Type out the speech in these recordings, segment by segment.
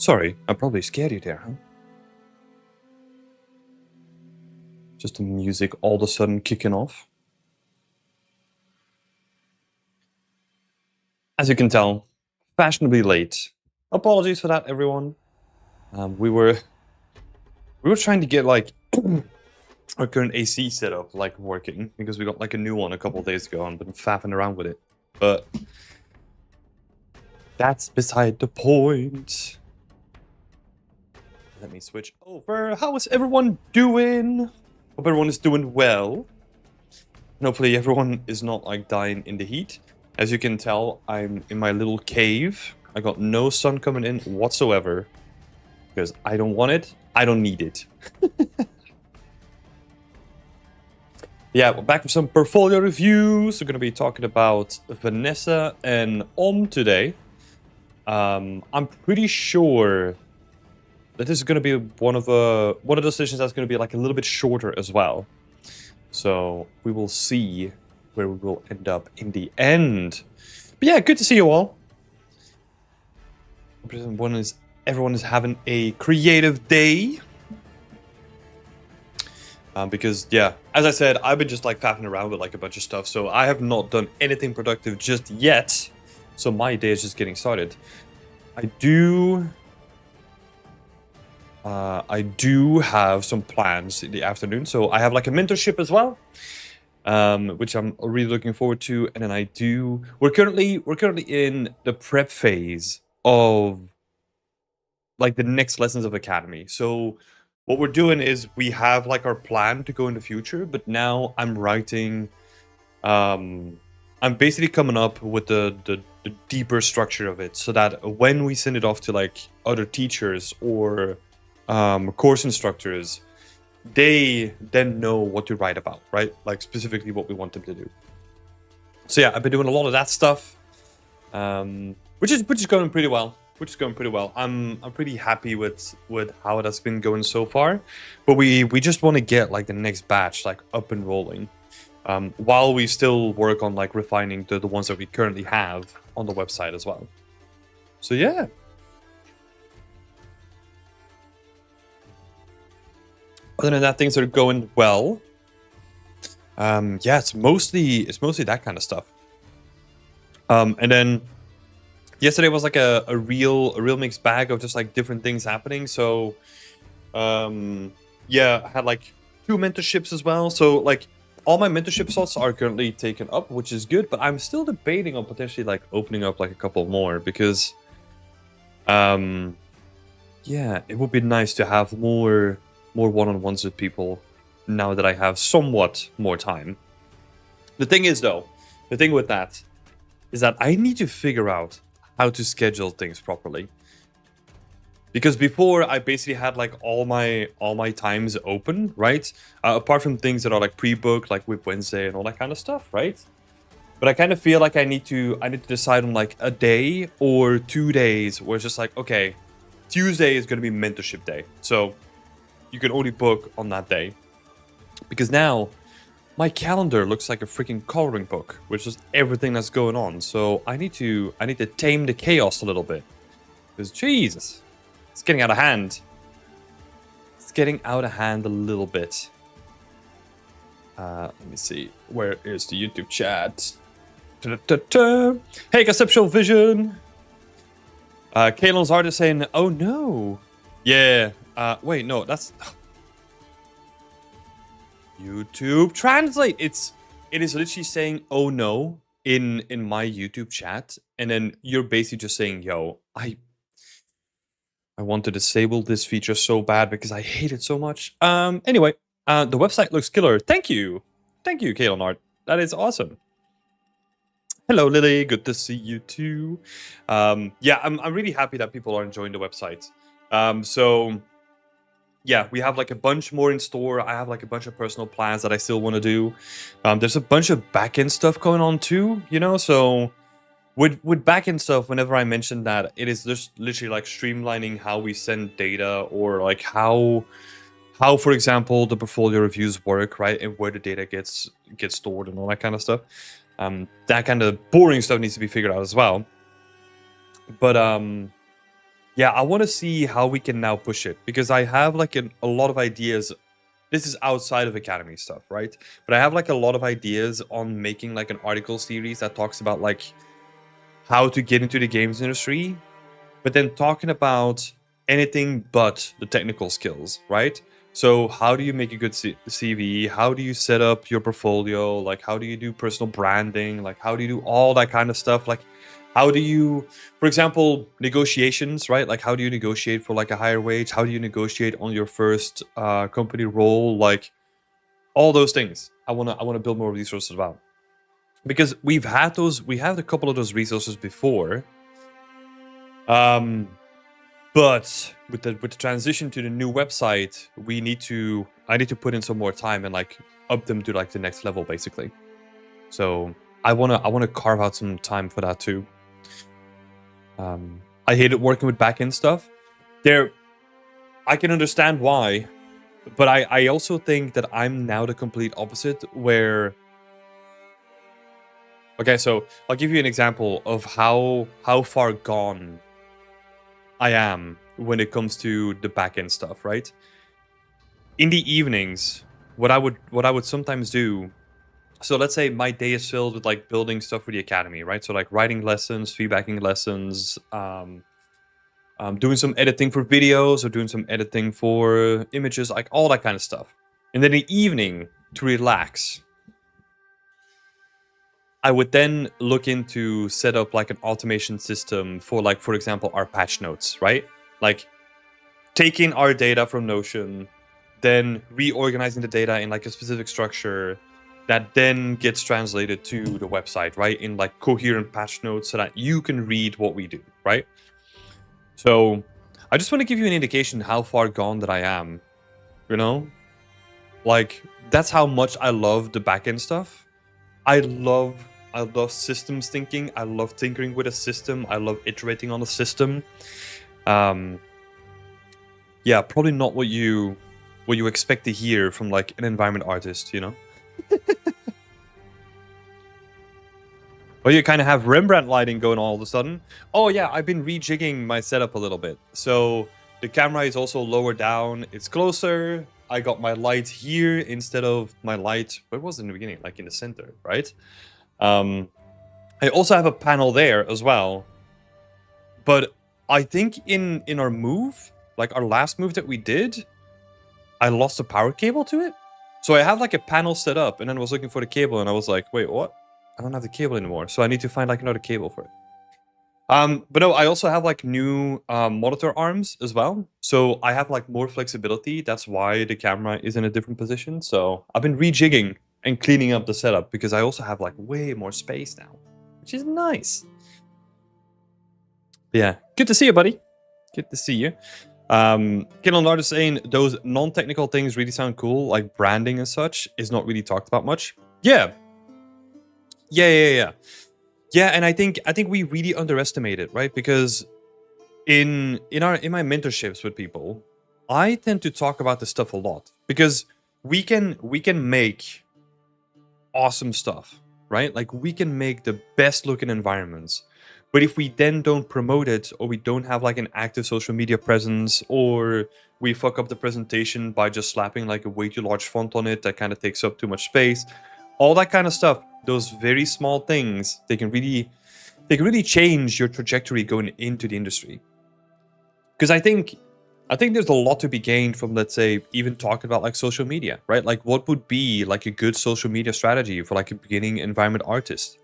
Sorry, I probably scared you there, huh? Just the music all of a sudden kicking off. As you can tell, fashionably late. Apologies for that, everyone. We were trying to get like our current AC setup like working because we got like a new one a couple of days ago and been faffing around with it. But that's beside the point. Let me switch over. How is everyone doing? Hope everyone is doing well. And hopefully everyone is not like dying in the heat. As you can tell, I'm in my little cave. I got no sun coming in whatsoever. Because I don't want it. I don't need it. Yeah, we're back with some portfolio reviews. We're going to be talking about Vanessa and today. I'm pretty sure that this is going to be one of the sessions that's going to be like a little bit shorter as well. So we will see where we will end up in the end. But yeah, good to see you all. Everyone is having a creative day. Because, yeah, as I said, I've been just like faffing around with like a bunch of stuff. So I have not done anything productive just yet. So my day is just getting started. I do have some plans in the afternoon. So I have like a mentorship as well, which I'm really looking forward to. And then we're currently in the prep phase of like the next lessons of Academy. So what we're doing is we have like our plan to go in the future, but now I'm writing, I'm basically coming up with the deeper structure of it so that when we send it off to like other teachers or course instructors, they then know what to write about, right? Like specifically what we want them to do. So yeah, I've been doing a lot of that stuff, which is going pretty well. I'm pretty happy with how it has been going so far, but we just want to get like the next batch like up and rolling, while we still work on like refining the ones that we currently have on the website as well. So yeah. Other than that, things are going well. Yeah, it's mostly that kind of stuff. And then yesterday was like a real mixed bag of just like different things happening. So yeah, I had like 2 mentorships as well. So like all my mentorship slots are currently taken up, which is good, but I'm still debating on potentially like opening up like a couple more because yeah, it would be nice to have more one-on-ones with people now that I have somewhat more time. The thing is though, the thing with that is that I need to figure out how to schedule things properly. Because before I basically had like all my times open, right? Apart from things that are like pre-booked, like Whip Wednesday and all that kind of stuff, right? But I kind of feel like I need to decide on like a day or 2 days where it's just like, okay, Tuesday is going to be mentorship day. So you can only book on that day. Because now my calendar looks like a freaking coloring book, which is everything that's going on. So I need to tame the chaos a little bit. Because Jesus, it's getting out of hand. It's getting out of hand a little bit. Let me see. Where is the YouTube chat? Ta-da-ta-ta. Hey, Conceptual Vision. Kalen's heart is saying, "Oh no." Yeah. Wait, no, that's YouTube translate. It is literally saying "oh no" in my YouTube chat, and then you're basically just saying, "Yo, I want to disable this feature so bad because I hate it so much." Anyway, the website looks killer. Thank you, Kalen Art. That is awesome. Hello, Lily. Good to see you too. Yeah, I'm really happy that people are enjoying the website. So yeah, we have like a bunch more in store. I have like a bunch of personal plans that I still want to do. There's a bunch of backend stuff going on too, you know. So with backend stuff, whenever I mention that, it is just literally like streamlining how we send data or like how for example the portfolio reviews work, right, and where the data gets stored and all that kind of stuff. That kind of boring stuff needs to be figured out as well. But Yeah, I want to see how we can now push it, because I have like a lot of ideas. This is outside of academy stuff, right? But I have like a lot of ideas on making like an article series that talks about like how to get into the games industry, but then talking about anything but the technical skills, right? So how do you make a good CV? How do you set up your portfolio? Like, how do you do personal branding? Like, how do you do all that kind of stuff? Like, how do you, for example, negotiations, right? Like, how do you negotiate for like a higher wage? How do you negotiate on your first company role? Like, all those things. I wanna build more resources about, because we had a couple of those resources before. But with the transition to the new website, I need to put in some more time and like up them to like the next level, basically. So I wanna carve out some time for that too. I hated working with backend stuff. I can understand why, but I also think that I'm now the complete opposite, where... Okay, so I'll give you an example of how far gone I am when it comes to the backend stuff, right? In the evenings, what I would sometimes do. So let's say my day is filled with like building stuff for the academy, right? So like writing lessons, feedbacking lessons, doing some editing for videos, or doing some editing for images, like all that kind of stuff. And then in the evening, to relax, I would then look into set up like an automation system for like, for example, our patch notes, right? Like taking our data from Notion, then reorganizing the data in like a specific structure that then gets translated to the website, right? In like coherent patch notes so that you can read what we do, right? So I just want to give you an indication how far gone that I am, you know? Like, that's how much I love the backend stuff. I love systems thinking. I love tinkering with a system. I love iterating on a system. Yeah, probably not what you expect to hear from like an environment artist, you know? Well, you kind of have Rembrandt lighting going on all of a sudden. Oh yeah, I've been rejigging my setup a little bit. So the camera is also lower down. It's closer. I got my light here instead of my light, where was it in the beginning? Like in the center, right? I also have a panel there as well. But I think in our move, like our last move that we did, I lost the power cable to it. So I have like a panel set up, and then I was looking for the cable, and I was like, wait, what? I don't have the cable anymore. So I need to find like another cable for it. But no, I also have like new monitor arms as well. So I have like more flexibility. That's why the camera is in a different position. So I've been rejigging and cleaning up the setup, because I also have like way more space now, which is nice. Yeah, good to see you, buddy. Good to see you. Kindle is saying those non-technical things really sound cool, like branding and such is not really talked about much. Yeah, and I think we really underestimate it, right? Because in my mentorships with people, I tend to talk about this stuff a lot, because we can make awesome stuff, right? Like we can make the best looking environments. But if we then don't promote it, or we don't have like an active social media presence, or we fuck up the presentation by just slapping like a way too large font on it that kind of takes up too much space, all that kind of stuff, those very small things, they can really change your trajectory going into the industry. Because I think there's a lot to be gained from, let's say, even talking about like social media, right? Like what would be like a good social media strategy for like a beginning environment artist?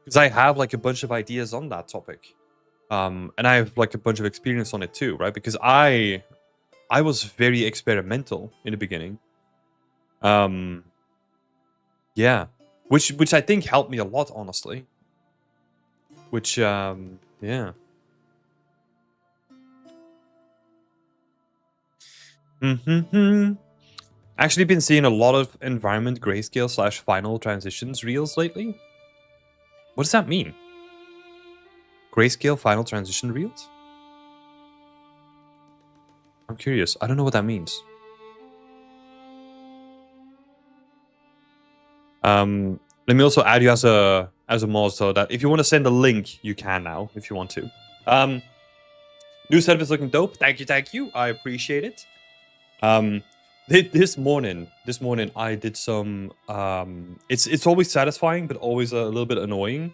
Because I have like a bunch of ideas on that topic, and I have like a bunch of experience on it too, right? Because I was very experimental in the beginning, yeah, which I think helped me a lot, honestly. Which yeah. Actually, been seeing a lot of environment grayscale / final transitions reels lately. What does that mean? Grayscale final transition reels? I'm curious. I don't know what that means. Let me also add you as a mod, so that if you want to send a link, you can now, if you want to. New setup is looking dope. Thank you. I appreciate it. This morning I did some. It's always satisfying, but always a little bit annoying.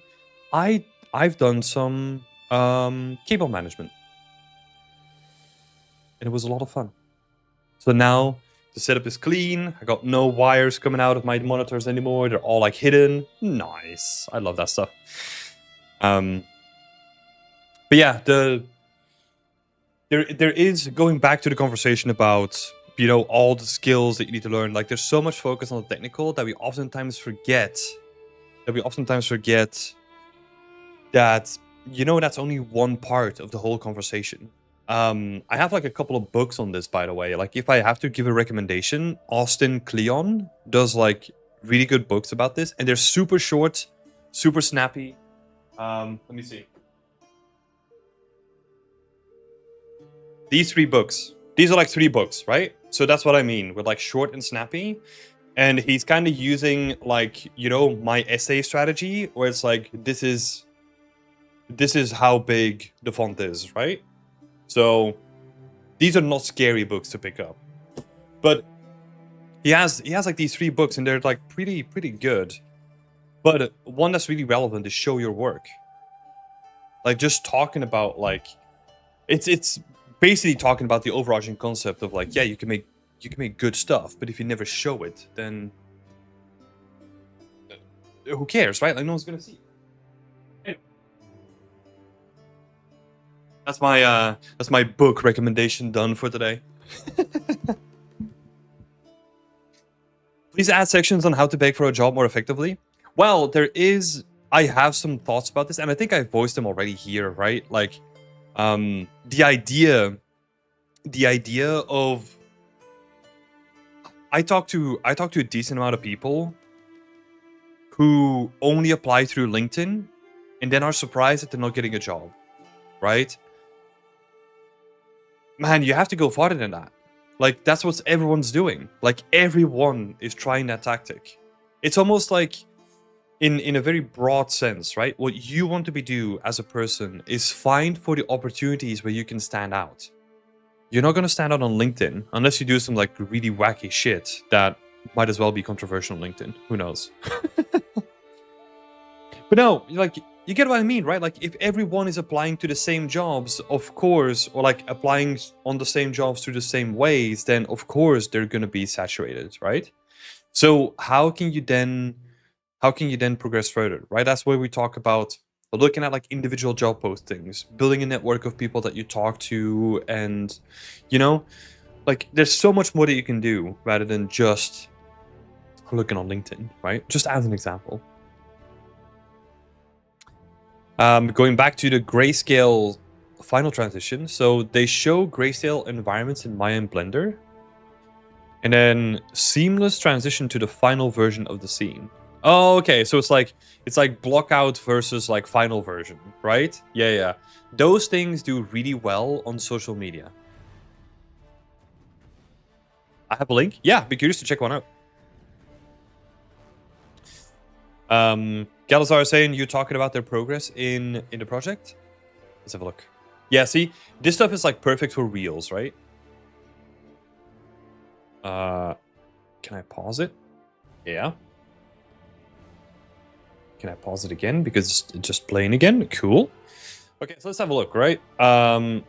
I've done some cable management, and it was a lot of fun. So now the setup is clean. I got no wires coming out of my monitors anymore. They're all like hidden. Nice. I love that stuff. But yeah, there is, going back to the conversation about, you know, all the skills that you need to learn. Like, there's so much focus on the technical that we oftentimes forget. That, you know, that's only one part of the whole conversation. I have like a couple of books on this, by the way. Like, if I have to give a recommendation, Austin Kleon does like really good books about this, and they're super short, super snappy. Let me see. These 3 books. These are like 3 books, right? So that's what I mean with like short and snappy. And he's kind of using like, you know, my essay strategy, where it's like, this is how big the font is, right? So these are not scary books to pick up. But he has like these 3 books, and they're like pretty good. But one that's really relevant is Show Your Work. Like, just talking about like, it's basically talking about the overarching concept of like, yeah, you can make good stuff, but if you never show it, then who cares, right? Like, no one's gonna see it. Anyway. That's my book recommendation done for today. Please add sections on how to beg for a job more effectively. Well, I have some thoughts about this, and I think I voiced them already here, right? Like, the idea of, I talk to a decent amount of people who only apply through LinkedIn and then are surprised that they're not getting a job, right? Man, you have to go farther than that. Like, that's what everyone's doing. Like, everyone is trying that tactic. It's almost like, in a very broad sense, right? What you want to do as a person is find for the opportunities where you can stand out. You're not going to stand out on LinkedIn unless you do some like really wacky shit that might as well be controversial on LinkedIn. Who knows? But no, like, you get what I mean, right? Like, if everyone is applying to the same jobs, of course, or like applying on the same jobs through the same ways, then of course they're going to be saturated, right? So how can you then progress further, right? That's where we talk about looking at like individual job postings, building a network of people that you talk to, and, you know, like, there's so much more that you can do rather than just looking on LinkedIn, right? Just as an example. Going back to the grayscale final transition. So they show grayscale environments in Maya and Blender, and then seamless transition to the final version of the scene. Oh, okay. So it's like block out versus like final version, right? Yeah. Those things do really well on social media. I have a link. Yeah, be curious to check one out. Galazar is saying, you're talking about their progress in the project? Let's have a look. Yeah, see, this stuff is like perfect for reels, right? Can I pause it? Yeah. Can I pause it again? Because it's just playing again. Cool. Okay, so let's have a look, right? That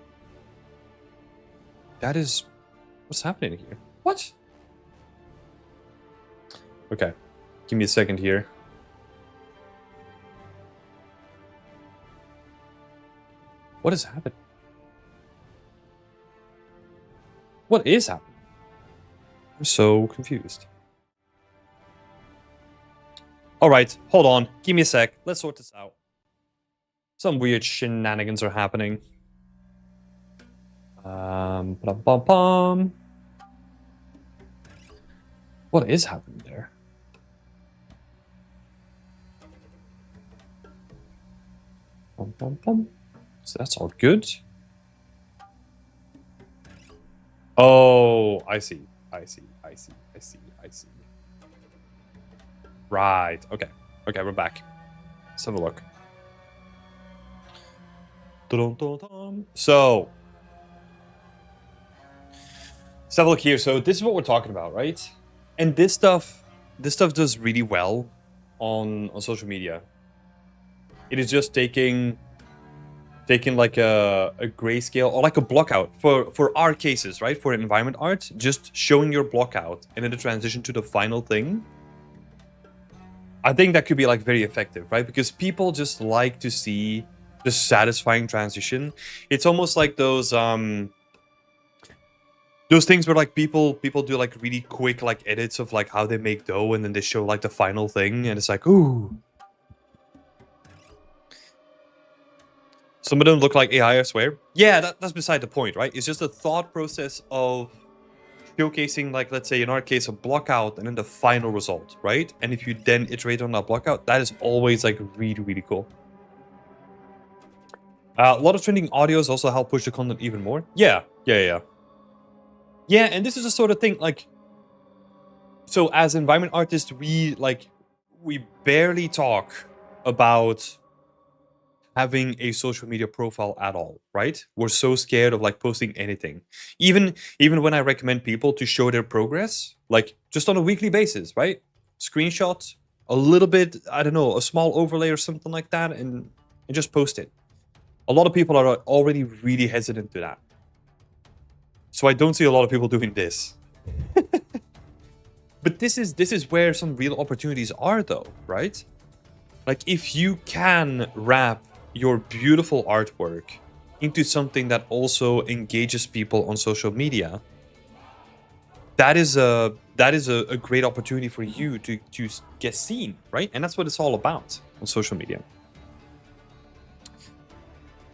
is... What's happening here? What? Okay. Give me a second here. What is happening? What is happening? I'm so confused. Alright, hold on. Give me a sec. Let's sort this out. Some weird shenanigans are happening. What is happening there? So that's all good. Oh, I see. Right. Okay, we're back. Let's have a look. So, Let's have a look here. So this is what we're talking about, right? And this stuff does really well on social media. It is just taking like a grayscale or like a block out for our cases, right? For environment art, just showing your block out and then the transition to the final thing. I think that could be like very effective, right? Because people just like to see the satisfying transition. It's almost like those things where like people do like really quick like edits of like how they make dough and then they show like the final thing and it's like, ooh. Some of them look like AI, I swear. Yeah, that's beside the point, right? It's just a thought process of showcasing, like, let's say in our case, a block out and then the final result, right? And if you then iterate on that block out, that is always like really, really cool. A lot of trending audios also help push the content even more. Yeah, and this is the sort of thing, like, so as environment artists, we barely talk about having a social media profile at all, right? We're so scared of like posting anything. Even when I recommend people to show their progress, like just on a weekly basis, right? Screenshot, a little bit, I don't know, a small overlay or something like that, and just post it. A lot of people are already really hesitant to that. So I don't see a lot of people doing this. But this is where some real opportunities are though, right? Like if you can wrap your beautiful artwork into something that also engages people on social media, that is a great opportunity for you to get seen, right? And that's what it's all about on social media.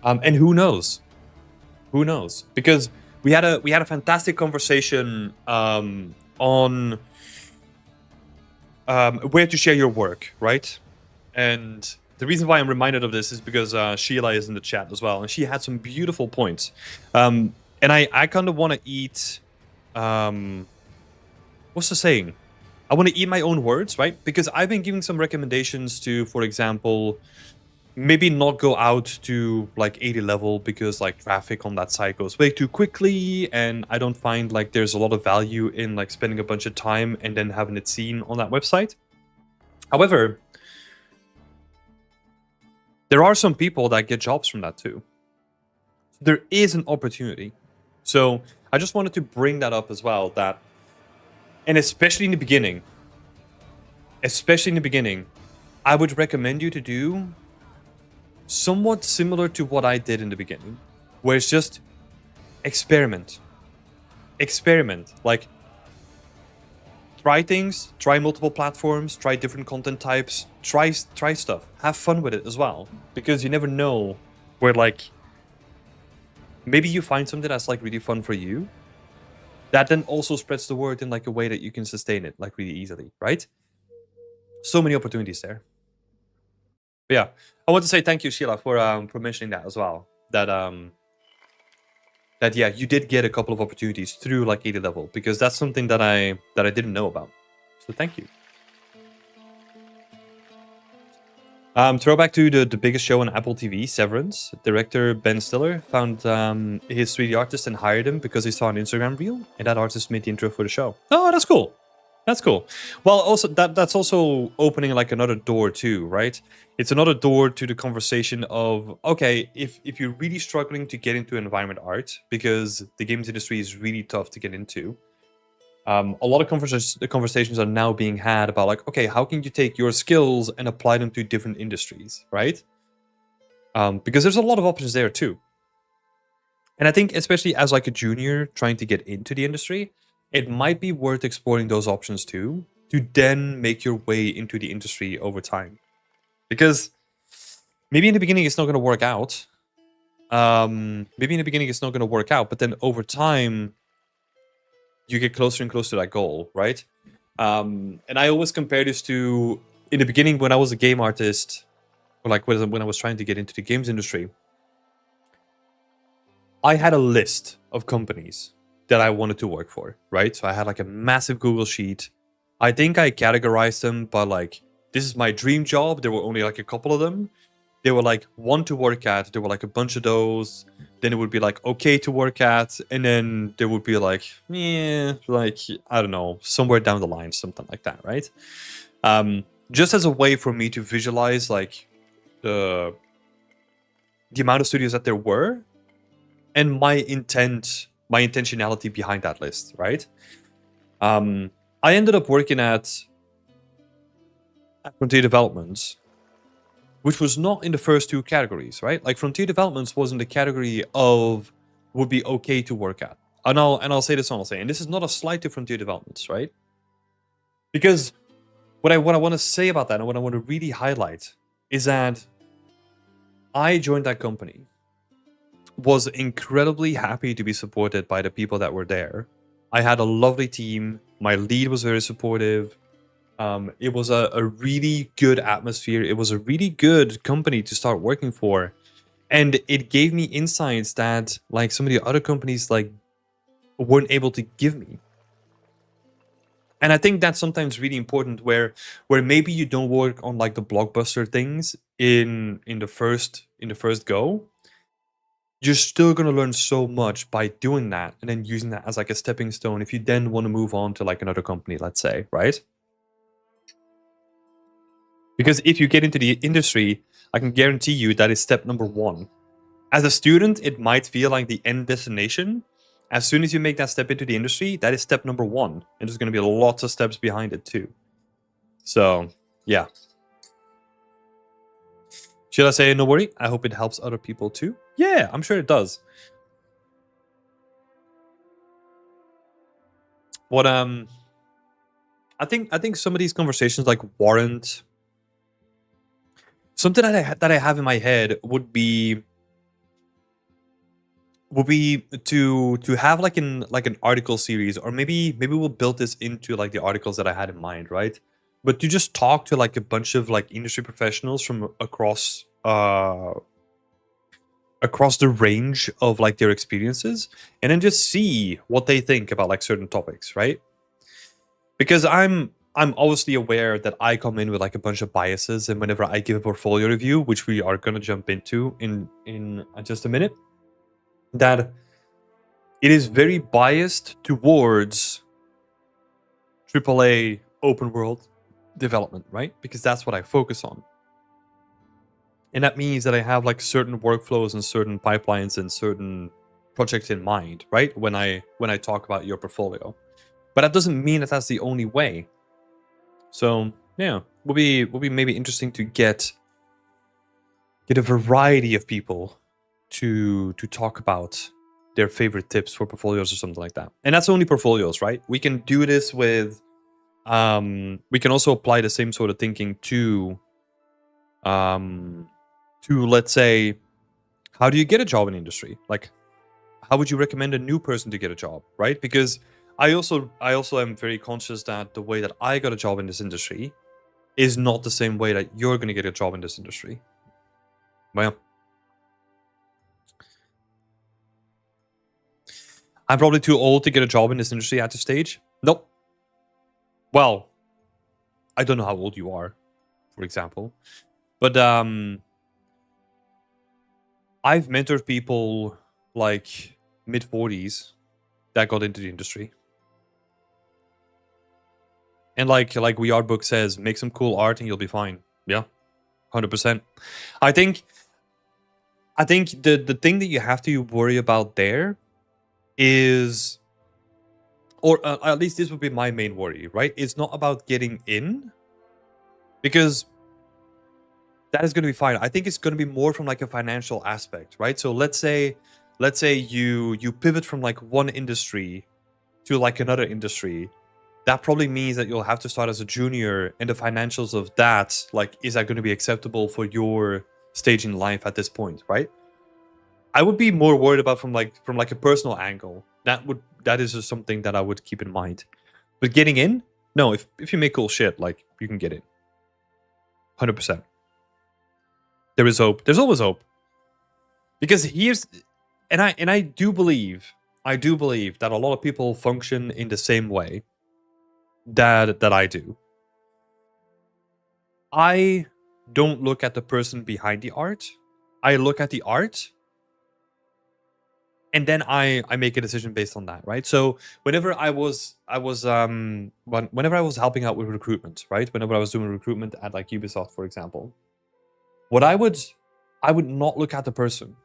And who knows? Because we had a fantastic conversation on where to share your work, right? And the reason why I'm reminded of this is because Sheila is in the chat as well, and she had some beautiful points. And I kind of want to eat... what's the saying? I want to eat my own words, right? Because I've been giving some recommendations to, for example, maybe not go out to like 80 level because like traffic on that site goes way too quickly, and I don't find like there's a lot of value in like spending a bunch of time and then having it seen on that website. However, there are some people that get jobs from that too. There is an opportunity. So I just wanted to bring that up as well, that, and especially in the beginning, I would recommend you to do somewhat similar to what I did in the beginning, where it's just experiment. Like, try things, try multiple platforms, try different content types, try stuff, have fun with it as well, because you never know where, like, maybe you find something that's like really fun for you, that then also spreads the word in like a way that you can sustain it like really easily, right? So many opportunities there. But yeah, I want to say thank you, Sheila, for mentioning that as well. That yeah, you did get a couple of opportunities through like 80 level, because that's something that I didn't know about. So thank you. Throwback to the biggest show on Apple TV, Severance. Director Ben Stiller found his 3D artist and hired him because he saw an Instagram reel, and that artist made the intro for the show. Oh, that's cool. That's cool. Well, also that's also opening like another door too, right? It's another door to the conversation of, okay, if you're really struggling to get into environment art because the games industry is really tough to get into, a lot of conversations are now being had about like, okay, how can you take your skills and apply them to different industries, right? Because there's a lot of options there too. And I think especially as like a junior trying to get into the industry, it might be worth exploring those options too, to then make your way into the industry over time. Because maybe in the beginning it's not going to work out. But then over time, you get closer and closer to that goal, right? And I always compare this to, in the beginning when I was a game artist, or like when I was trying to get into the games industry, I had a list of companies that I wanted to work for, right? So I had like a massive Google sheet. I think I categorized them by like, this is my dream job. There were only like a couple of them. they were like one to work at. There were like a bunch of those. Then it would be like okay to work at, and then there would be like, yeah, like I don't know, somewhere down the line, something like that, right? Just as a way for me to visualize like the amount of studios that there were, and my intentionality behind that list, right? I ended up working at Frontier Developments, which was not in the first two categories, right? Like Frontier Developments was in the category of would be okay to work at. And I'll say this, and this is not a slight to Frontier Developments, right? Because what I want to say about that, and what I want to really highlight, is that I joined that company, was incredibly happy to be supported by the people that were there. I had a lovely team. My lead was very supportive. It was a really good atmosphere. It was a really good company to start working for. And it gave me insights that like some of the other companies like weren't able to give me. And I think that's sometimes really important where maybe you don't work on like the blockbuster things in the first go. You're still going to learn so much by doing that and then using that as like a stepping stone if you then want to move on to like another company, let's say, right? Because if you get into the industry, I can guarantee you that is step number one. As a student, it might feel like the end destination. As soon as you make that step into the industry, that is step number one. And there's going to be lots of steps behind it too. So, yeah. Should I say no worry? I hope it helps other people too. Yeah, I'm sure it does. What I think some of these conversations like warrant something that I have in my head would be to have like an article series, or maybe we'll build this into like the articles that I had in mind, right? But to just talk to like a bunch of like industry professionals from across the range of like their experiences, and then just see what they think about like certain topics, right? Because I'm obviously aware that I come in with like a bunch of biases, and whenever I give a portfolio review, which we are gonna jump into in just a minute, that it is very biased towards AAA open world development, right? Because that's what I focus on. And that means that I have like certain workflows and certain pipelines and certain projects in mind, right? When I talk about your portfolio. But that doesn't mean that that's the only way. So yeah, will be maybe interesting to get a variety of people to talk about their favorite tips for portfolios or something like that. And that's only portfolios, right? We can do this with we can also apply the same sort of thinking to let's say, how do you get a job in industry? Like, how would you recommend a new person to get a job, right? Because I also am very conscious that the way that I got a job in this industry is not the same way that you're going to get a job in this industry. Well, I'm probably too old to get a job in this industry at this stage. Nope. Well, I don't know how old you are, for example, but I've mentored people like mid-40s that got into the industry. And like We Art book says, make some cool art and you'll be fine. Yeah, 100%. I think the thing that you have to worry about there is, or at least this would be my main worry, right? It's not about getting in, because that is going to be fine. I think it's going to be more from like a financial aspect, right? So let's say you pivot from like one industry to like another industry. That probably means that you'll have to start as a junior, and the financials of that, like, is that going to be acceptable for your stage in life at this point, right? I would be more worried about from like a personal angle. That is just something that I would keep in mind. But getting in, no, if you make cool shit, like, you can get in. 100%. There is hope. There's always hope. Because I do believe that a lot of people function in the same way that I do. I don't look at the person behind the art. I look at the art, and then I make a decision based on that, right? So whenever whenever I was helping out with recruitment, right? Whenever I was doing recruitment at like Ubisoft, for example, what I would not look at the person.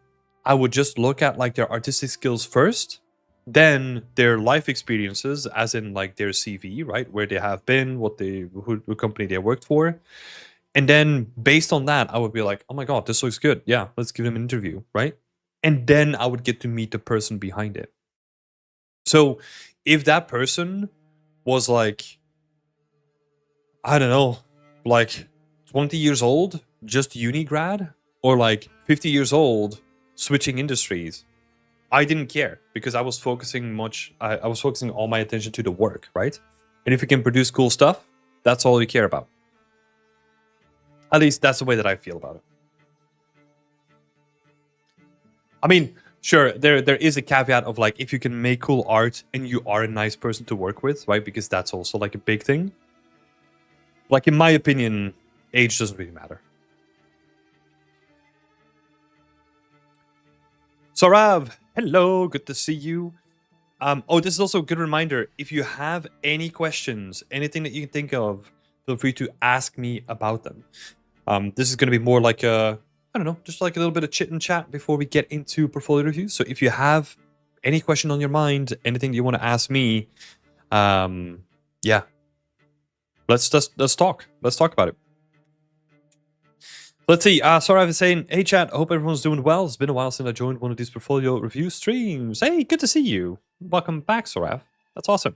I would just look at like their artistic skills first, then their life experiences, as in like their CV, right? Where they have been, who company they worked for. And then based on that, I would be like, oh my God, this looks good. Yeah, let's give them an interview, right? And then I would get to meet the person behind it. So if that person was like, I don't know, like 20 years old, just uni grad, or like 50 years old, switching industries, I didn't care because I was focusing I was focusing all my attention to the work, right? And if you can produce cool stuff, that's all you care about. At least that's the way that I feel about it. I mean, sure, there is a caveat of like if you can make cool art and you are a nice person to work with, right? Because that's also like a big thing. Like in my opinion, age doesn't really matter. Sorav, hello, good to see you. Oh, this is also a good reminder. If you have any questions, anything that you can think of, feel free to ask me about them. This is going to be more like I don't know, just like a little bit of chit and chat before we get into portfolio reviews. So if you have any question on your mind, anything you want to ask me, yeah, let's talk. Let's talk about it. Let's see. Sorry, I was saying, hey chat, I hope everyone's doing well. It's been a while since I joined one of these portfolio review streams. Hey, good to see you. Welcome back, Sorav. That's awesome.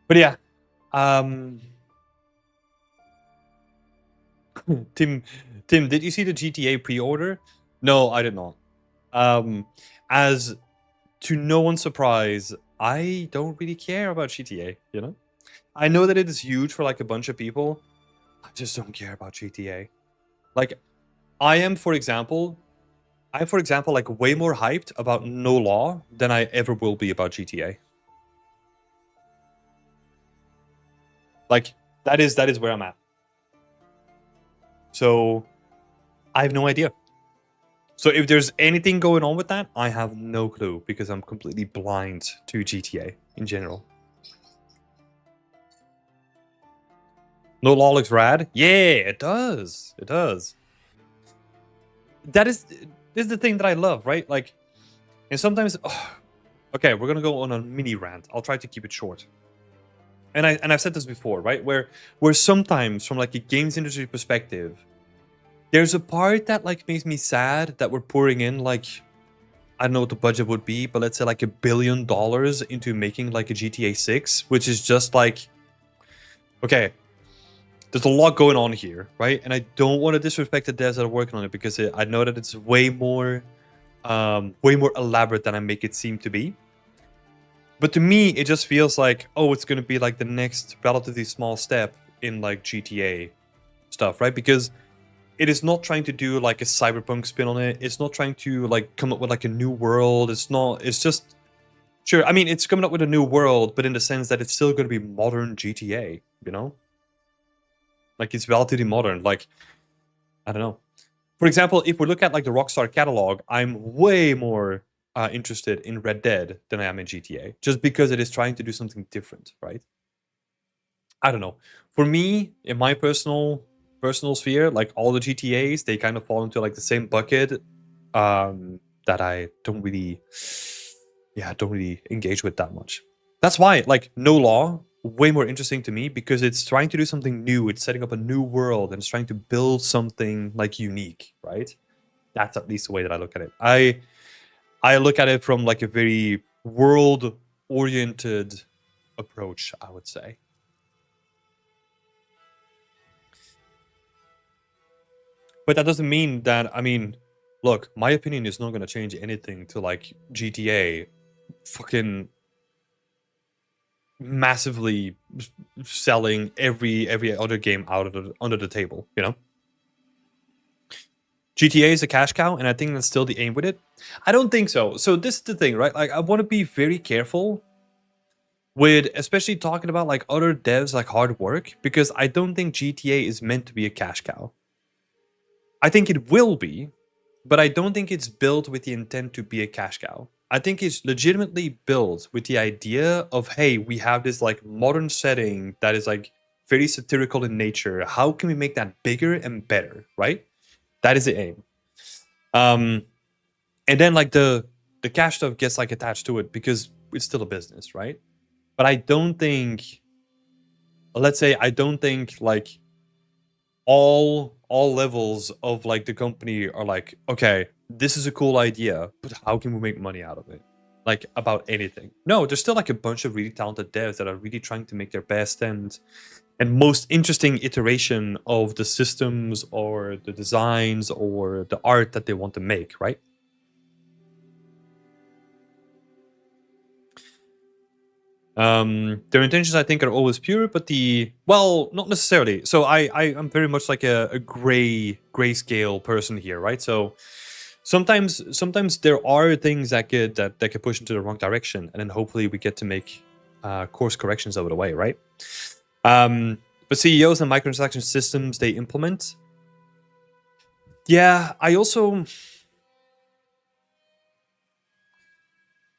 But yeah, Tim, did you see the GTA pre-order? No, I did not. As to no one's surprise, I don't really care about GTA, you know? I know that it is huge for like a bunch of people. I just don't care about GTA. Like, I am, for example, like way more hyped about No Law than I ever will be about GTA. Like, that is where I'm at. So, I have no idea. So if there's anything going on with that, I have no clue because I'm completely blind to GTA in general. No Law looks rad. Yeah, it does. It does. This is the thing that I love, right? Like, and sometimes, okay, we're gonna go on a mini rant. I'll try to keep it short. And I've said this before, right? Where sometimes from like a games industry perspective, there's a part that like makes me sad that we're pouring in like, I don't know what the budget would be, but let's say like $1 billion into making like a GTA 6, which is just like, okay, there's a lot going on here, right? And I don't want to disrespect the devs that are working on it because I know that it's way more elaborate than I make it seem to be. But to me, it just feels like, oh, it's going to be like the next relatively small step in like GTA stuff, right? Because it is not trying to do like a cyberpunk spin on it. It's not trying to like come up with like a new world. It's just, sure, I mean, it's coming up with a new world, but in the sense that it's still going to be modern GTA, you know? Like it's relatively modern. Like, I don't know. For example, if we look at like the Rockstar catalog, I'm way more interested in Red Dead than I am in GTA, just because it is trying to do something different, right? I don't know. For me, in my personal sphere, like all the GTAs, they kind of fall into like the same bucket that I don't really engage with that much. That's why like No Law, way more interesting to me because it's trying to do something new. It's setting up a new world and it's trying to build something like unique, right? That's at least the way that I look at it. I look at it from like a very world-oriented approach, I would say. But that doesn't mean that, I mean, look, my opinion is not going to change anything to like GTA fucking massively selling every other game out of under the table, you know? GTA is a cash cow, and I think that's still the aim with it. I don't think so. So this is the thing, right? Like, I want to be very careful with especially talking about like other devs like hard work, because I don't think GTA is meant to be a cash cow. I think it will be, but I don't think it's built with the intent to be a cash cow. I think it's legitimately built with the idea of, hey, we have this like modern setting that is like very satirical in nature. How can we make that bigger and better, right? That is the aim. And then like the cash stuff gets like attached to it because it's still a business, right? But I don't think, let's say, I don't think like all levels of like the company are like, okay, this is a cool idea, but how can we make money out of it? Like about anything. No, there's still like a bunch of really talented devs that are really trying to make their best and most interesting iteration of the systems or the designs or the art that they want to make, right? Their intentions, I think, are always pure, but not necessarily. So I'm very much like a grayscale person here, right? So sometimes there are things that could push into the wrong direction, and then hopefully we get to make course corrections over the way, right? But CEOs and microtransaction systems they implement. Yeah, I also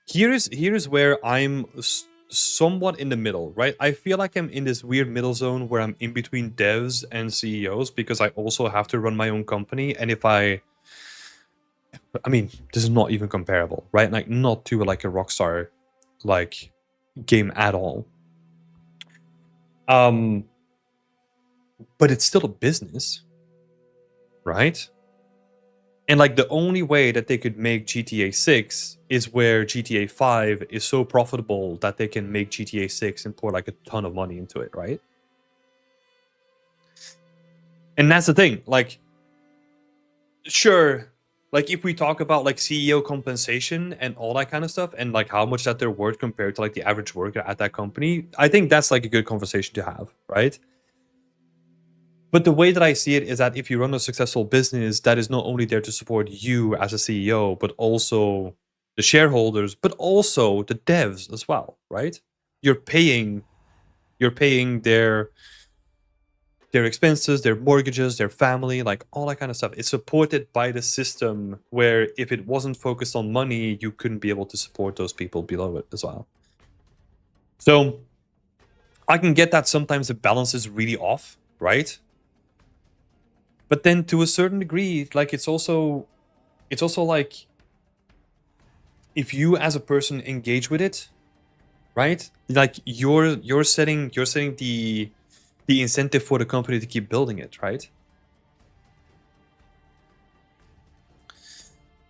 here is where I'm somewhat in the middle, right? I feel like I'm in this weird middle zone where I'm in between devs and CEOs because I also have to run my own company. And if I mean, this is not even comparable, right? Like not to like a Rockstar like game at all. But it's still a business, right? And like the only way that they could make GTA 6 is where GTA 5 is so profitable that they can make GTA 6 and pour like a ton of money into it, right? And that's the thing, like, sure, like if we talk about like CEO compensation and all that kind of stuff and like how much that they're worth compared to like the average worker at that company, I think that's like a good conversation to have, right? But the way that I see it is that if you run a successful business, that is not only there to support you as a CEO, but also the shareholders, but also the devs as well, right? You're paying their expenses, their mortgages, their family, like all that kind of stuff. It's supported by the system where if it wasn't focused on money, you couldn't be able to support those people below it as well. So I can get that sometimes the balance is really off, right? But then to a certain degree, like it's also like if you as a person engage with it, right? Like you're setting the incentive for the company to keep building it, right?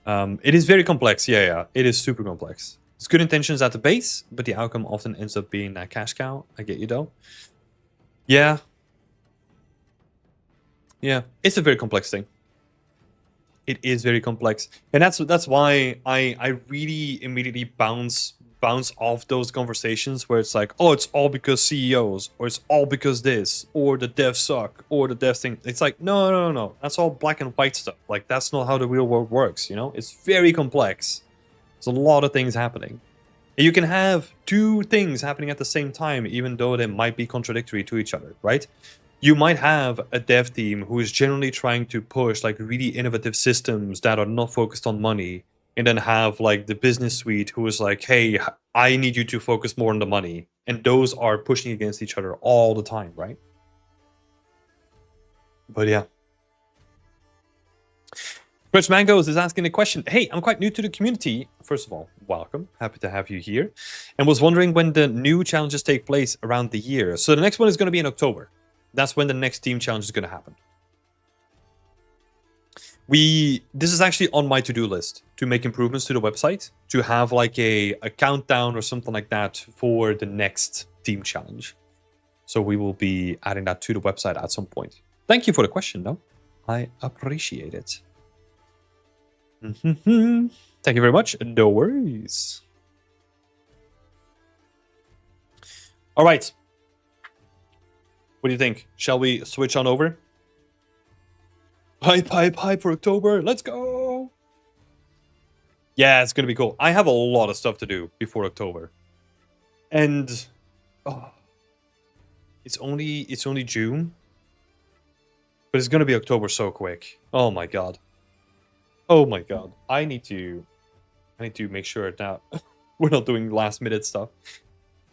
It is very complex. Yeah, it is super complex. It's good intentions at the base, but the outcome often ends up being a cash cow. I get you though. Yeah, it's a very complex thing. It is very complex, and that's why I really immediately bounce off those conversations where it's like, oh, it's all because CEOs, or it's all because this, or the devs suck, or the devs thing. It's like, no, that's all black and white stuff. Like that's not how the real world works. You know, it's very complex. There's a lot of things happening. And you can have two things happening at the same time, even though they might be contradictory to each other, right? You might have a dev team who is generally trying to push like really innovative systems that are not focused on money, and then have like the business suite who is like, hey, I need you to focus more on the money. And those are pushing against each other all the time, right? But yeah. Rich Mangoes is asking a question. Hey, I'm quite new to the community. First of all, welcome. Happy to have you here. And was wondering when the new challenges take place around the year. So the next one is going to be in October. That's when the next team challenge is going to happen. This is actually on my to-do list to make improvements to the website, to have like a countdown or something like that for the next team challenge. So we will be adding that to the website at some point. Thank you for the question, though. I appreciate it. Thank you very much. No worries. All right. What do you think? Shall we switch on over? Hype for October. Let's go. Yeah, it's going to be cool. I have a lot of stuff to do before October. And Oh, it's only June, but it's gonna be October so quick. Oh my god. Oh my god. I need to make sure that we're not doing last minute stuff.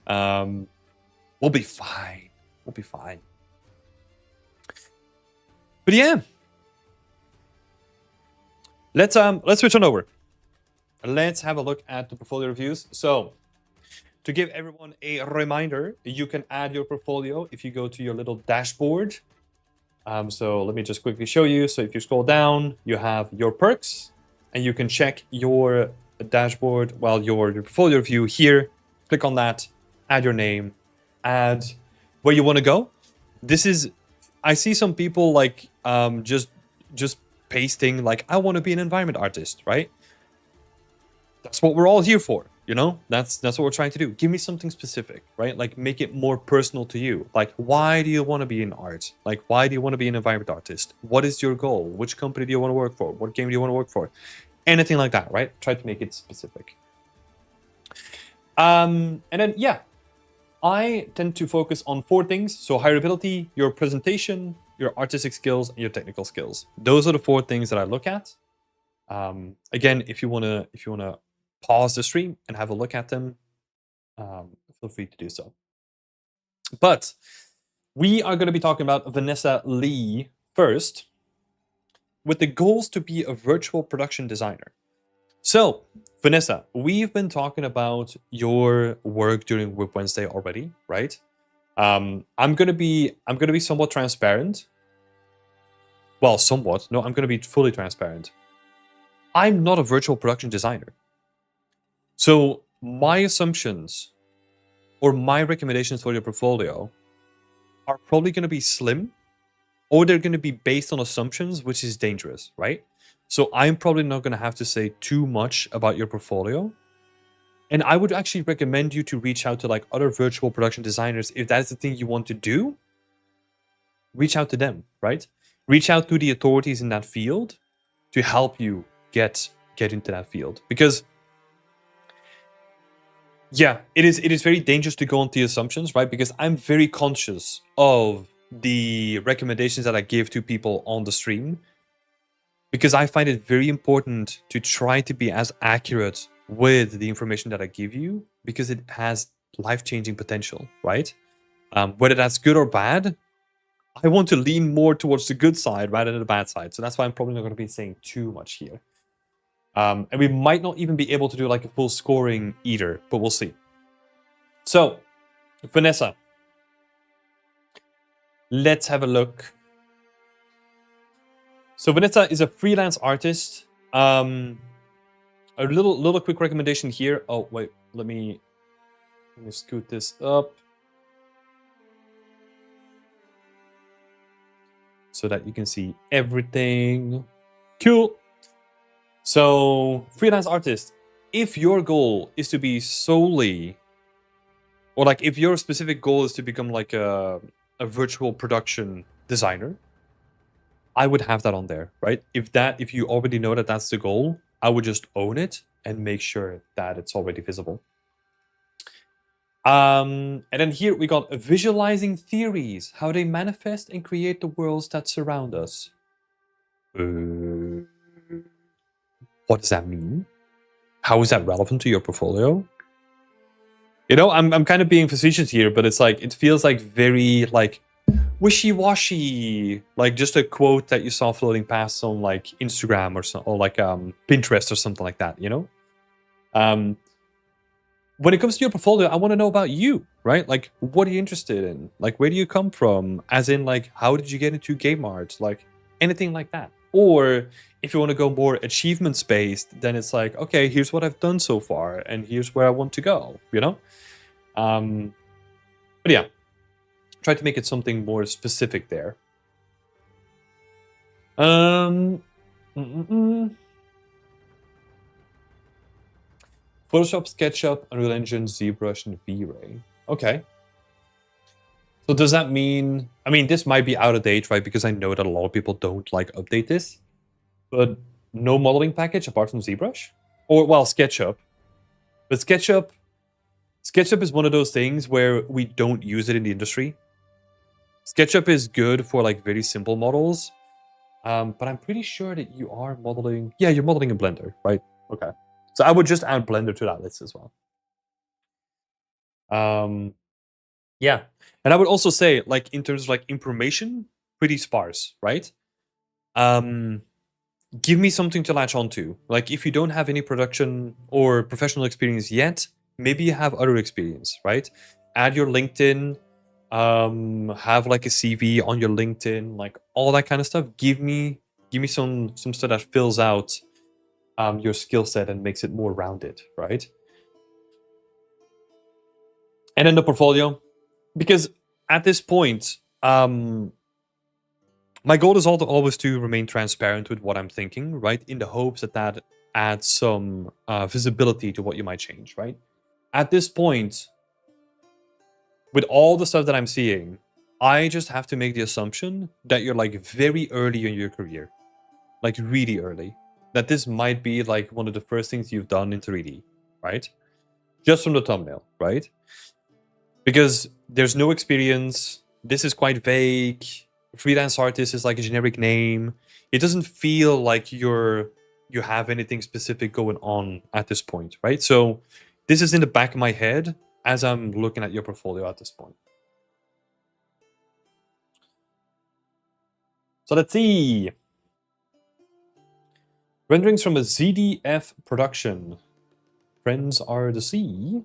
We'll be fine. We'll be fine. But yeah. Let's switch on over. Let's have a look at the portfolio reviews. So, to give everyone a reminder, you can add your portfolio if you go to your little dashboard. So let me just quickly show you. So if you scroll down, you have your perks, and you can check your dashboard, well, your portfolio review here. Click on that, add your name, add where you want to go. This is, I see some people like just pasting like, I want to be an environment artist, right? That's what we're all here for, you know? That's what we're trying to do. Give me something specific, right? Like make it more personal to you. Like, why do you want to be in art? Like, why do you want to be an environment artist? What is your goal? Which company do you want to work for? What game do you want to work for? Anything like that, right? Try to make it specific. And then, yeah, I tend to focus on 4 things. So hireability, your presentation, your artistic skills, and your technical skills. Those are the 4 things that I look at. Again, if you wanna pause the stream and have a look at them, feel free to do so. But we are going to be talking about Vanessa Lee first, with the goals to be a virtual production designer. So, Vanessa, we've been talking about your work during Whip Wednesday already, right? I'm gonna be somewhat transparent. Well, somewhat. No, I'm gonna be fully transparent. I'm not a virtual production designer. So my assumptions or my recommendations for your portfolio are probably going to be slim, or they're going to be based on assumptions, which is dangerous, right? So I'm probably not going to have to say too much about your portfolio. And I would actually recommend you to reach out to like other virtual production designers. If that's the thing you want to do, reach out to them, right? Reach out to the authorities in that field to help you get into that field. Because yeah, it is very dangerous to go on the assumptions, right? Because I'm very conscious of the recommendations that I give to people on the stream, because I find it very important to try to be as accurate with the information that I give you, because it has life-changing potential, right? Whether that's good or bad, I want to lean more towards the good side rather than the bad side. So that's why I'm probably not going to be saying too much here. And we might not even be able to do like a full scoring either, but we'll see. So, Vanessa, let's have a look. So Vanessa is a freelance artist. A little quick recommendation here. Oh wait, let me scoot this up so that you can see everything. Cool. So, freelance artist, if your goal is to be solely, or like if your specific goal is to become like a virtual production designer, I would have that on there, right? If you already know that that's the goal, I would just own it and make sure that it's already visible. And then here we got visualizing theories, how they manifest and create the worlds that surround us. What does that mean? How is that relevant to your portfolio? You know, I'm kind of being facetious here, but it's like, it feels like very like wishy-washy, like just a quote that you saw floating past on like Instagram or like Pinterest or something like that, you know? When it comes to your portfolio, I want to know about you, right? Like, what are you interested in? Like, where do you come from? As in, like, how did you get into game art? Like, anything like that. Or if you want to go more achievements-based, then it's like, okay, here's what I've done so far, and here's where I want to go, you know? But yeah, try to make it something more specific there. Photoshop, SketchUp, Unreal Engine, ZBrush, and V-Ray. Okay. So does that mean... I mean, this might be out of date, right? Because I know that a lot of people don't, like, update this. But no modeling package apart from ZBrush? Or, well, SketchUp. But SketchUp SketchUp is one of those things where we don't use it in the industry. SketchUp is good for like very simple models, but I'm pretty sure that you are modeling. Yeah, you're modeling in Blender, right? Okay, so I would just add Blender to that list as well. Yeah, and I would also say, like in terms of like information, pretty sparse, right? Give me something to latch onto. Like if you don't have any production or professional experience yet, maybe you have other experience, right? Add your LinkedIn, have like a CV on your LinkedIn, like all that kind of stuff. Give me some stuff that fills out your skill set and makes it more rounded, right? And then the portfolio, because at this point, my goal is always to remain transparent with what I'm thinking, right? In the hopes that that adds some visibility to what you might change, right? At this point, with all the stuff that I'm seeing, I just have to make the assumption that you're like very early in your career, like really early. That this might be like one of the first things you've done in 3D, right? Just from the thumbnail, right? Because there's no experience. This is quite vague. Freelance artist is like a generic name. It doesn't feel like you have anything specific going on at this point, right? So this is in the back of my head as I'm looking at your portfolio at this point. So let's see. Renderings from a ZDF production. Friends are the sea.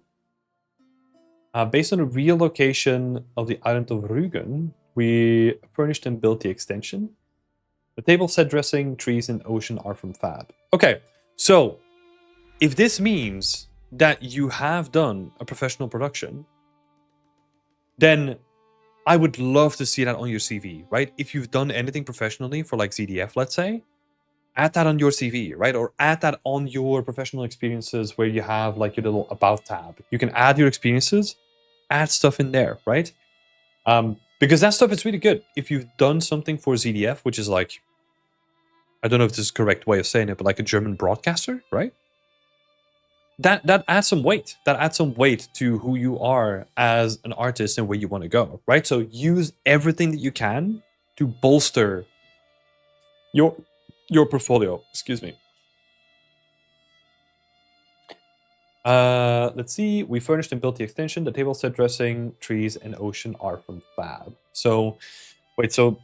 Based on the real location of the island of Rügen, we furnished and built the extension. The table set dressing, trees, and ocean are from Fab. Okay, so if this means that you have done a professional production, then I would love to see that on your CV, right? If you've done anything professionally for like ZDF, let's say, add that on your CV, right? Or add that on your professional experiences where you have like your little about tab. You can add your experiences, add stuff in there, right? Because that stuff is really good. If you've done something for ZDF, which is like, I don't know if this is the correct way of saying it, but like a German broadcaster, right? That adds some weight. That adds some weight to who you are as an artist and where you want to go, right? So use everything that you can to bolster your portfolio. Excuse me. Let's see. We furnished and built the extension. The table set dressing, trees, and ocean are from Fab. So, wait. So,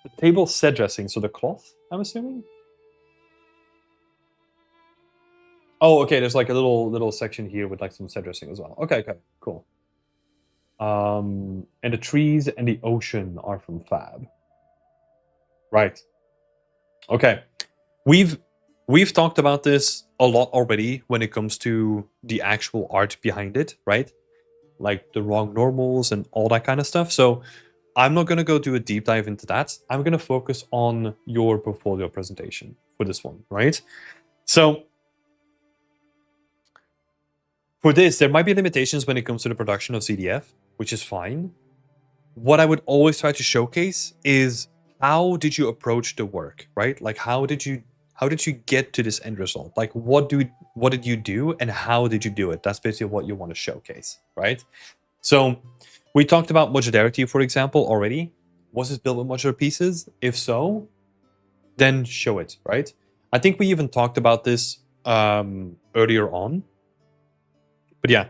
the table set dressing. So the cloth, I'm assuming. Oh, okay. There's like a little section here with like some set dressing as well. Okay, cool. And the trees and the ocean are from Fab. Right. Okay. We've talked about this a lot already when it comes to the actual art behind it, right? Like the wrong normals and all that kind of stuff. So I'm not going to go do a deep dive into that. I'm going to focus on your portfolio presentation for this one, right? So for this, there might be limitations when it comes to the production of ZDF, which is fine. What I would always try to showcase is how did you approach the work, right? Like how did you get to this end result? Like what did you do and how did you do it? That's basically what you want to showcase, right? So we talked about modularity, for example, already. Was this built with modular pieces? If so, then show it, right? I think we even talked about this earlier on. But yeah,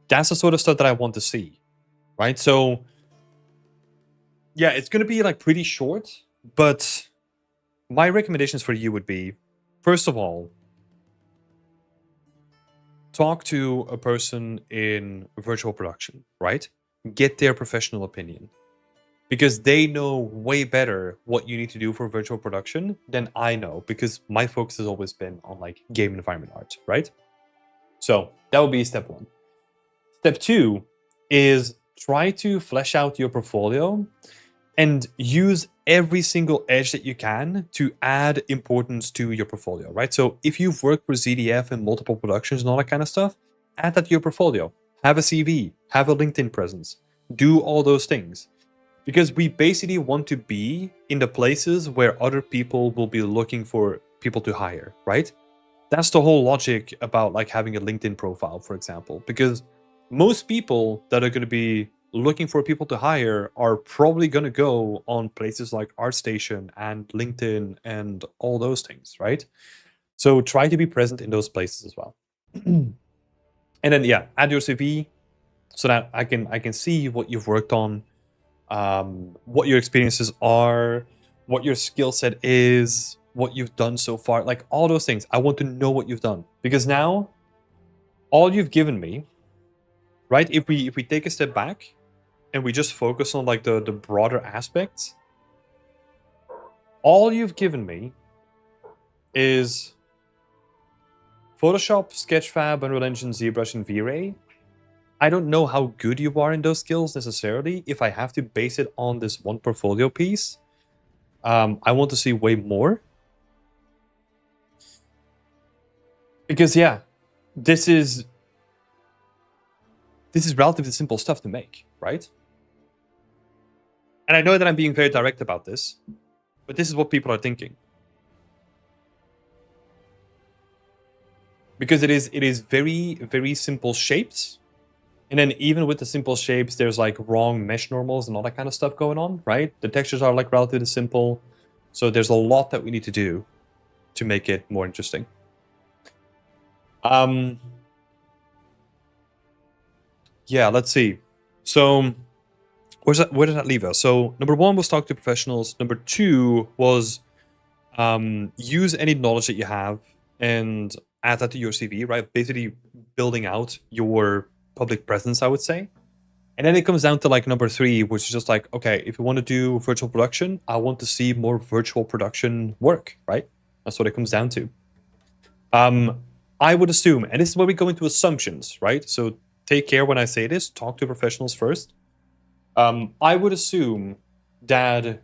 that's the sort of stuff that I want to see, right? So yeah, it's going to be like pretty short, but my recommendations for you would be, first of all, talk to a person in virtual production, right? Get their professional opinion. Because they know way better what you need to do for virtual production than I know, because my focus has always been on like game environment art, right? So that would be step one. Step two is try to flesh out your portfolio and use every single edge that you can to add importance to your portfolio, right? So if you've worked for ZDF and multiple productions and all that kind of stuff, add that to your portfolio. Have a CV, have a LinkedIn presence, do all those things. Because we basically want to be in the places where other people will be looking for people to hire, right? That's the whole logic about like having a LinkedIn profile, for example, because most people that are going to be looking for people to hire are probably going to go on places like ArtStation and LinkedIn and all those things, right? So try to be present in those places as well. And then yeah, add your CV so that I can see what you've worked on, what your experiences are, what your skill set is, what you've done so far, like all those things. I want to know what you've done, because now all you've given me, right? If we take a step back and we just focus on like the broader aspects, all you've given me is Photoshop, Sketchfab, Unreal Engine, ZBrush, and V-Ray. I don't know how good you are in those skills necessarily. If I have to base it on this one portfolio piece, I want to see way more. Because yeah, this is relatively simple stuff to make, right? And I know that I'm being very direct about this, but this is what people are thinking. Because it is very, very simple shapes. And then even with the simple shapes, there's like wrong mesh normals and all that kind of stuff going on, right? The textures are like relatively simple. So there's a lot that we need to do to make it more interesting. Yeah, let's see. So where does that leave us? So number 1 was talk to professionals. Number 2 was use any knowledge that you have and add that to your CV, right? Basically building out your public presence, I would say. And then it comes down to like number 3, which is just like, okay, if you want to do virtual production, I want to see more virtual production work, right? That's what it comes down to. I would assume, and this is where we go into assumptions, right? So take care when I say this, talk to professionals first. I would assume that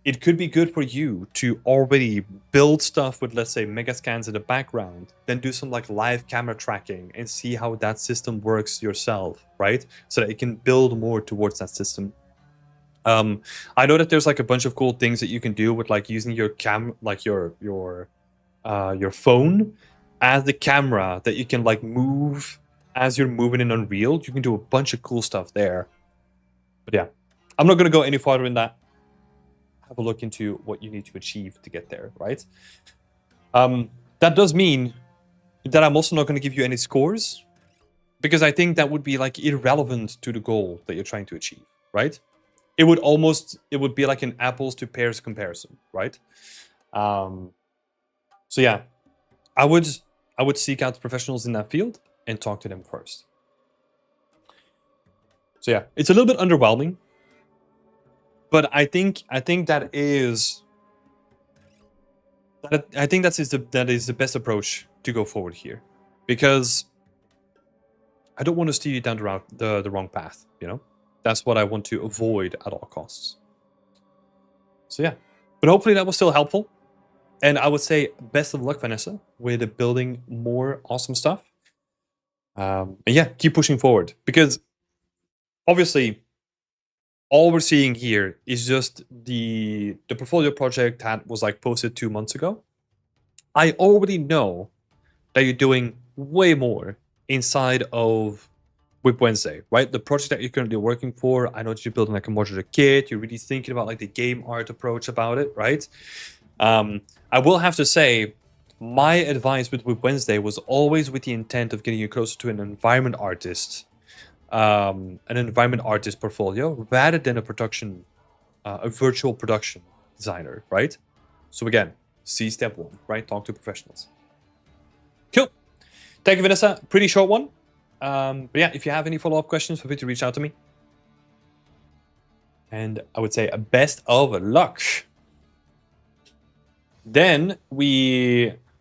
it could be good for you to already build stuff with, let's say, Megascans in the background, then do some like live camera tracking and see how that system works yourself, right? So that you can build more towards that system. I know that there's like a bunch of cool things that you can do with like using your your phone as the camera that you can like move as you're moving in Unreal. You can do a bunch of cool stuff there. But yeah, I'm not going to go any farther in that. Have a look into what you need to achieve to get there, right? That does mean that I'm also not going to give you any scores, because I think that would be like irrelevant to the goal that you're trying to achieve, right? It would be like an apples to pears comparison, right? So yeah, I would seek out professionals in that field and talk to them first. So yeah, it's a little bit underwhelming, but I think that is the best approach to go forward here, because I don't want to steer you down the wrong path. You know, that's what I want to avoid at all costs. So yeah, but hopefully that was still helpful. And I would say best of luck, Vanessa, with building more awesome stuff. And yeah, keep pushing forward, because obviously all we're seeing here is just the portfolio project that was like posted 2 months ago. I already know that you're doing way more inside of Whip Wednesday, right? The project that you're currently working for, I know that you're building like a modular kit. You're really thinking about like the game art approach about it, right? I will have to say, my advice with Whip Wednesday was always with the intent of getting you closer to an environment artist portfolio, rather than a virtual production designer, right? So again, see step 1, right? Talk to professionals. Cool. Thank you, Vanessa. Pretty short one. But yeah, if you have any follow-up questions, feel free to reach out to me. And I would say best of luck. Then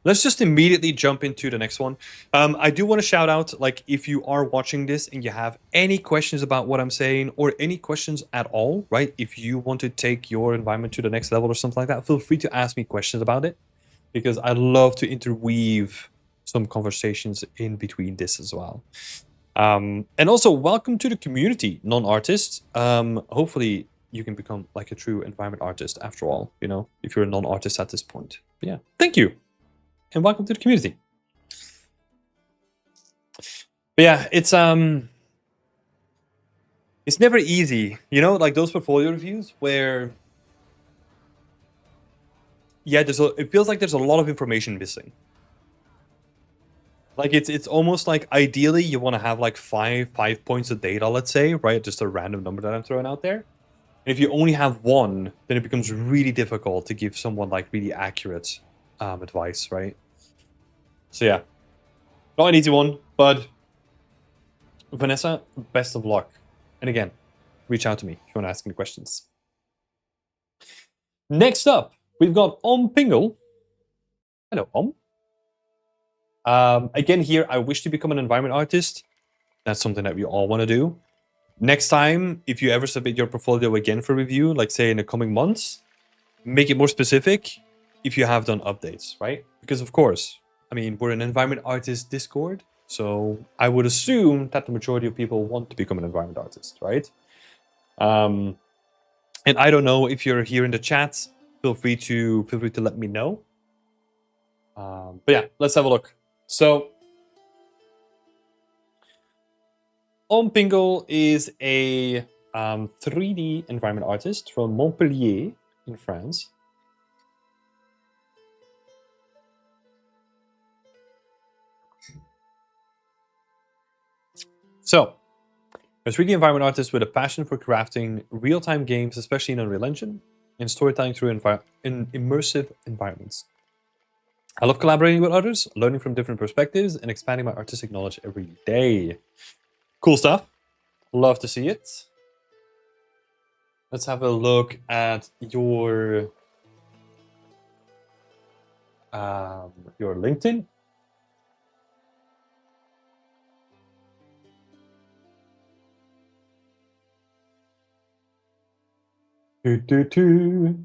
let's just immediately jump into the next one. I do want to shout out, like, if you are watching this and you have any questions about what I'm saying, or any questions at all, right? If you want to take your environment to the next level or something like that, feel free to ask me questions about it, because I love to interweave some conversations in between this as well. And also, welcome to the community, non-artists. Hopefully you can become like a true environment artist after all, you know, if you're a non-artist at this point. But yeah, thank you. And welcome to the community. But yeah, it's it's never easy, you know, like those portfolio reviews where, yeah, it feels like there's a lot of information missing. Like it's almost like ideally you want to have like five points of data, let's say, right? Just a random number that I'm throwing out there. And if you only have one, then it becomes really difficult to give someone like really accurate advice, right? So yeah, not an easy one, but Vanessa, best of luck. And again, reach out to me if you want to ask any questions. Next up, we've got Pingle. Hello, Again, here, I wish to become an environment artist. That's something that we all want to do. Next time, if you ever submit your portfolio again for review, like say in the coming months, make it more specific if you have done updates, right? Because of course, I mean, we're an environment artist Discord, so I would assume that the majority of people want to become an environment artist, right? And I don't know if you're here in the chat. Feel free to let me know. But yeah, let's have a look. So, Pingle is a 3D environment artist from Montpellier in France. So, a 3D environment artist with a passion for crafting real-time games, especially in Unreal Engine, and storytelling through immersive environments. I love collaborating with others, learning from different perspectives, and expanding my artistic knowledge every day. Cool stuff. Love to see it. Let's have a look at your LinkedIn. Do, do, do.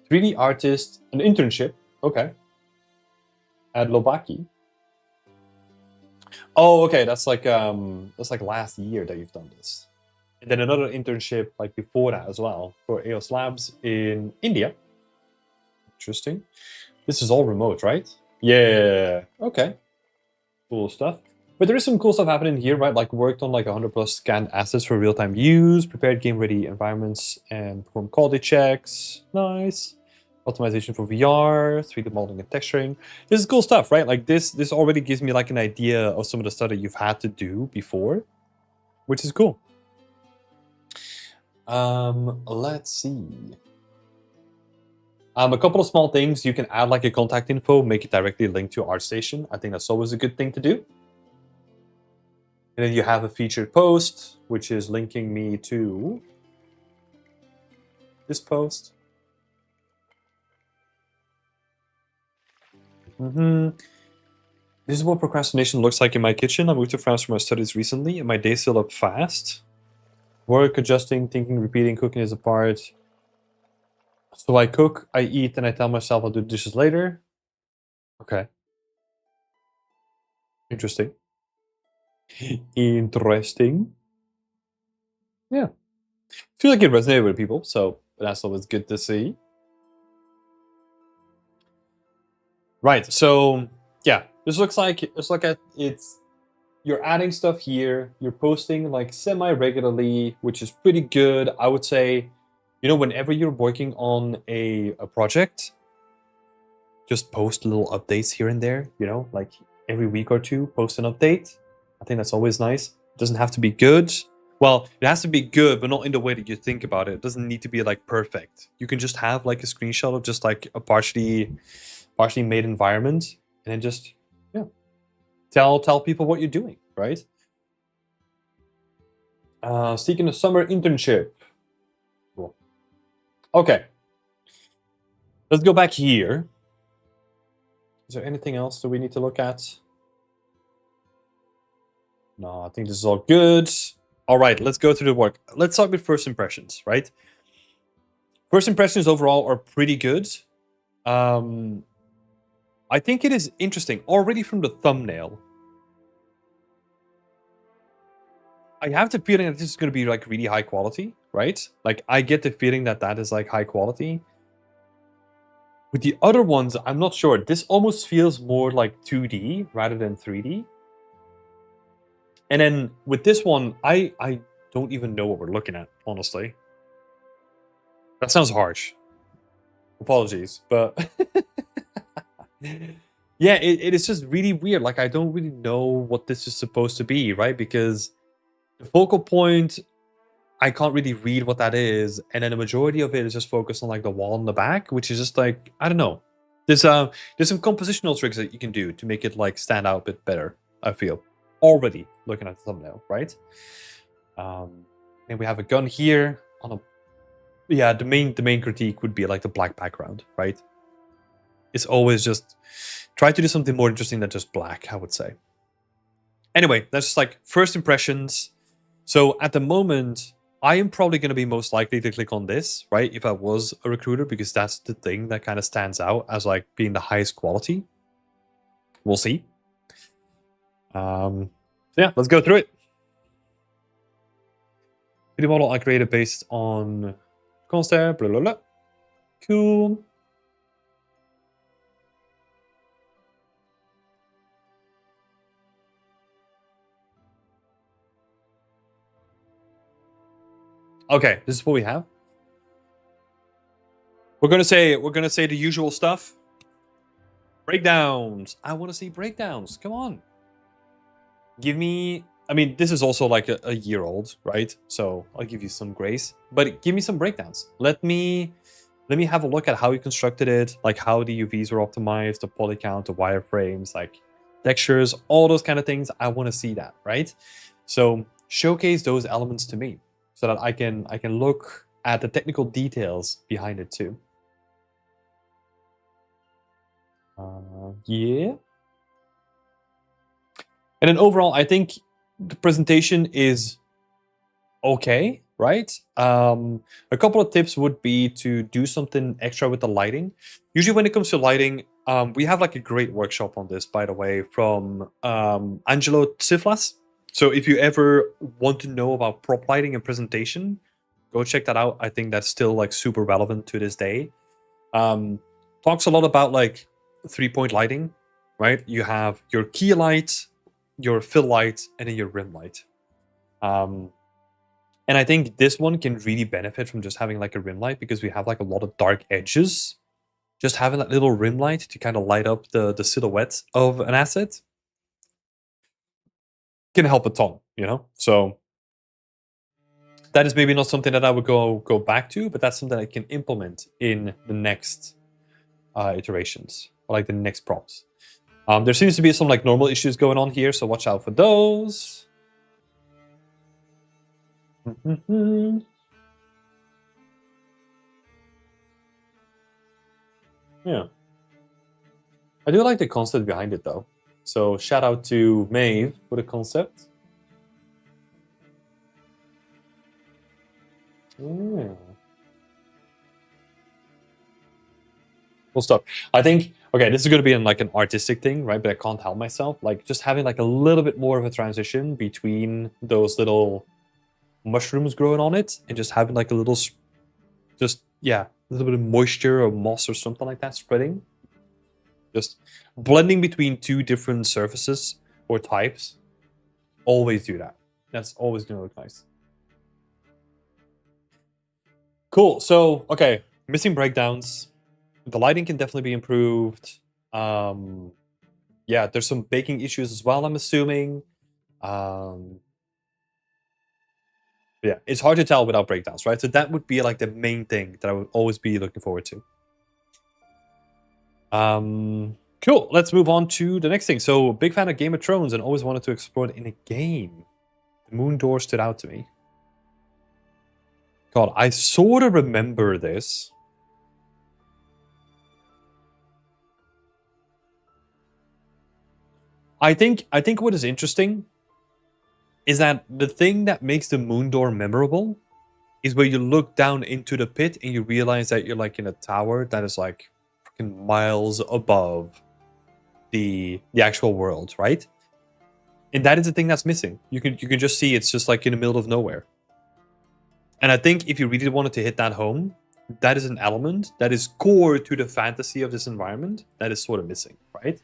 3D artist, an internship. Okay. At Lobaki. Oh, okay. That's like last year that you've done this. And then another internship like before that as well for EOS Labs in India. Interesting. This is all remote, right? Yeah. Okay. Cool stuff. But there is some cool stuff happening here, right? Like worked on like 100+ scanned assets for real-time use, prepared game-ready environments, and performed quality checks. Nice. Optimization for VR, 3D modeling and texturing. This is cool stuff, right? Like this already gives me like an idea of some of the stuff that you've had to do before, which is cool. Let's see. A couple of small things. You can add like a contact info, make it directly linked to ArtStation. I think that's always a good thing to do. And then you have a featured post, which is linking me to this post. This is what procrastination looks like in my kitchen. I moved to France for my studies recently, and my days fill up fast. Work, adjusting, thinking, repeating, cooking is a part. So I cook, I eat, and I tell myself I'll do dishes later. Okay. Interesting. Interesting. Yeah. I feel like it resonated with people, so that's always good to see. Right, so yeah, this looks like you're adding stuff here, you're posting like semi-regularly, which is pretty good. I would say, you know, whenever you're working on a project, just post little updates here and there, you know, like every week or two, post an update. I think that's always nice. It doesn't have to be good. Well, it has to be good, but not in the way that you think about it. It doesn't need to be like perfect. You can just have like a screenshot of just like a partially made environment, and then just tell people what you're doing, right? Seeking a summer internship. Cool. Okay. Let's go back here. Is there anything else that we need to look at? No, I think this is all good. All right, let's go through the work. Let's start with first impressions, right? First impressions overall are pretty good. I think it is interesting already from the thumbnail. I have the feeling that this is going to be like really high quality, right? Like I get the feeling that that is like high quality. With the other ones, I'm not sure. This almost feels more like 2D rather than 3D. And then with this one, I don't even know what we're looking at, honestly. That sounds harsh. Apologies, but yeah, it is just really weird. Like, I don't really know what this is supposed to be, right? Because the focal point, I can't really read what that is, and then the majority of it is just focused on like the wall in the back, which is just like, I don't know. There's some compositional tricks that you can do to make it like stand out a bit better, I feel. Already looking at the thumbnail, right? And we have a gun here on a, yeah, the main critique would be like the black background, right? It's always just try to do something more interesting than just black, I would say. Anyway, that's just like first impressions. So at the moment, I am probably going to be most likely to click on this, right? If I was a recruiter, because that's the thing that kind of stands out as like being the highest quality. We'll see. So yeah, let's go through it. 3D model I created based on concept, blah, blah, blah. Cool. Okay, this is what we have. We're gonna say the usual stuff. Breakdowns. I want to see breakdowns. Come on. Give me. I mean, this is also like a year old, right? So I'll give you some grace. But give me some breakdowns. Let me have a look at how you constructed it, like how the UVs were optimized, the poly count, the wireframes, like textures, all those kind of things. I want to see that, right? So showcase those elements to me, so that I can look at the technical details behind it too. Yeah. And then overall, I think the presentation is okay, right? A couple of tips would be to do something extra with the lighting. Usually when it comes to lighting, we have like a great workshop on this, by the way, from Angelo Tsiflas. So if you ever want to know about prop lighting and presentation, go check that out. I think that's still like super relevant to this day. Talks a lot about like 3-point lighting, right? You have your key light, your fill light, and then your rim light. And I think this one can really benefit from just having like a rim light, because we have like a lot of dark edges. Just having that little rim light to kind of light up the silhouette of an asset can help a ton, you know? So that is maybe not something that I would go back to, but that's something I can implement in the next iterations, or like the next prompts. There seems to be some like normal issues going on here, so watch out for those. Yeah. I do like the concept behind it though. So shout out to Maeve for the concept. Yeah. Cool stuff. I think, okay, this is going to be like an artistic thing, right? But I can't help myself. Like just having like a little bit more of a transition between those little mushrooms growing on it, and just having like a little, just, yeah, a little bit of moisture or moss or something like that spreading. Just blending between two different surfaces or types. Always do that. That's always going to look nice. Cool. So, okay, missing breakdowns. The lighting can definitely be improved. Yeah, there's some baking issues as well, I'm assuming. Yeah, it's hard to tell without breakdowns, right? So that would be like the main thing that I would always be looking forward to. Cool. Let's move on to the next thing. So, big fan of Game of Thrones and always wanted to explore it in a game. The Moon Door stood out to me. God, I sort of remember this. I think what is interesting is that the thing that makes the Moon Door memorable is where you look down into the pit and you realize that you're like in a tower that is like freaking miles above the actual world, right? And that is the thing that's missing. You can just see it's just like in the middle of nowhere. And I think if you really wanted to hit that home, that is an element that is core to the fantasy of this environment that is sort of missing, right?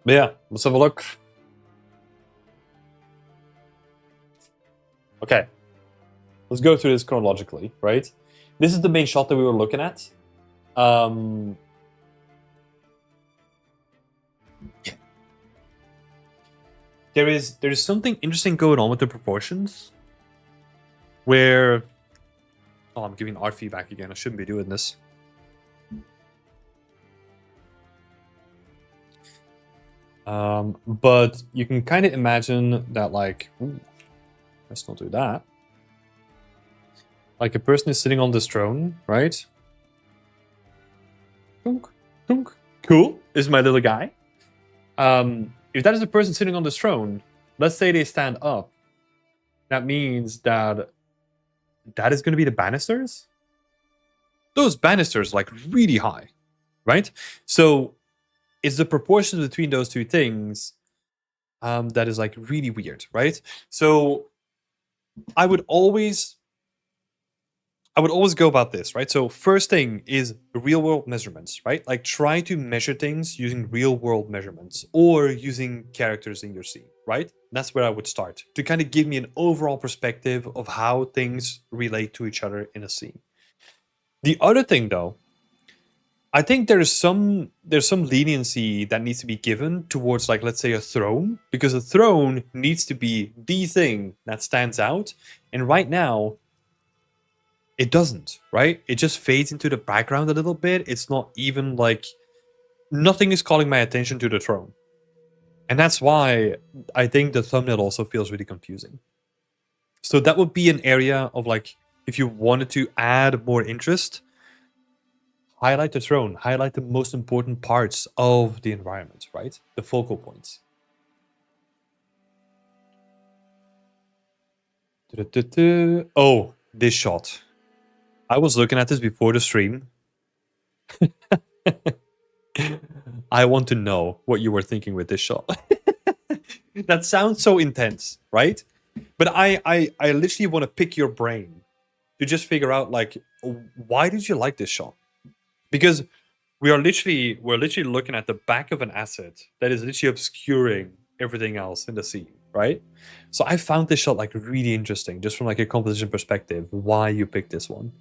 But yeah, let's have a look. Okay, let's go through this chronologically, right? This is the main shot that we were looking at. Yeah. There is something interesting going on with the proportions, where oh, I'm giving art feedback again. I shouldn't be doing this. But you can kind of imagine that, like, ooh, let's not do that. Like a person is sitting on this throne, right? Tunk, tunk. Cool, is my little guy. If that is a person sitting on this throne, let's say they stand up. That means that is going to be the banisters. Those banisters like really high, right? So it's the proportions between those two things that is like really weird, right? So I would always go about this, right? So first thing is real world measurements, right? Like try to measure things using real world measurements or using characters in your scene, right? That's where I would start to kind of give me an overall perspective of how things relate to each other in a scene. The other thing though, I think there's some leniency that needs to be given towards, like, let's say a throne, because a throne needs to be the thing that stands out, and right now it doesn't, right? It just fades into the background a little bit. It's not even like nothing is calling my attention to the throne. And that's why I think the thumbnail also feels really confusing. So that would be an area of, like, if you wanted to add more interest, highlight the throne, highlight the most important parts of the environment, right? The focal points. Oh, this shot. I was looking at this before the stream. I want to know what you were thinking with this shot. That sounds so intense, right? But I literally want to pick your brain to just figure out, like, why did you like this shot? Because we're literally looking at the back of an asset that is literally obscuring everything else in the scene, right? So I found this shot like really interesting, just from like a composition perspective, why you picked this one.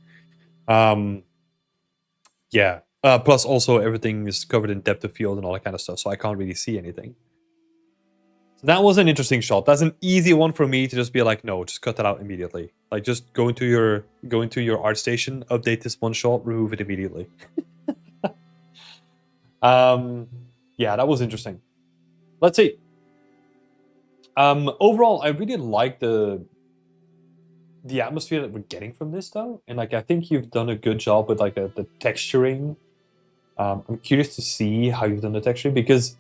Yeah. Plus also everything is covered in depth of field and all that kind of stuff, so I can't really see anything. So that was an interesting shot. That's an easy one for me to just be like, no, just cut that out immediately. Like, just go into your ArtStation, update this one shot, remove it immediately. Yeah, that was interesting. Let's see. Overall, I really like the atmosphere that we're getting from this, though, and like I think you've done a good job with like the texturing. I'm curious to see how you've done the texturing, because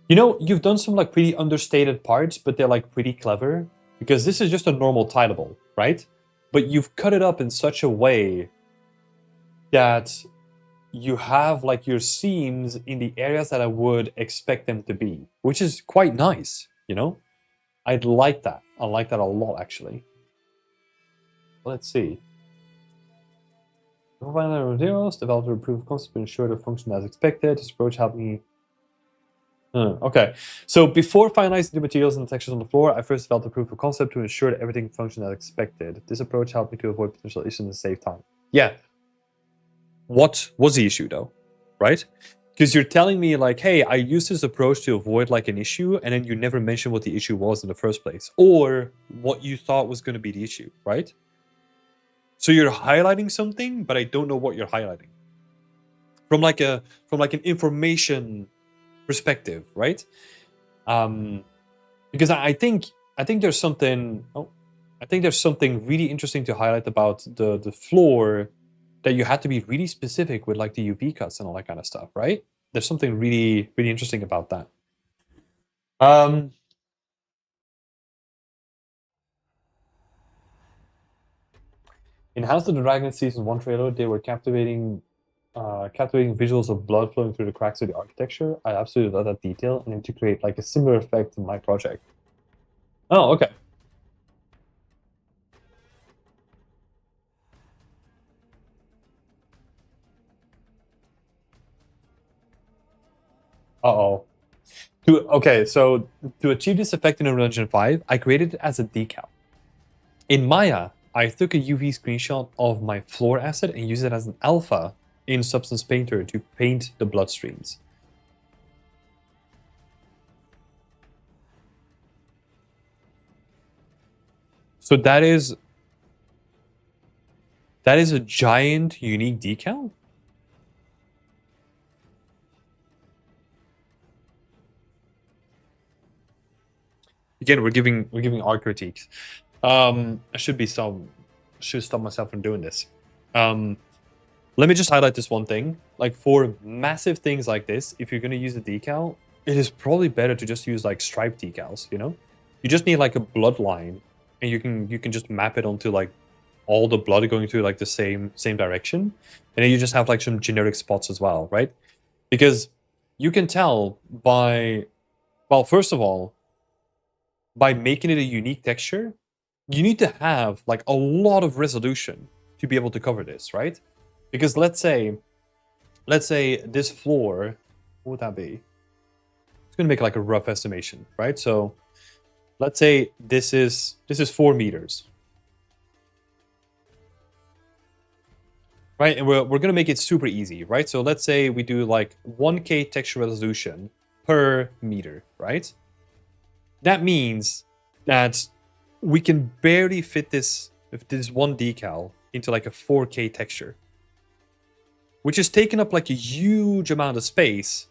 you've done some like pretty understated parts, but they're like pretty clever, because this is just a normal tileable, right? But you've cut it up in such a way that you have like your seams in the areas that I would expect them to be, which is quite nice, I'd like that. I like that a lot, actually. Let's see. Provide materials, developer proof of concept to ensure the function as expected. This approach helped me. Okay, so before finalizing the materials and the textures on the floor, I first developed a proof of concept to ensure that everything functioned as expected. This approach helped me to avoid potential issues and save time. Yeah. What was the issue, though? Right? Because you're telling me, like, hey, I used this approach to avoid like an issue, and then you never mentioned what the issue was in the first place, or what you thought was going to be the issue, right? So you're highlighting something, but I don't know what you're highlighting. From like an information perspective, right? Because I think there's something. Oh, I think there's something really interesting to highlight about the floor, that you had to be really specific with like the UV cuts and all that kind of stuff, right? There's something really interesting about that. In House of the Dragon Season 1 trailer, they were captivating visuals of blood flowing through the cracks of the architecture. I absolutely love that detail and aim to create like a similar effect in my project. Oh, okay. Uh-oh. Okay, so to achieve this effect in Unreal Engine 5, I created it as a decal. In Maya, I took a UV screenshot of my floor asset and used it as an alpha in Substance Painter to paint the bloodstreams. So that is a giant unique decal. Again, we're giving art critiques. I should stop myself from doing this. Let me just highlight this one thing. Like for massive things like this, if you're gonna use a decal, it is probably better to just use like stripe decals. You know, you just need like a blood line, and you can just map it onto like all the blood going to like the same direction, and then you just have like some generic spots as well, right? Because you can tell by, well, first of all, by making it a unique texture, you need to have like a lot of resolution to be able to cover this, right? Because let's say this floor, what would that be? It's gonna make like a rough estimation, right? So let's say this is 4 meters, right? And we're gonna make it super easy, right? So let's say we do like 1K texture resolution per meter, right? That means that we can barely fit this one decal into like a 4K texture, which is taking up like a huge amount of space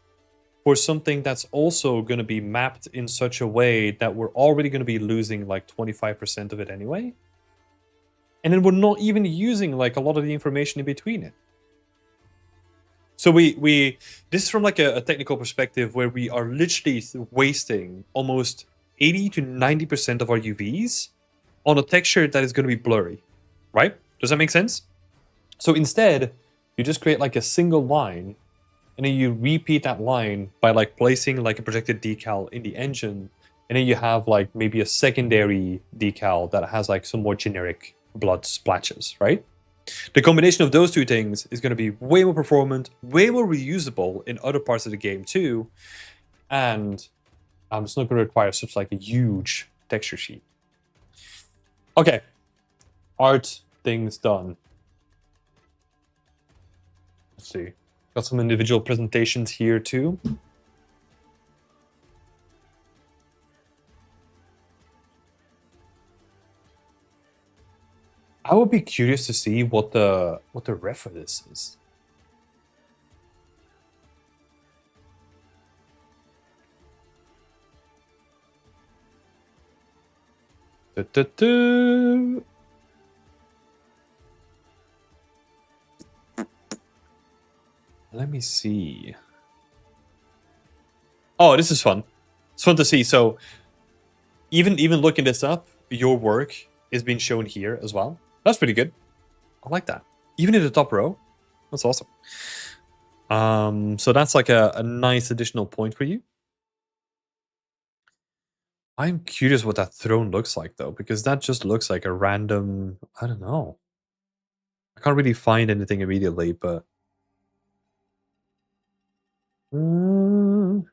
for something that's also going to be mapped in such a way that we're already going to be losing like 25% of it anyway. And then we're not even using like a lot of the information in between it. So this is from like a technical perspective where we are literally wasting almost 80 to 90% of our UVs on a texture that is going to be blurry, right? Does that make sense? So instead, you just create like a single line, and then you repeat that line by like placing like a projected decal in the engine, and then you have like maybe a secondary decal that has like some more generic blood splashes, right? The combination of those two things is going to be way more performant, way more reusable in other parts of the game too, and it's not going to require such like a huge texture sheet. Okay, art things done. Let's see. Got some individual presentations here too. I would be curious to see what the ref for this is. Let me see. Oh, this is fun. It's fun to see. So even looking this up, your work is being shown here as well. That's pretty good. I like that. Even in the top row. That's awesome. So that's like a nice additional point for you. I'm curious what that throne looks like though, because that just looks like a random, I don't know. I can't really find anything immediately, but oh,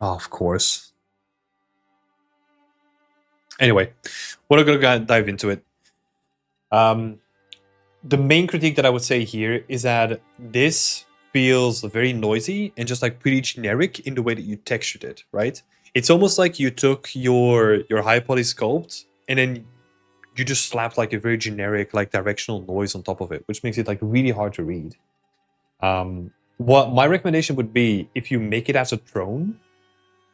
of course. Anyway, we're gonna dive into it. The main critique that I would say here is that this feels very noisy and just like pretty generic in the way that you textured it, right? It's almost like you took your high poly sculpt and then you just slapped like a very generic like directional noise on top of it, which makes it like really hard to read. What my recommendation would be, if you make it as a throne,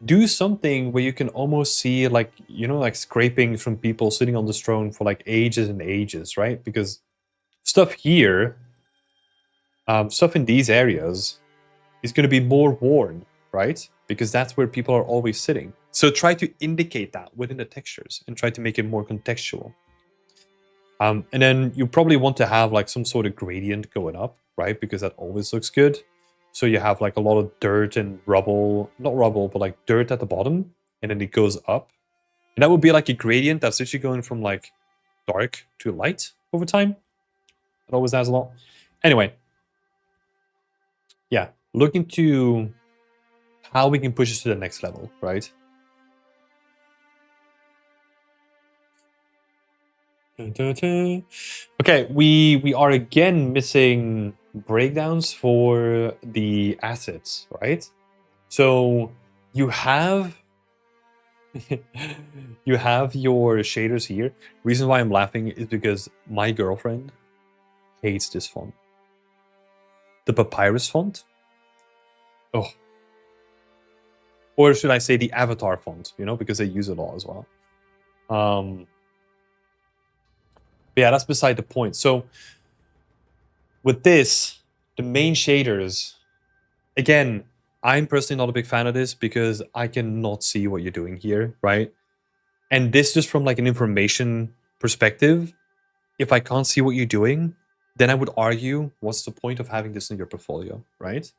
do something where you can almost see like, you know, like scraping from people sitting on this throne for like ages and ages, right? Because stuff here, stuff in these areas is going to be more worn, right? Because that's where people are always sitting. So try to indicate that within the textures and try to make it more contextual. And then you probably want to have like some sort of gradient going up, right? Because that always looks good. So you have like a lot of dirt and rubble, not rubble, but like dirt at the bottom, and then it goes up. And that would be like a gradient that's actually going from like dark to light over time. It always has a lot. Anyway, yeah, look into how we can push this to the next level, right? Okay, we are again missing breakdowns for the assets, right? So you have you have your shaders here. Reason why I'm laughing is because my girlfriend hates this font. The Papyrus font. Oh. Or should I say the Avatar font, you know, because they use it all as well. But yeah, that's beside the point. So with this, the main shaders, again, I'm personally not a big fan of this because I cannot see what you're doing here, right? And this just from like an information perspective, if I can't see what you're doing, then I would argue, what's the point of having this in your portfolio, right?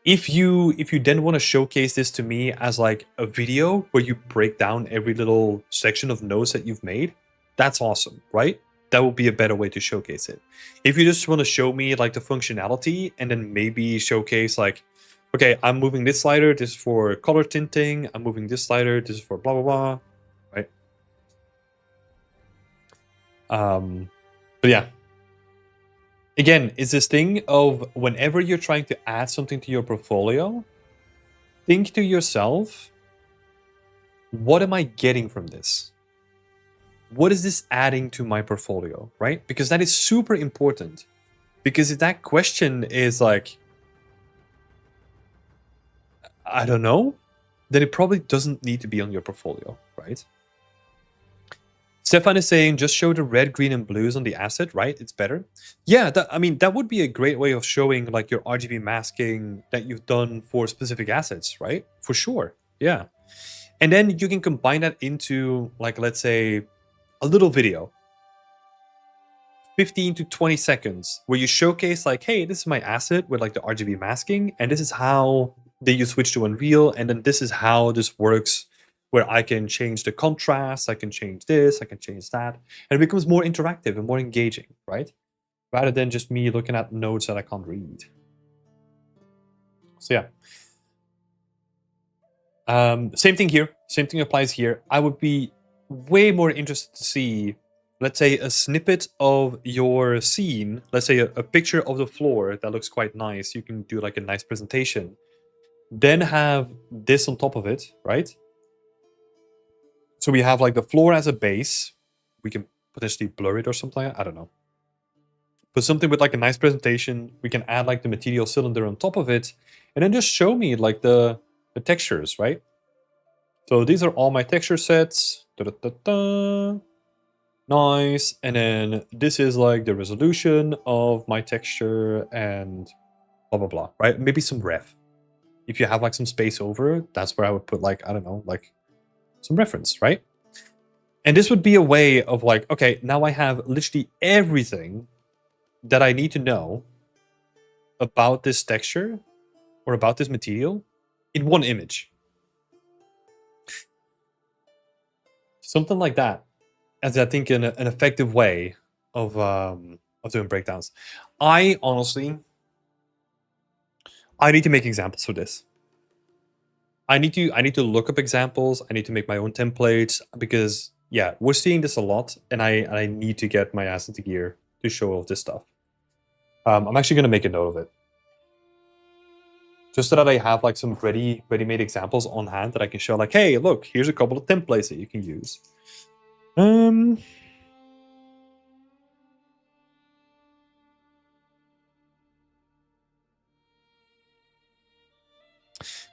If you then want to showcase this to me as like a video where you break down every little section of notes that you've made, that's awesome, right? That would be a better way to showcase it. If you just want to show me like the functionality and then maybe showcase like, okay, I'm moving this slider, this is for color tinting, I'm moving this slider, this is for blah, blah, blah, right? But yeah. Again, it's this thing of whenever you're trying to add something to your portfolio, think to yourself, what am I getting from this? What is this adding to my portfolio, right? Because that is super important. Because if that question is like, I don't know, then it probably doesn't need to be on your portfolio, right? Stefan is saying, just show the red, green, and blues on the asset, right? It's better. Yeah, I mean, that would be a great way of showing like your RGB masking that you've done for specific assets, right? For sure, yeah. And then you can combine that into like, let's say, a little video. 15 to 20 seconds where you showcase like, hey, this is my asset with like the RGB masking, and this is how you switch to Unreal, and then this is how this works, where I can change the contrast, I can change this, I can change that, and it becomes more interactive and more engaging, right? Rather than just me looking at notes that I can't read. So yeah. Same thing here. Same thing applies here. I would be way more interested to see, let's say, a snippet of your scene. Let's say a picture of the floor that looks quite nice. You can do like a nice presentation. Then have this on top of it, right? So we have like the floor as a base. We can potentially blur it or something like that. I don't know. But something with like a nice presentation. We can add like the material cylinder on top of it. And then just show me like the textures, right? So these are all my texture sets. Da-da-da-da. Nice. And then this is like the resolution of my texture and blah, blah, blah, right? Maybe some ref. If you have like some space over, that's where I would put like, I don't know, like some reference, right? And this would be a way of like, okay, now I have literally everything that I need to know about this texture or about this material in one image. Something like that, as I think an effective way of doing breakdowns. I honestly, I need to make examples for this. I need to look up examples. I need to make my own templates because yeah, we're seeing this a lot, and I need to get my ass into gear to show all this stuff. I'm actually gonna make a note of it, just so that I have like some ready-made examples on hand that I can show. Like, hey, look, here's a couple of templates that you can use.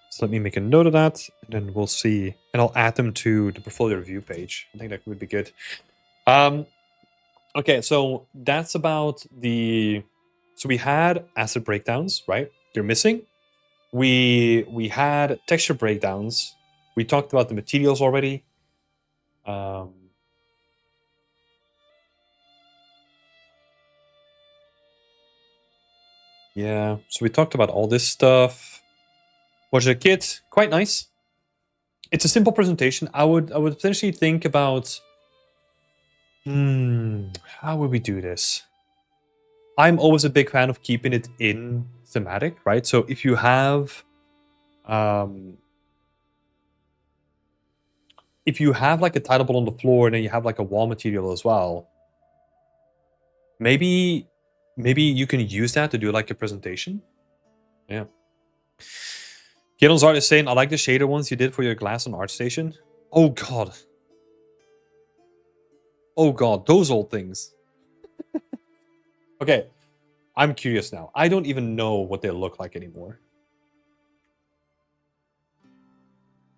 So let me make a note of that, and then we'll see, and I'll add them to the portfolio review page. I think that would be good. Okay, so that's about the. So we had asset breakdowns, right? They're missing. We had texture breakdowns. We talked about the materials already. Yeah, so we talked about all this stuff. Watch the kit, quite nice. It's a simple presentation. I would potentially think about, how would we do this? I'm always a big fan of keeping it in thematic, right? So if you have, if you have like a tileable on the floor and then you have like a wall material as well, maybe you can use that to do like a presentation. Yeah. Kidon's art is saying, I like the shader ones you did for your glass on ArtStation. Oh god. Oh god, those old things. Okay, I'm curious now. I don't even know what they look like anymore.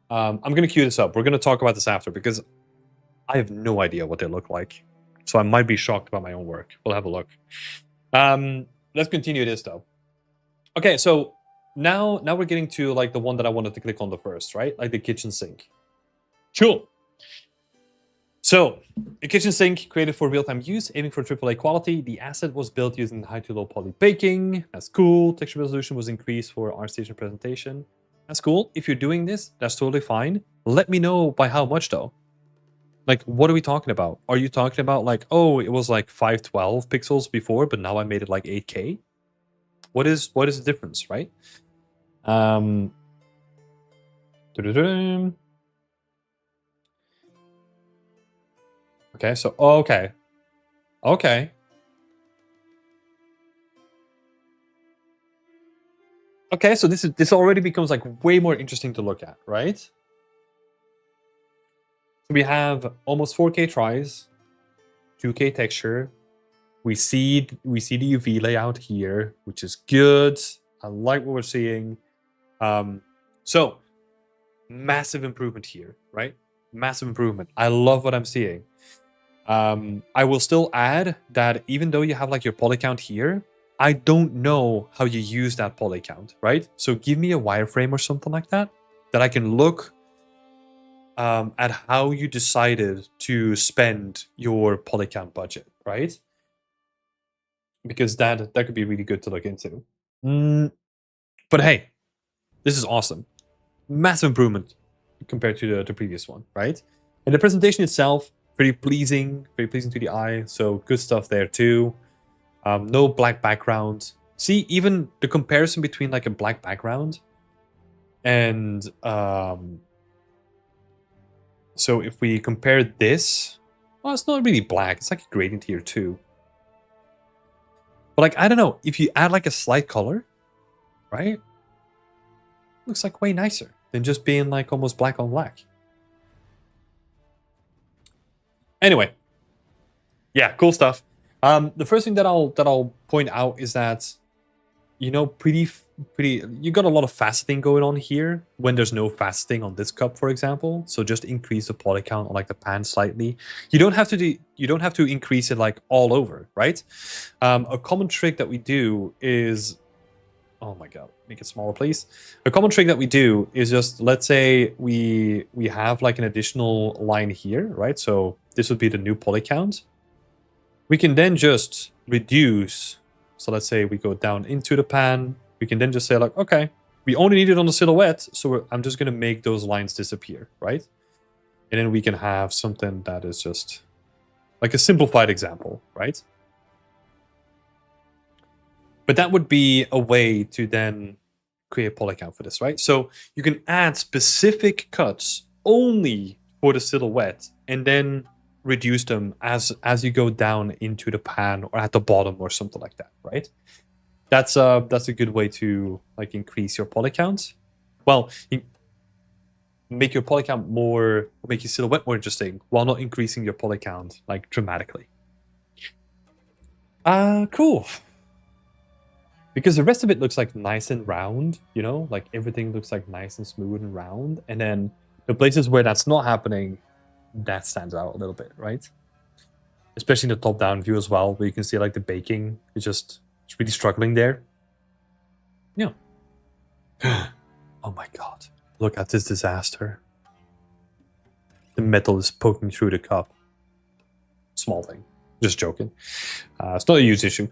I'm gonna queue this up. We're gonna talk about this after because I have no idea what they look like. So I might be shocked about my own work. We'll have a look. Let's continue this though. Okay, so now we're getting to like the one that I wanted to click on the first, right? Like the kitchen sink. Cool. So, a kitchen sink created for real-time use, aiming for AAA quality. The asset was built using high to low poly baking. That's cool. Texture resolution was increased for ArtStation presentation. That's cool. If you're doing this, that's totally fine. Let me know by how much though. Like, what are we talking about? Are you talking about like, oh, it was like 512 pixels before, but now I made it like 8K? What is the difference, right? Okay, so okay. Okay. Okay, so this already becomes like way more interesting to look at, right? So we have almost 4K tries, 2K texture. We see the UV layout here, which is good. I like what we're seeing. So massive improvement here, right? Massive improvement. I love what I'm seeing. I will still add that even though you have like your poly count here, I don't know how you use that poly count, right? So give me a wireframe or something like that I can look at how you decided to spend your poly count budget, right? Because that could be really good to look into. But hey, this is awesome. Massive improvement compared to the previous one, right? And the presentation itself, very pleasing to the eye. So good stuff there too. No black background. See, even the comparison between like a black background and so if we compare this, well, it's not really black. It's like a gradient here too. But like, I don't know, if you add like a slight color, right? Looks like way nicer than just being like almost black on black. Anyway, yeah, cool stuff. The first thing that I'll point out is that, you know, pretty you got a lot of faceting going on here when there's no faceting on this cup, for example. So just increase the poly count on like the pan slightly. You don't have to increase it like all over, right? A common trick that we do is, oh my god, make it smaller, please. A common trick that we do is just, let's say we have like an additional line here, right? So this would be the new poly count. We can then just reduce. So let's say we go down into the pan. We can then just say like, okay, we only need it on the silhouette, so I'm just going to make those lines disappear, right? And then we can have something that is just like a simplified example, right? But that would be a way to then create a poly count for this, right? So you can add specific cuts only for the silhouette and then reduce them as you go down into the pan or at the bottom or something like that, right? That's a good way to like increase your poly count. Well, make your poly count more, make your silhouette more interesting while not increasing your poly count like dramatically. Cool. Because the rest of it looks like nice and round, you know, like everything looks like nice and smooth and round. And then the places where that's not happening, that stands out a little bit, right? Especially in the top-down view as well, where you can see like the baking is just really struggling there. Yeah. Oh my god. Look at this disaster. The metal is poking through the cup. Small thing. Just joking. It's not a huge issue.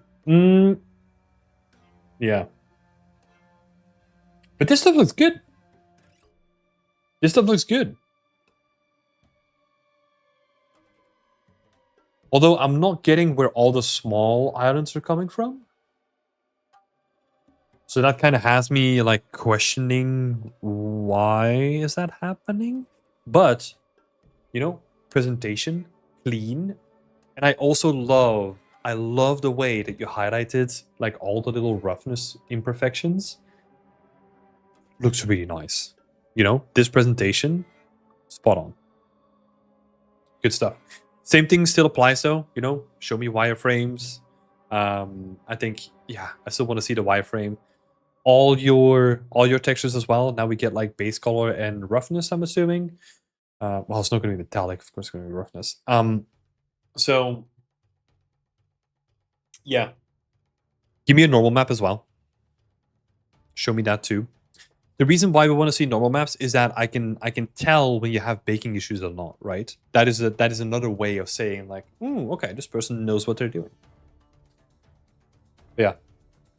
Yeah. But this stuff looks good. This stuff looks good. Although I'm not getting where all the small islands are coming from. So that kind of has me like questioning why is that happening? But presentation, clean. And I also love the way that you highlighted like all the little roughness imperfections. Looks really nice. This presentation, spot on. Good stuff. Same thing still applies though, show me wireframes. I think, I still want to see the wireframe. All your textures as well. Now we get like base color and roughness, I'm assuming. Well, it's not going to be metallic, of course, it's going to be roughness. So yeah, give me a normal map as well. Show me that too. The reason why we want to see normal maps is that I can tell when you have baking issues or not, right? That is another way of saying like, okay, this person knows what they're doing. But yeah,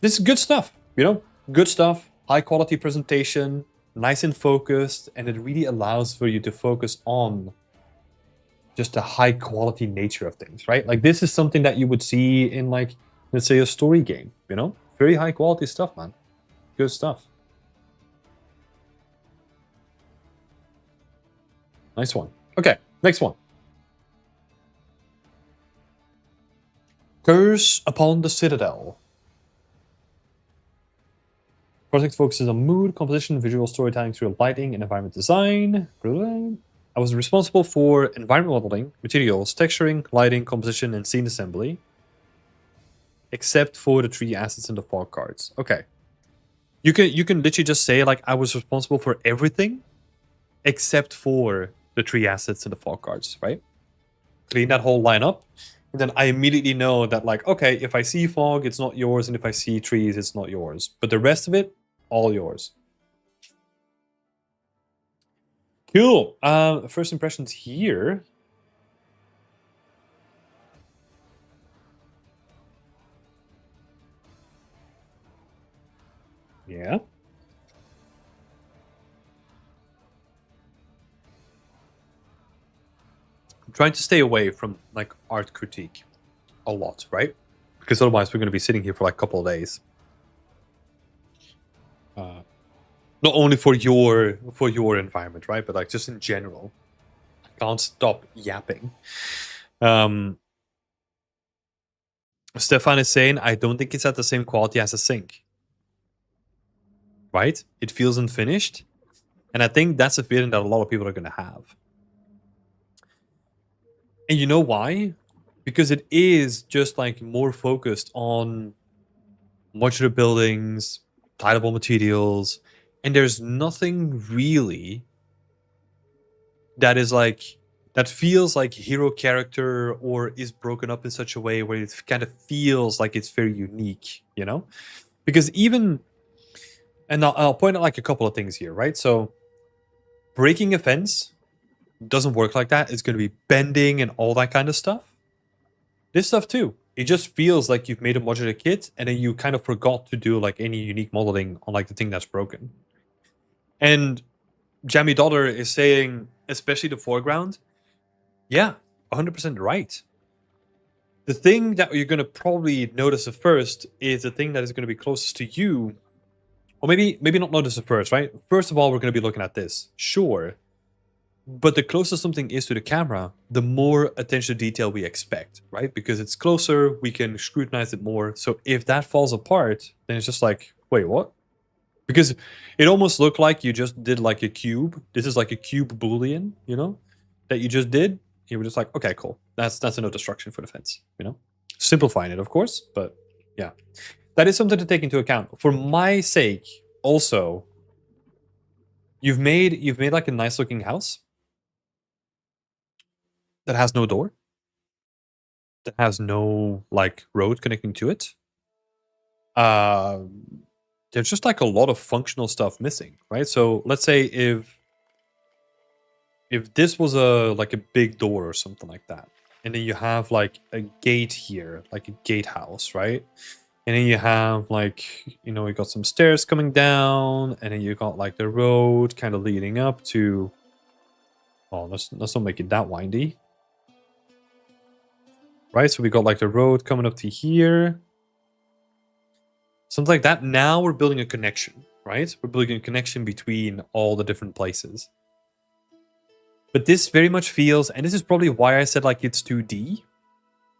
this is good stuff. Good stuff. High quality presentation, nice and focused, and it really allows for you to focus on just the high quality nature of things, right? Like this is something that you would see in like, let's say, a story game. Very high quality stuff, man. Good stuff. Nice one. Okay, next one. Curse Upon the Citadel. Project focuses on mood, composition, visual storytelling through lighting and environment design. I was responsible for environment modeling, materials, texturing, lighting, composition, and scene assembly. Except for the 3 assets in the fog cards. Okay. You can literally just say like I was responsible for everything except for the 3 assets in the fog cards, right? Clean that whole line up. And then I immediately know that like, okay, if I see fog, it's not yours. And if I see trees, it's not yours. But the rest of it, all yours. Cool. First impressions here. Yeah. I'm trying to stay away from like art critique a lot, right? Because otherwise we're going to be sitting here for like a couple of days. Not only for your environment, right? But like just in general. I can't stop yapping. Stefan is saying, I don't think it's at the same quality as a sink. Right? It feels unfinished. And I think that's a feeling that a lot of people are going to have. And you know why? Because it is just like more focused on modular buildings, tileable materials, and there's nothing really that is like that feels like hero character or is broken up in such a way where it kind of feels like it's very unique, Because even, and I'll point out like a couple of things here, right? So breaking a fence doesn't work like that. It's going to be bending and all that kind of stuff. This stuff too. It just feels like you've made a modular kit and then you kind of forgot to do like any unique modeling on like the thing that's broken. And Jammy Dollar is saying, especially the foreground, yeah, 100% right. The thing that you're going to probably notice at first is the thing that is going to be closest to you. Or maybe not notice at first, right? First of all, we're going to be looking at this. Sure. But the closer something is to the camera, the more attention to detail we expect, right? Because it's closer, we can scrutinize it more. So if that falls apart, then it's just like, wait, what? Because it almost looked like you just did like a cube. This is like a cube Boolean, that you just did. You were just like, okay, cool. That's a no destruction for the fence, Simplifying it, of course, but yeah. That is something to take into account. For my sake, also, you've made like a nice looking house that has no door, that has no like road connecting to it. There's just like a lot of functional stuff missing, right? So let's say if this was a big door or something like that, and then you have like a gate here, like a gatehouse, right? And then you have like, you got some stairs coming down, and then you got like the road kind of leading up to. Oh, let's not make it that windy. Right, so we got like the road coming up to here. Something like that. Now we're building a connection, right? We're building a connection between all the different places. But this very much feels, and this is probably why I said like it's 2D,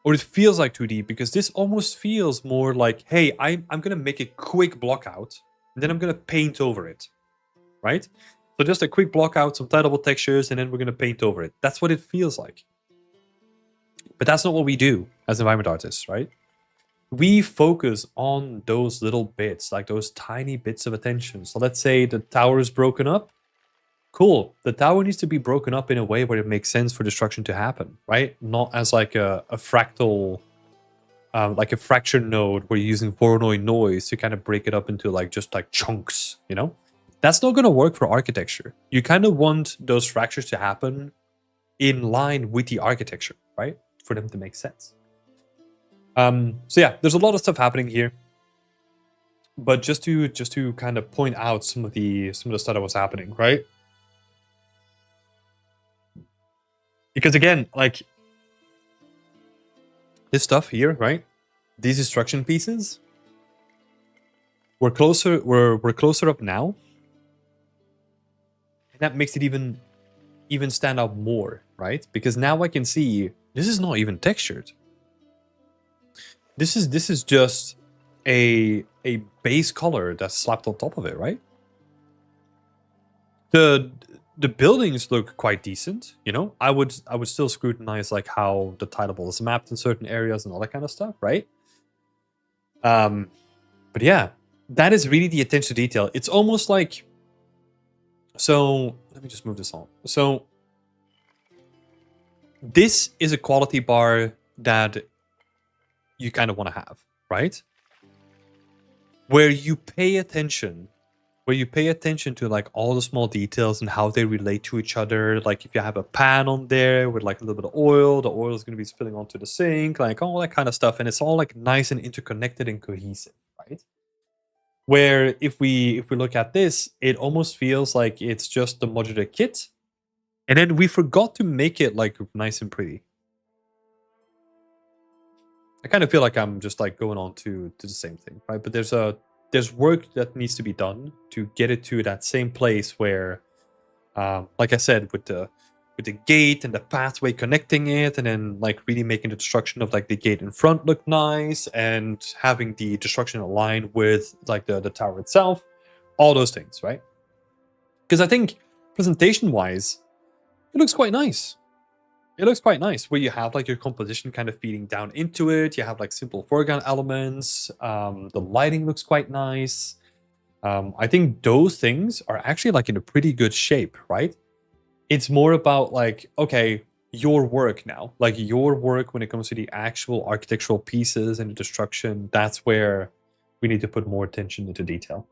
or it feels like 2D, because this almost feels more like, hey, I'm gonna make a quick block out, and then I'm gonna paint over it, right? So just a quick block out, some tileable textures, and then we're gonna paint over it. That's what it feels like. But that's not what we do as environment artists, right? We focus on those little bits, like those tiny bits of attention. So let's say the tower is broken up. Cool. The tower needs to be broken up in a way where it makes sense for destruction to happen, right? Not as like a fractal, like a fracture node where you're using Voronoi noise to kind of break it up into like just like chunks, you know? That's not going to work for architecture. You kind of want those fractures to happen in line with the architecture, right? For them to make sense. So yeah, there's a lot of stuff happening here. But just to kind of point out some of the stuff that was happening, right? Because again, like this stuff here, right? These instruction pieces, we're closer up now. And that makes it even stand out more, right? Because now I can see this is not even textured. This is just a base color that's slapped on top of it, right? The buildings look quite decent, you know. I would still scrutinize like how the tileable is mapped in certain areas and all that kind of stuff, right? But yeah, that is really the attention to detail. It's almost like, so let me just move this on. So this is a quality bar that you kind of want to have, right? Where you pay attention to like all the small details and how they relate to each other. Like if you have a pan on there with like a little bit of oil, the oil is going to be spilling onto the sink, like all that kind of stuff. And it's all like nice and interconnected and cohesive, right? Where if we look at this, it almost feels like it's just the modular kit. And then we forgot to make it like nice and pretty. I kind of feel like I'm just like going on to the same thing, right? But there's work that needs to be done to get it to that same place where, like I said, with the gate and the pathway connecting it, and then like really making the destruction of like the gate in front look nice, and having the destruction align with like the tower itself, all those things, right? Because I think presentation wise, it looks quite nice. It looks quite nice where you have like your composition kind of feeding down into it. You have like simple foreground elements. The lighting looks quite nice. I think those things are actually like in a pretty good shape, right? It's more about like, okay, your work now, like your work when it comes to the actual architectural pieces and the destruction. That's where we need to put more attention into detail.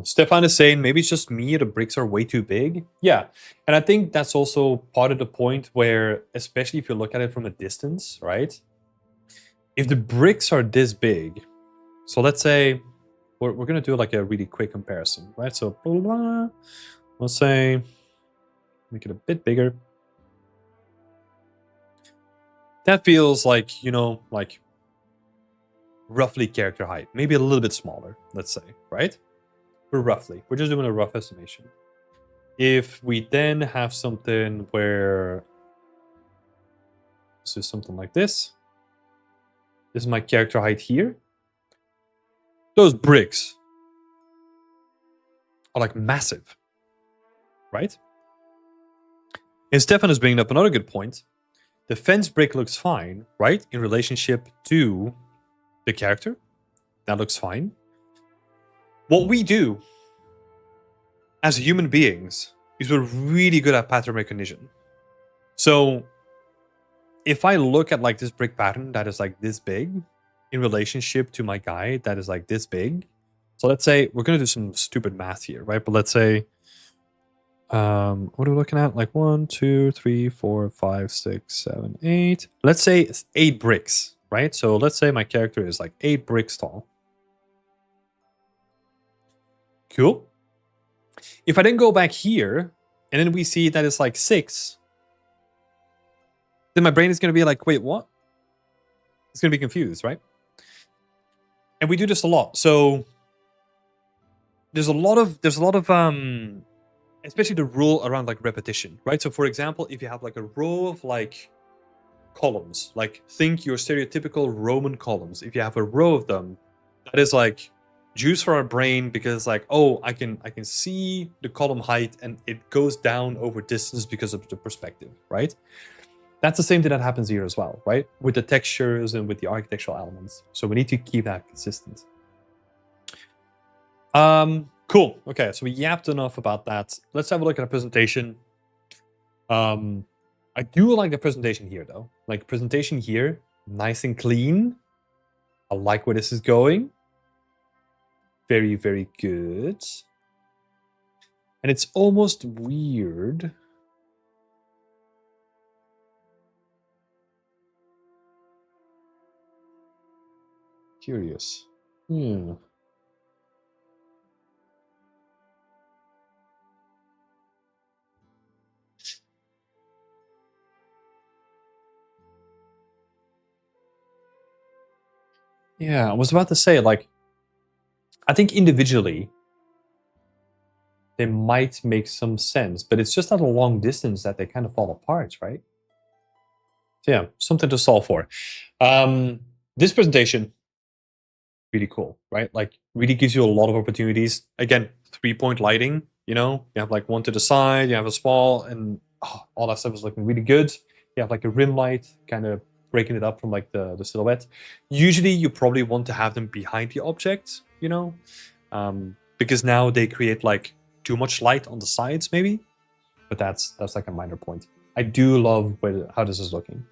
Stefan is saying maybe it's just me, the bricks are way too big. Yeah, and I think that's also part of the point where, especially if you look at it from a distance, right? If the bricks are this big, so let's say we're gonna do like a really quick comparison, right? So let's say make it a bit bigger. That feels like, you know, like roughly character height, maybe a little bit smaller, let's say, right? We're just doing a rough estimation. If we then have something where this is something like this is my character height here. Those bricks are like massive, right? And Stefan is bringing up another good point. The fence brick looks fine, right? In relationship to the character. That looks fine. What we do as human beings is we're really good at pattern recognition. So if I look at like this brick pattern that is like this big in relationship to my guy that is like this big. So let's say we're going to do some stupid math here, right? But let's say, what are we looking at? Like 1, 2, 3, 4, 5, 6, 7, 8. Let's say it's 8 bricks, right? So let's say my character is like 8 bricks tall. Cool. If I then go back here, and then we see that it's like 6, then my brain is going to be like, wait, what? It's going to be confused, right? And we do this a lot. So there's a lot of especially the rule around like repetition, right? So for example, if you have like a row of like columns, like think your stereotypical Roman columns. If you have a row of them, that is like juice for our brain, because like, oh, I can see the column height and it goes down over distance because of the perspective, right? That's the same thing that happens here as well, right? With the textures and with the architectural elements. So we need to keep that consistent. Cool. Okay, so we yapped enough about that. Let's have a look at the presentation. I do like the presentation here, though. Like, presentation here, nice and clean. I like where this is going. Very, very good. And it's almost weird. Curious. Yeah, I was about to say, like, I think individually they might make some sense, but it's just at a long distance that they kind of fall apart, right? So yeah, something to solve for. This presentation, really cool, right? Like, really gives you a lot of opportunities. Again, 3-point lighting, you know, you have like one to the side, you have a small, and all that stuff is looking really good. You have like a rim light, kind of breaking it up from like the silhouette. Usually you probably want to have them behind the object, you know, because now they create like too much light on the sides maybe, but that's like a minor point. I do love how this is looking.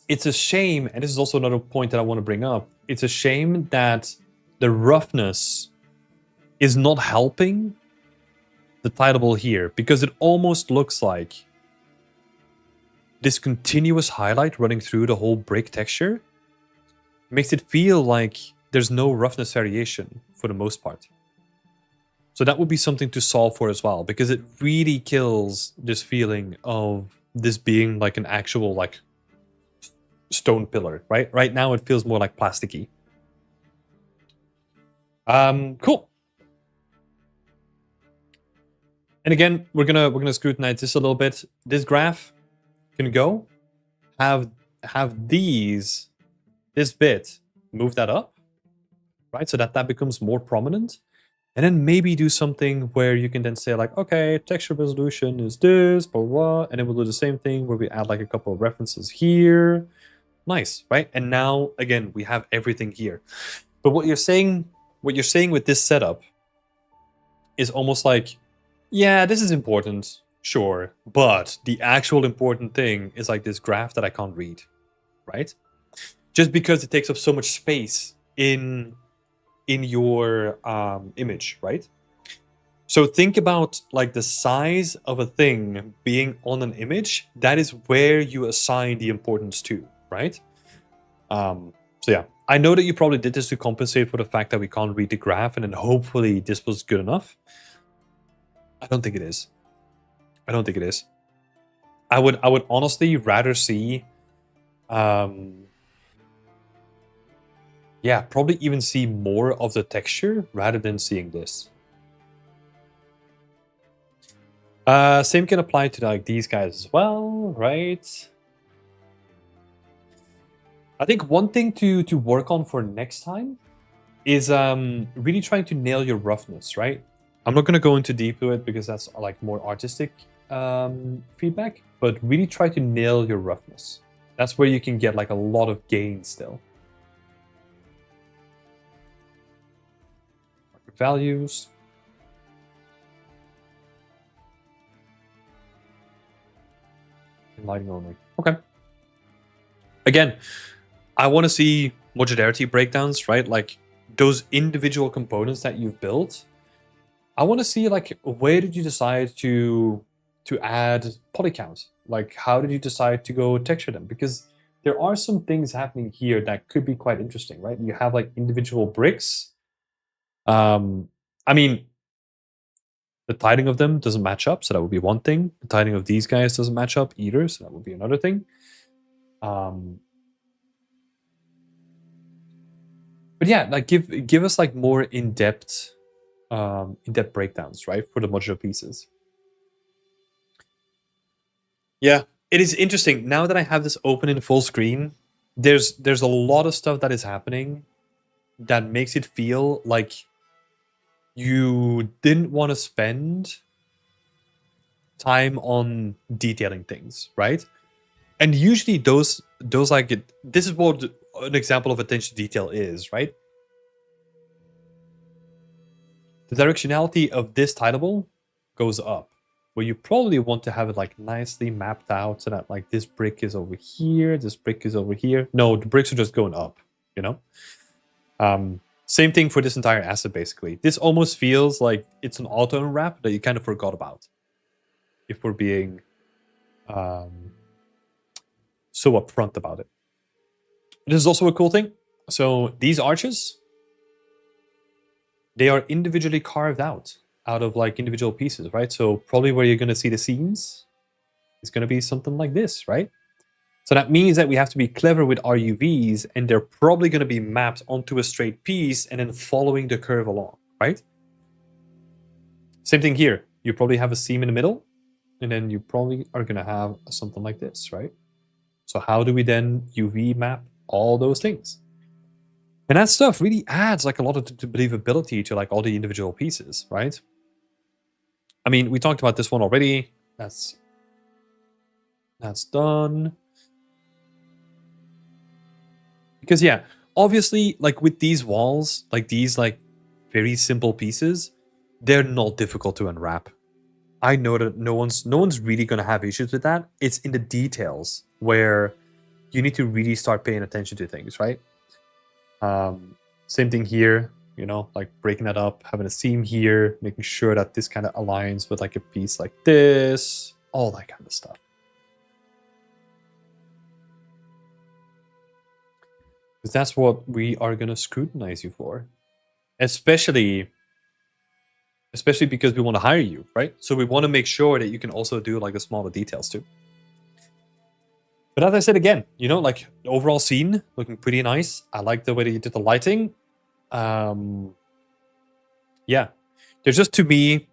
It's a shame, and this is also another point that I want to bring up. It's a shame that the roughness is not helping the title here, because it almost looks like this continuous highlight running through the whole brick texture makes it feel like there's no roughness variation for the most part. So that would be something to solve for as well, because it really kills this feeling of this being like an actual like stone pillar, right? Right now it feels more like plasticky. Cool. And again, we're gonna scrutinize this a little bit. This graph can go have this bit, move that up, right? So that becomes more prominent. And then maybe do something where you can then say like, okay, texture resolution is this, blah, blah, and then we'll do the same thing where we add like a couple of references here. Nice, right? And now, again, we have everything here. But what you're saying with this setup is almost like, yeah, this is important, sure, but the actual important thing is like this graph that I can't read, right? Just because it takes up so much space in your image, right? So think about like the size of a thing being on an image. That is where you assign the importance to, right? So yeah, I know that you probably did this to compensate for the fact that we can't read the graph, and then hopefully this was good enough. I don't think it is. I don't think it is. I would honestly rather see, yeah, probably even see more of the texture rather than seeing this. Same can apply to like these guys as well, right? I think one thing to work on for next time is really trying to nail your roughness, right? I'm not going to go into deep to it because that's like more artistic feedback, but really try to nail your roughness. That's where you can get like a lot of gain still. Values. And lighting only. Okay. Again, I want to see modularity breakdowns, right? Like those individual components that you've built. I want to see like, where did you decide to add poly count? Like, how did you decide to go texture them? Because there are some things happening here that could be quite interesting, right? You have like individual bricks. I mean, the tiling of them doesn't match up, so that would be one thing. The tiling of these guys doesn't match up either, so that would be another thing. But yeah, like give us like more in-depth in-depth breakdowns, right, for the modular pieces. Yeah, it is interesting. Now that I have this open in full screen, there's a lot of stuff that is happening that makes it feel like you didn't want to spend time on detailing things, right? And usually those like this is what an example of attention to detail is, right? The directionality of this tileable goes up, where you probably want to have it like nicely mapped out so that like this brick is over here, this brick is over here. No, the bricks are just going up, you know? Same thing for this entire asset, basically. This almost feels like it's an auto unwrap that you kind of forgot about, if we're being so upfront about it. This is also a cool thing. So these arches, they are individually carved out of like individual pieces, right? So probably where you're going to see the seams is going to be something like this, right? So that means that we have to be clever with our UVs, and they're probably going to be mapped onto a straight piece and then following the curve along, right? Same thing here. You probably have a seam in the middle, and then you probably are going to have something like this, right? So how do we then UV map all those things? And that stuff really adds like a lot of believability to like all the individual pieces, right? I mean, we talked about this one already. That's done. Because yeah, obviously, like with these walls, like these like very simple pieces, they're not difficult to unwrap. I know that no one's really gonna have issues with that. It's in the details where you need to really start paying attention to things, right? Same thing here, you know, like breaking that up, having a seam here, making sure that this kind of aligns with like a piece like this, all that kind of stuff. Because that's what we are going to scrutinize you for. Especially because we want to hire you, right? So we want to make sure that you can also do like the smaller details too. But as I said again, you know, like the overall scene looking pretty nice. I like the way that you did the lighting. Yeah, there's just, to me,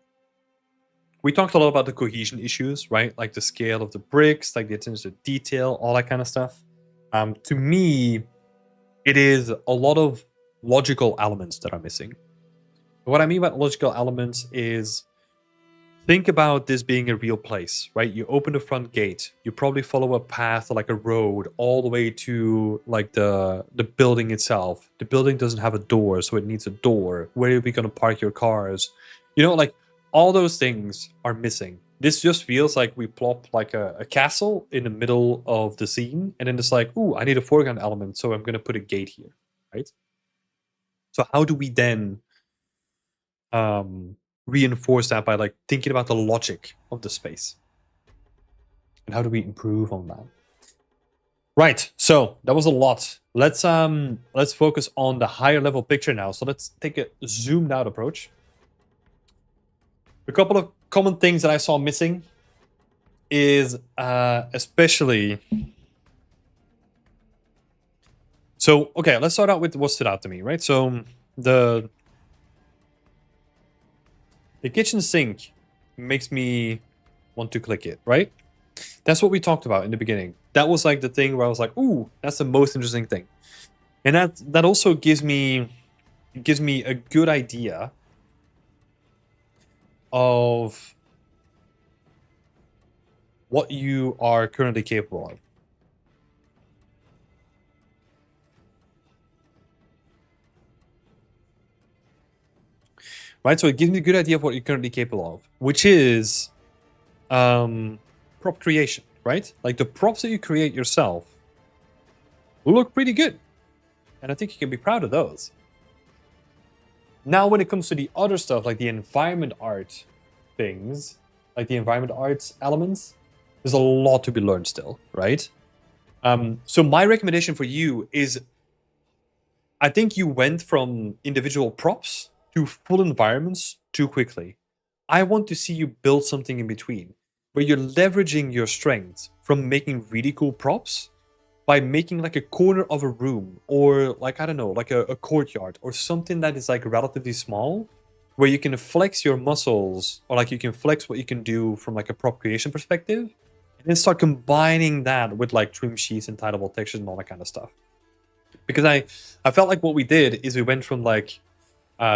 we talked a lot about the cohesion issues, right? Like the scale of the bricks, like the attention to detail, all that kind of stuff. To me, it is a lot of logical elements that are missing. What I mean by logical elements is, think about this being a real place, right? You open the front gate, you probably follow a path like a road all the way to like the building itself. The building doesn't have a door, so it needs a door. Where are we going to park your cars? You know, like all those things are missing. This just feels like we plop like a castle in the middle of the scene, and then it's like, ooh, I need a foreground element, so I'm going to put a gate here, right? So how do we then reinforce that by like thinking about the logic of the space? And how do we improve on that? Right, so that was a lot. Let's focus on the higher level picture now. So let's take a zoomed out approach. A couple of common things that I saw missing is especially... So, okay, let's start out with what stood out to me, right? So the kitchen sink makes me want to click it, right? That's what we talked about in the beginning. That was like the thing where I was like, ooh, that's the most interesting thing. And that also gives me a good idea of what you are currently capable of. Right, so it gives me a good idea of what you're currently capable of, which is prop creation, right? Like the props that you create yourself look pretty good. And I think you can be proud of those. Now, when it comes to the other stuff, like the environment art things, like the environment arts elements, there's a lot to be learned still, right? So my recommendation for you is, I think you went from individual props to full environments too quickly. I want to see you build something in between, where you're leveraging your strengths from making really cool props by making like a corner of a room, or like, I don't know, like a courtyard or something that is like relatively small, where you can flex your muscles, or like you can flex what you can do from like a prop creation perspective, and then start combining that with like trim sheets and tileable textures and all that kind of stuff. Because I felt like what we did is we went from like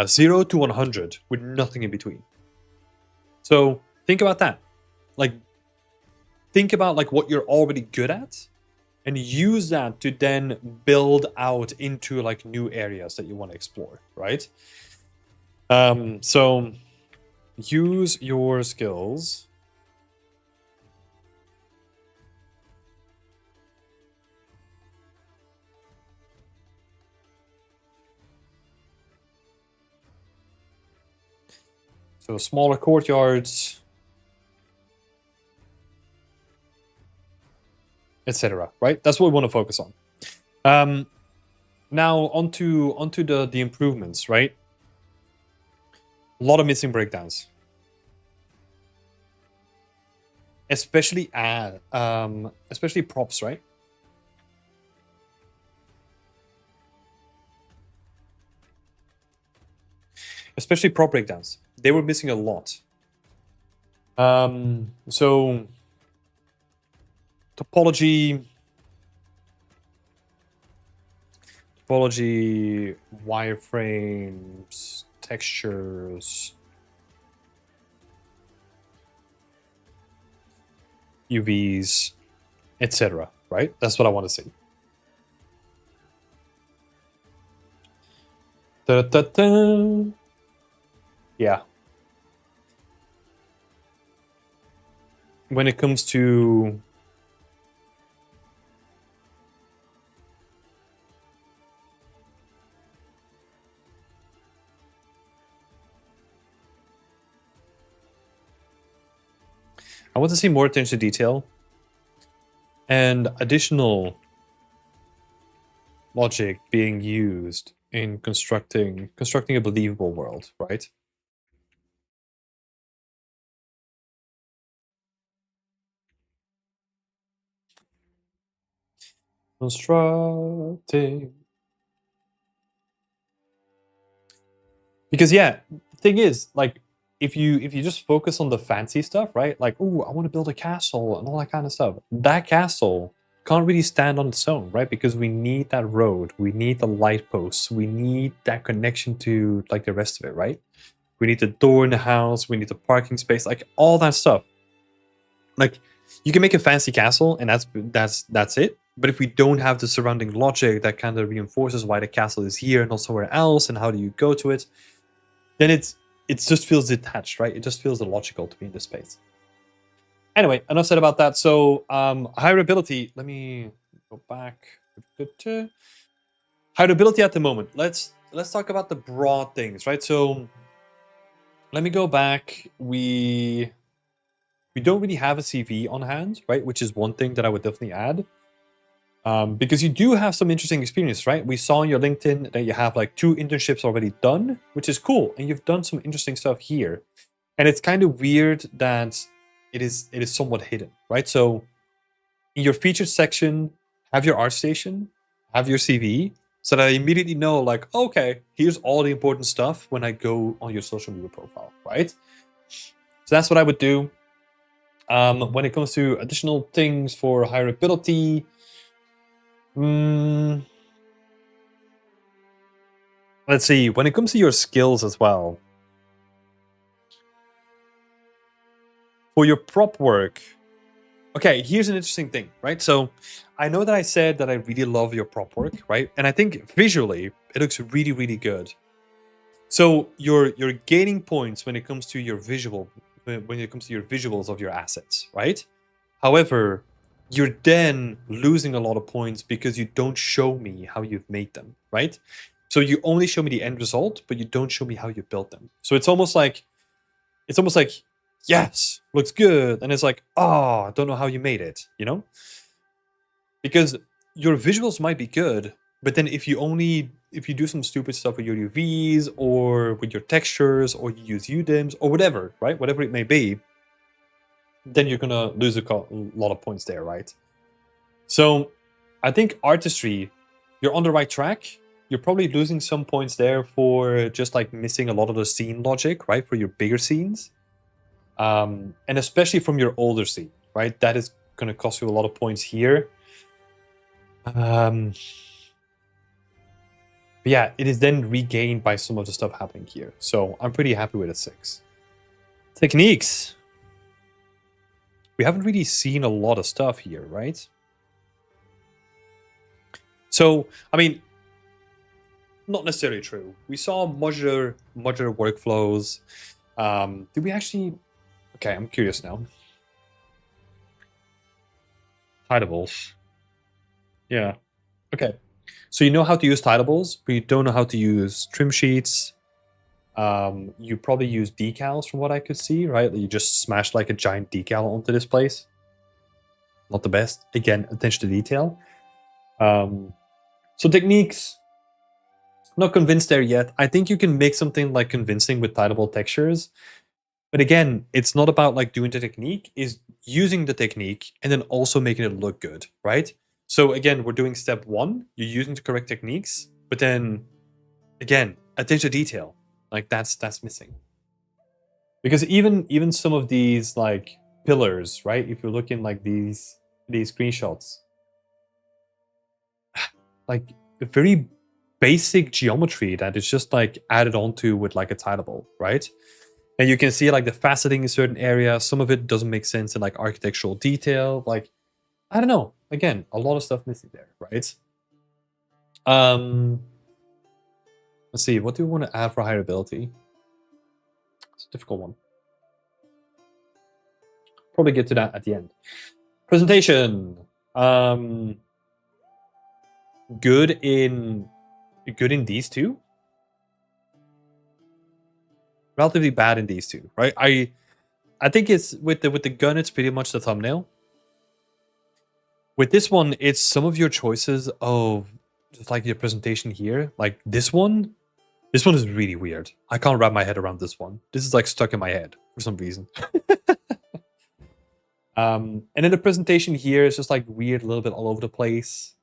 0 to 100 with nothing in between. So think about that. Like, think about like what you're already good at, and use that to then build out into like new areas that you want to explore, right? So use your skills. So smaller courtyards, etc. Right? That's what we want to focus on. Now onto the improvements, right? A lot of missing breakdowns, especially props, right? Especially prop breakdowns. They were missing a lot. So topology, wireframes, textures, UVs, etc. Right? That's what I want to see. Da-da-da-da. Yeah. When it comes to I want to see more attention to detail and additional logic being used in constructing a believable world, right? Constructing. Because yeah, the thing is, like, if you just focus on the fancy stuff, right? Like, oh, I want to build a castle and all that kind of stuff. That castle can't really stand on its own, right? Because we need that road, we need the light posts, we need that connection to like the rest of it, right? We need the door in the house, we need the parking space, like all that stuff. Like, you can make a fancy castle and that's it. But if we don't have the surrounding logic that kind of reinforces why the castle is here and not somewhere else, and how do you go to it, then it just feels detached, right? It just feels illogical to be in this space. Anyway, enough said about that. So hireability, let me go back. Hireability at the moment. Let's talk about the broad things, right? So let me go back. We don't really have a CV on hand, right? Which is one thing that I would definitely add. Because you do have some interesting experience, right? We saw on your LinkedIn that you have like 2 internships already done, which is cool. And you've done some interesting stuff here. And it's kind of weird that it is somewhat hidden, right? So in your featured section, have your ArtStation, have your CV, so that I immediately know, like, okay, here's all the important stuff when I go on your social media profile, right? So that's what I would do. When it comes to additional things for hireability, let's see, when it comes to your skills as well, for your prop work, okay, here's an interesting thing, right? So I know that I said that I really love your prop work, right? And I think visually it looks really, really good. So you're gaining points when it comes to your visuals of your assets, right? However, you're then losing a lot of points because you don't show me how you've made them, right? So you only show me the end result, but you don't show me how you built them. So it's almost like, yes, looks good, and it's like, oh, I don't know how you made it, you know? Because your visuals might be good, but then if you do some stupid stuff with your UVs or with your textures, or you use UDIMs or whatever, right? Whatever it may be, then you're gonna lose a lot of points there, right? So I think artistry, you're on the right track. you're probably losing some points there for just like missing a lot of the scene logic, right? For your bigger scenes. And especially from your older scene, right? That is going to cost you a lot of points here. But yeah, it is then regained by some of the stuff happening here. So I'm pretty happy with a 6. Techniques. We haven't really seen a lot of stuff here, right? So, I mean, not necessarily true. We saw modular workflows. Did we actually... Okay, I'm curious now. Tidables. Yeah. Okay. So you know how to use tidables, but you don't know how to use trim sheets. You probably use decals from what I could see, right? You just smash like a giant decal onto this place. Not the best. Again, attention to detail. So techniques, not convinced there yet. I think you can make something like convincing with tidable textures. But again, it's not about like doing the technique, is using the technique and then also making it look good, right? So again, we're doing step 1, you're using the correct techniques, but then again, attention to detail, like that's missing. Because even some of these like pillars, right? If you're looking like these screenshots, like a very basic geometry that is just like added onto with like a tidable, right? And you can see like the faceting in certain areas. Some of it doesn't make sense in like architectural detail. Like, I don't know. Again, a lot of stuff missing there, right? Let's see. What do we want to add for hireability? It's a difficult one. Probably get to that at the end. Presentation. Good in these two. Relatively bad in these two, right? I think it's with the gun, it's pretty much the thumbnail. With this one, it's some of your choices of just like your presentation here. Like this one is really weird. I can't wrap my head around this one. This is like stuck in my head for some reason. And then the presentation here is just like weird, a little bit all over the place.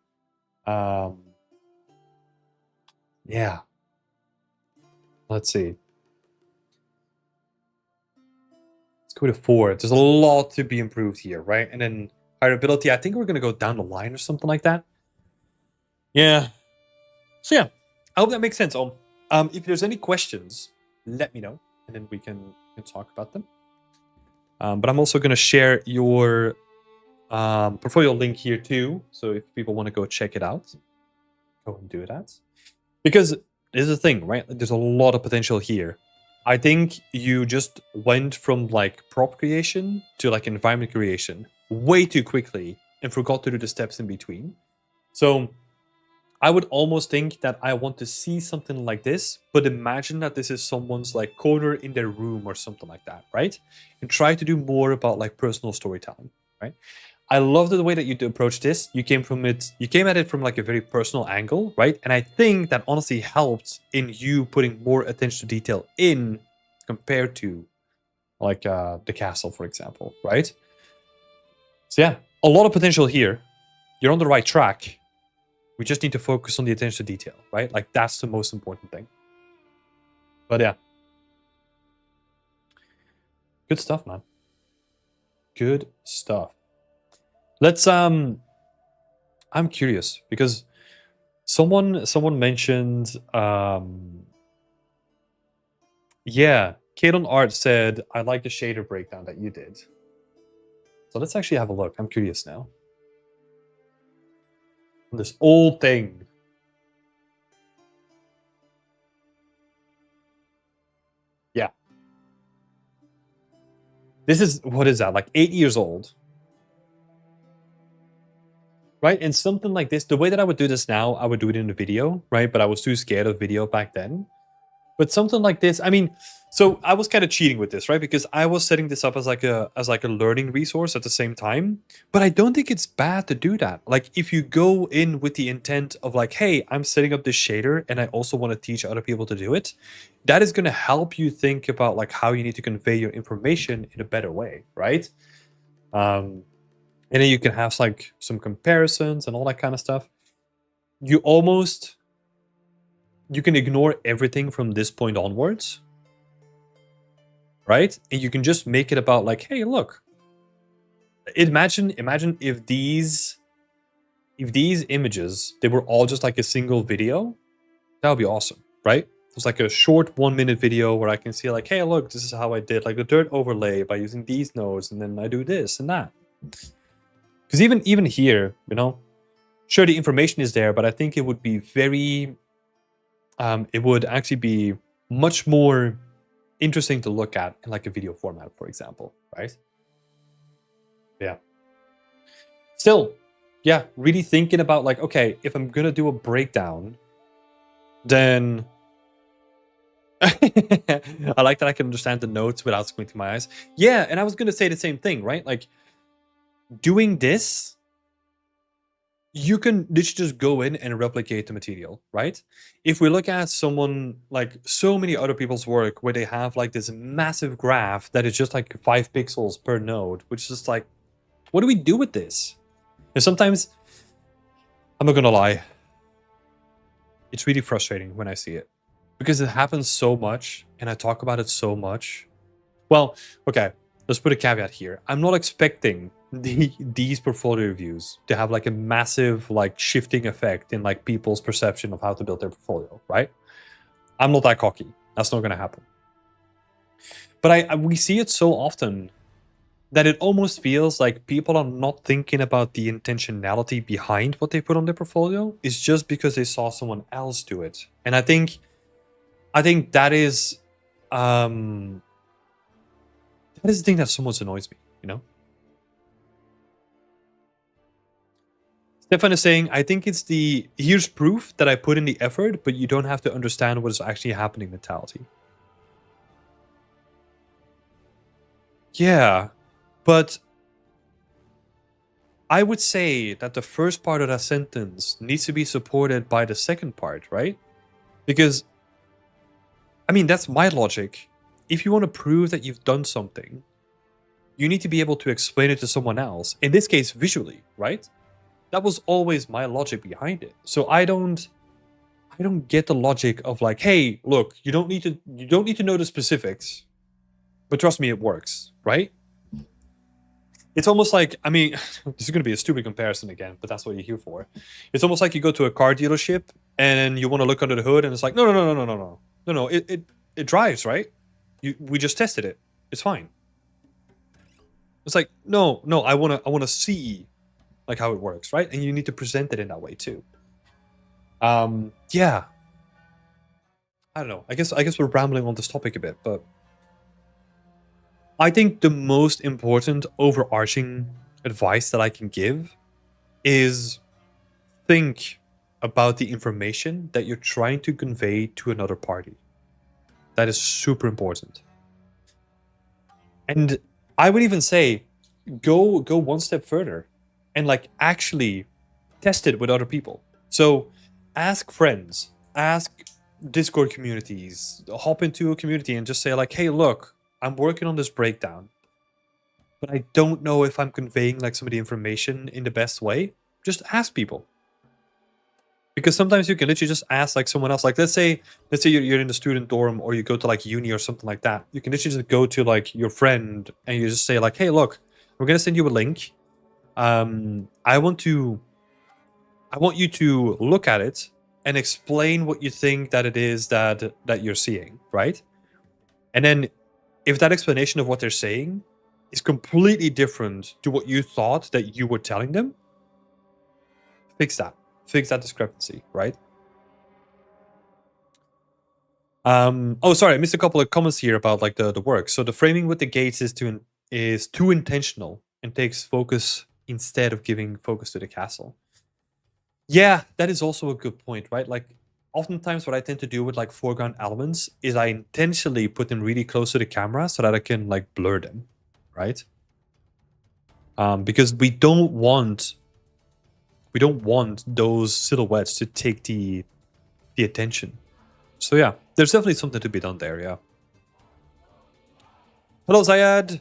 Yeah. Let's see. Let's go to 4. There's a lot to be improved here, right? And then hireability, I think we're gonna go down the line or something like that. Yeah. So yeah, I hope that makes sense. If there's any questions, let me know, and then we can talk about them. But I'm also gonna share your portfolio link here too. So if people want to go check it out, go and do that. Because there's a thing, right? There's a lot of potential here. I think you just went from like prop creation to like environment creation way too quickly and forgot to do the steps in between. So I would almost think that I want to see something like this, but imagine that this is someone's like corner in their room or something like that, right? And try to do more about like personal storytelling, right? I love the way that you approach this. You came at it from like a very personal angle, right? And I think that honestly helped in you putting more attention to detail in compared to like the castle, for example, right? So yeah, a lot of potential here. You're on the right track. We just need to focus on the attention to detail, right? Like that's the most important thing. But yeah. Good stuff, man. Good stuff. Let's I'm curious because someone mentioned yeah, Kadon Art said I like the shader breakdown that you did. So let's actually have a look. I'm curious now. This old thing. Yeah. This is, what is that? Like 8 years old. Right? And something like this, the way that I would do this now, I would do it in a video, right? But I was too scared of video back then. But something like this, I mean, so I was kind of cheating with this, right? Because I was setting this up as like a learning resource at the same time. But I don't think it's bad to do that. Like if you go in with the intent of like, hey, I'm setting up this shader and I also want to teach other people to do it, that is going to help you think about like how you need to convey your information in a better way, right? And then you can have like some comparisons and all that kind of stuff. You almost you can ignore everything from this point onwards, right? And you can just make it about like, hey, look. Imagine if these images, they were all just like a single video. That would be awesome, right? It's like a short 1-minute video where I can see like, hey, look, this is how I did like the dirt overlay by using these nodes, and then I do this and that. Because even here, you know, sure, the information is there, but I think it would be very, it would actually be much more interesting to look at in like a video format, for example, right? Yeah. Still, yeah, really thinking about like, okay, if I'm gonna do a breakdown, then I like that I can understand the notes without squinting my eyes. Yeah, and I was gonna say the same thing, right? Like doing this, you can literally just go in and replicate the material, right? If we look at someone like so many other people's work where they have like this massive graph that is just like 5 pixels per node, which is just like, what do we do with this? And sometimes, I'm not gonna lie, it's really frustrating when I see it because it happens so much and I talk about it so much. Well, okay, let's put a caveat here. I'm not expecting these portfolio reviews to have like a massive like shifting effect in like people's perception of how to build their portfolio, right? I'm not that cocky. That's not gonna happen. But we see it so often that it almost feels like people are not thinking about the intentionality behind what they put on their portfolio. It's just because they saw someone else do it. And I think that is the thing that somewhat annoys me, you know? Stefan is saying, I think it's the here's proof that I put in the effort, but you don't have to understand what is actually happening mentality. Yeah. But I would say that the first part of that sentence needs to be supported by the second part, right? Because, I mean, that's my logic. If you want to prove that you've done something, you need to be able to explain it to someone else. In this case, visually, right? That was always my logic behind it. So I don't get the logic of like, hey, look, you don't need to know the specifics, but trust me, it works, right? It's almost like, I mean, this is going to be a stupid comparison again, but that's what you're here for. It's almost like you go to a car dealership and you want to look under the hood and it's like, no, it drives, right? We just tested it. It's fine. It's like, no, I want to see like how it works, right? And you need to present it in that way too. Yeah. I don't know. I guess we're rambling on this topic a bit, but I think the most important overarching advice that I can give is think about the information that you're trying to convey to another party. That is super important. And I would even say go one step further and like actually test it with other people. So ask friends, ask Discord communities, hop into a community and just say like, hey, look, I'm working on this breakdown, but I don't know if I'm conveying like some of the information in the best way. Just ask people. Because sometimes you can literally just ask like someone else. Like let's say you're in the student dorm or you go to like uni or something like that. You can literally just go to like your friend and you just say like, hey, look, we're gonna send you a link. I want you to look at it and explain what you think that it is that you're seeing, right? And then if that explanation of what they're saying is completely different to what you thought that you were telling them, fix that discrepancy, right? Oh, sorry, I missed a couple of comments here about like the work. So the framing with the gates is too intentional and takes focus instead of giving focus to the castle. Yeah, that is also a good point, right? Like oftentimes what I tend to do with like foreground elements is I intentionally put them really close to the camera so that I can like blur them, right? Because we don't want those silhouettes to take the attention. So yeah, there's definitely something to be done there, yeah. Hello, Zayad.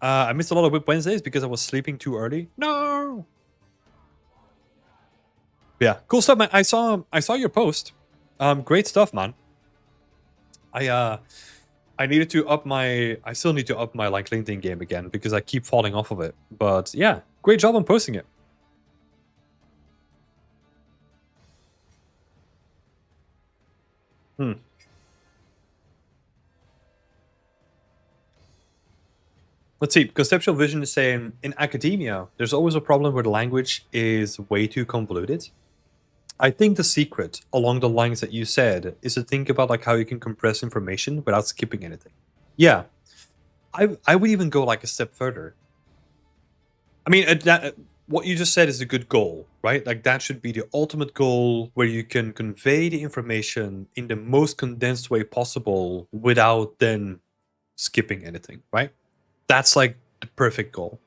I missed a lot of Whip Wednesdays because I was sleeping too early. No! Yeah, cool stuff, man. I saw your post. Great stuff, man. I needed to up my. I still need to up my like LinkedIn game again because I keep falling off of it. But yeah, great job on posting it. Hmm. Let's see. Conceptual vision is saying in academia, there's always a problem where the language is way too convoluted. I think the secret, along the lines that you said, is to think about like how you can compress information without skipping anything. Yeah, I would even go like a step further. I mean, what you just said is a good goal, right? Like that should be the ultimate goal where you can convey the information in the most condensed way possible without then skipping anything, right? That's like the perfect goal.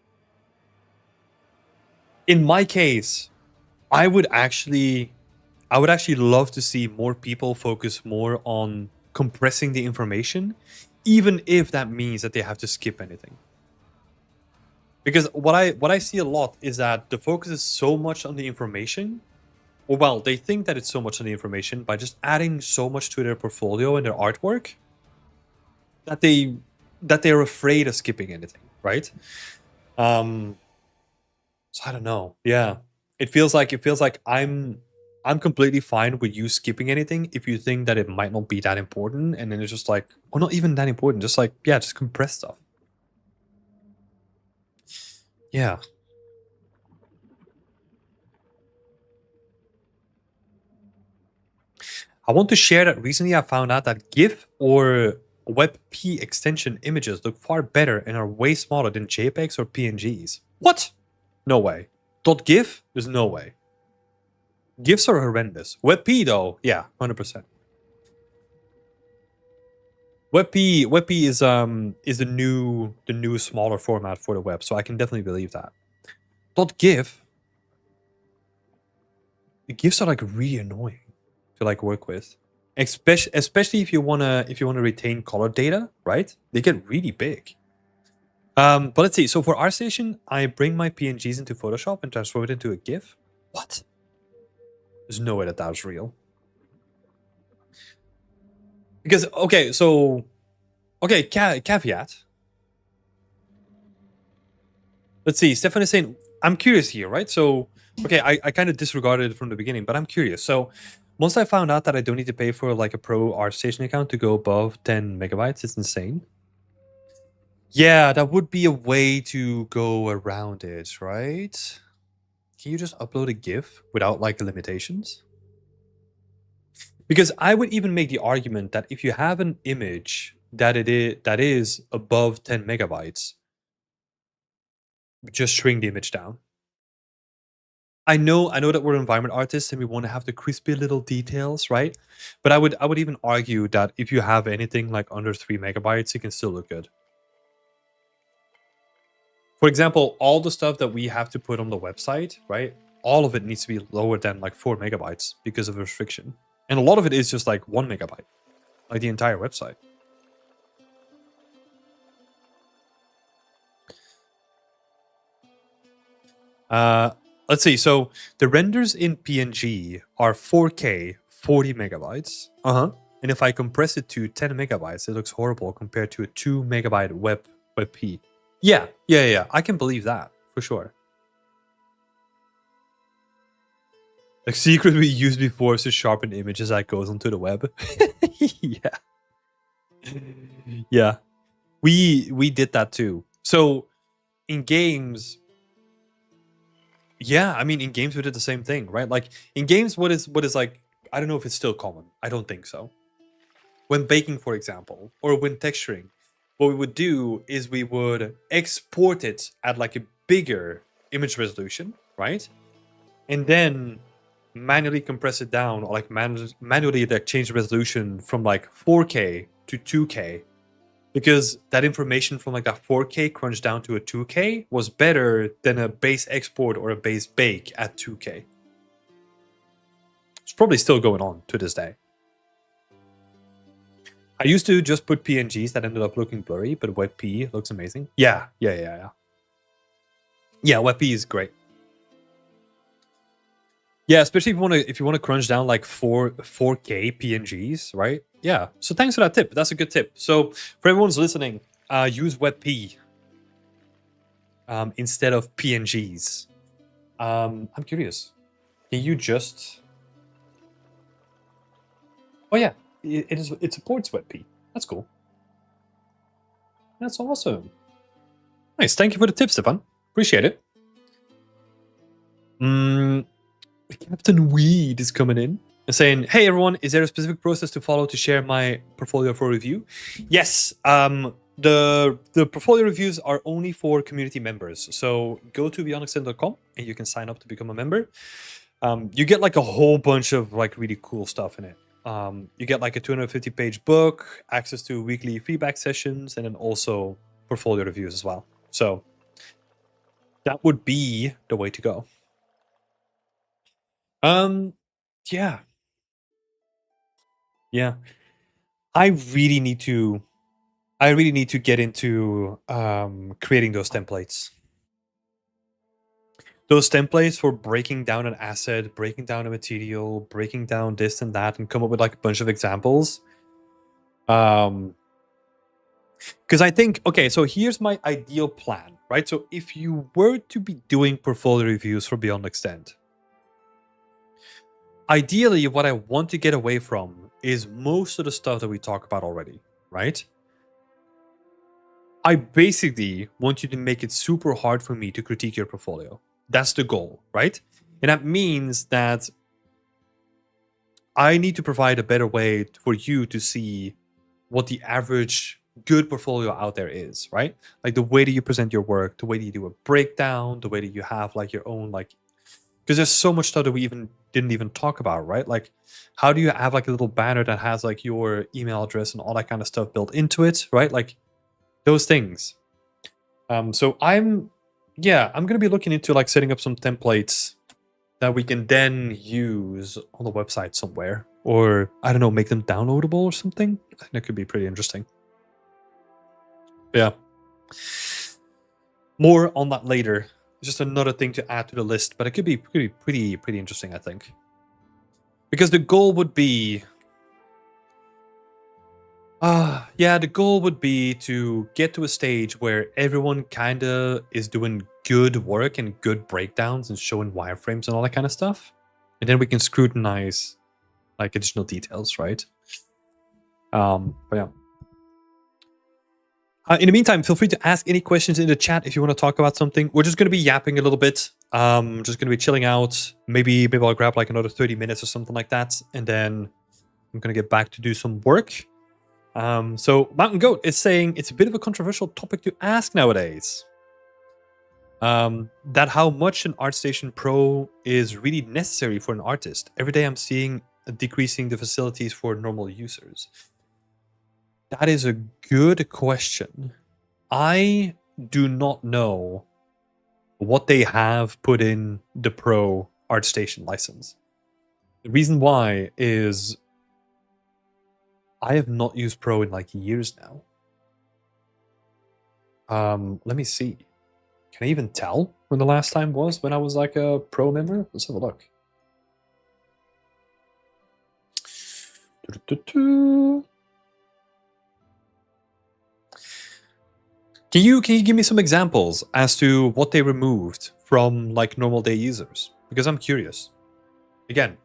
In my case, I would actually love to see more people focus more on compressing the information, even if that means that they have to skip anything. Because what I see a lot is that the focus is so much on the information, or well, they think that it's so much on the information by just adding so much to their portfolio and their artwork that they're afraid of skipping anything, right? So I don't know. Yeah. It feels like I'm completely fine with you skipping anything if you think that it might not be that important, and then it's just like, or not even that important, just like, yeah, just compress stuff. Yeah. I want to share that recently I found out that GIF or WebP extension images look far better and are way smaller than JPEGs or PNGs. What? No way. .gif? There's no way. GIFs are horrendous. WebP though, yeah, 100%. WebP is the new smaller format for the web, so I can definitely believe that. .gif, the GIFs are like really annoying to like work with. Especially if you wanna retain color data, right? They get really big. But let's see. So for ArtStation, I bring my PNGs into Photoshop and transform it into a GIF. What? There's no way that was real. Because caveat. Let's see. Stefan is saying, I'm curious here, right? So okay, I kind of disregarded it from the beginning, but I'm curious. So once I found out that I don't need to pay for like a pro ArtStation account to go above 10 megabytes, it's insane. Yeah, that would be a way to go around it, right? Can you just upload a GIF without like limitations? Because I would even make the argument that if you have an image that is above 10 megabytes, just shrink the image down. I know that we're environment artists and we want to have the crispy little details, right? But I would even argue that if you have anything like under 3 megabytes, it can still look good. For example, all the stuff that we have to put on the website, right? All of it needs to be lower than like 4 megabytes because of restriction. And a lot of it is just like 1 megabyte, like the entire website. Let's see. So the renders in PNG are 4K, 40 megabytes. And if I compress it to 10 megabytes, it looks horrible compared to a 2 megabyte WebP. Yeah. I can believe that for sure. The secret we used before is to sharpen images that goes onto the web. Yeah. Yeah. We did that too. So in games, yeah, I mean in games we did the same thing, right? Like in games, what is like, I don't know if it's still common. I don't think so. When baking, for example, or when texturing, what we would do is we would export it at like a bigger image resolution, right? And then manually compress it down, or like manually like change the resolution from like 4K to 2K, because that information from like that 4K crunched down to a 2K was better than a base export or a base bake at 2K. It's probably still going on to this day. I used to just put PNGs that ended up looking blurry, but WebP looks amazing. Yeah. Yeah, WebP is great. Yeah, especially if you want to crunch down like 4K PNGs, right? Yeah. So thanks for that tip. That's a good tip. So for everyone's listening, use WebP instead of PNGs. I'm curious. Can you just? Oh yeah, it supports WebP. That's cool. That's awesome. Nice. Thank you for the tip, Stefan. Appreciate it. Captain Weed is coming in and saying, "Hey everyone, is there a specific process to follow to share my portfolio for review?" Yes. The portfolio reviews are only for community members. So go to beyondextend.com and you can sign up to become a member. You get like a whole bunch of like really cool stuff in it. You get like a 250-page book, access to weekly feedback sessions, and then also portfolio reviews as well. So that would be the way to go. Yeah. Yeah. I really need to get into creating those templates. Those templates for breaking down an asset, breaking down a material, breaking down this and that, and come up with like a bunch of examples. Because I think, okay, so here's my ideal plan, right? So if you were to be doing portfolio reviews for Beyond Extend, ideally what I want to get away from is most of the stuff that we talk about already, right? I basically want you to make it super hard for me to critique your portfolio. That's the goal, right? And that means that I need to provide a better way for you to see what the average good portfolio out there is, right? Like the way that you present your work, the way that you do a breakdown, the way that you have like your own like, because there's so much stuff that we didn't even talk about, right? Like how do you have like a little banner that has like your email address and all that kind of stuff built into it, right? Like those things. So I'm gonna be looking into like setting up some templates that we can then use on the website somewhere, or I don't know, make them downloadable or something. I think that could be pretty interesting. Yeah, more on that later. It's just another thing to add to the list, but it could be pretty interesting, I think, because the goal would be the goal would be to get to a stage where everyone kind of is doing good work and good breakdowns and showing wireframes and all that kind of stuff. And then we can scrutinize like additional details, right? But yeah. In the meantime, feel free to ask any questions in the chat if you want to talk about something. We're just going to be yapping a little bit. Just going to be chilling out. Maybe I'll grab like another 30 minutes or something like that. And then I'm going to get back to do some work. So Mountain Goat is saying it's a bit of a controversial topic to ask nowadays. That how much an ArtStation Pro is really necessary for an artist. Every day I'm seeing decreasing the facilities for normal users. That is a good question. I do not know what they have put in the Pro ArtStation license. The reason why is I have not used Pro in like years now. Let me see. Can I even tell when the last time was when I was like a Pro member? Let's have a look. Can you give me some examples as to what they removed from like normal day users? Because I'm curious. Again,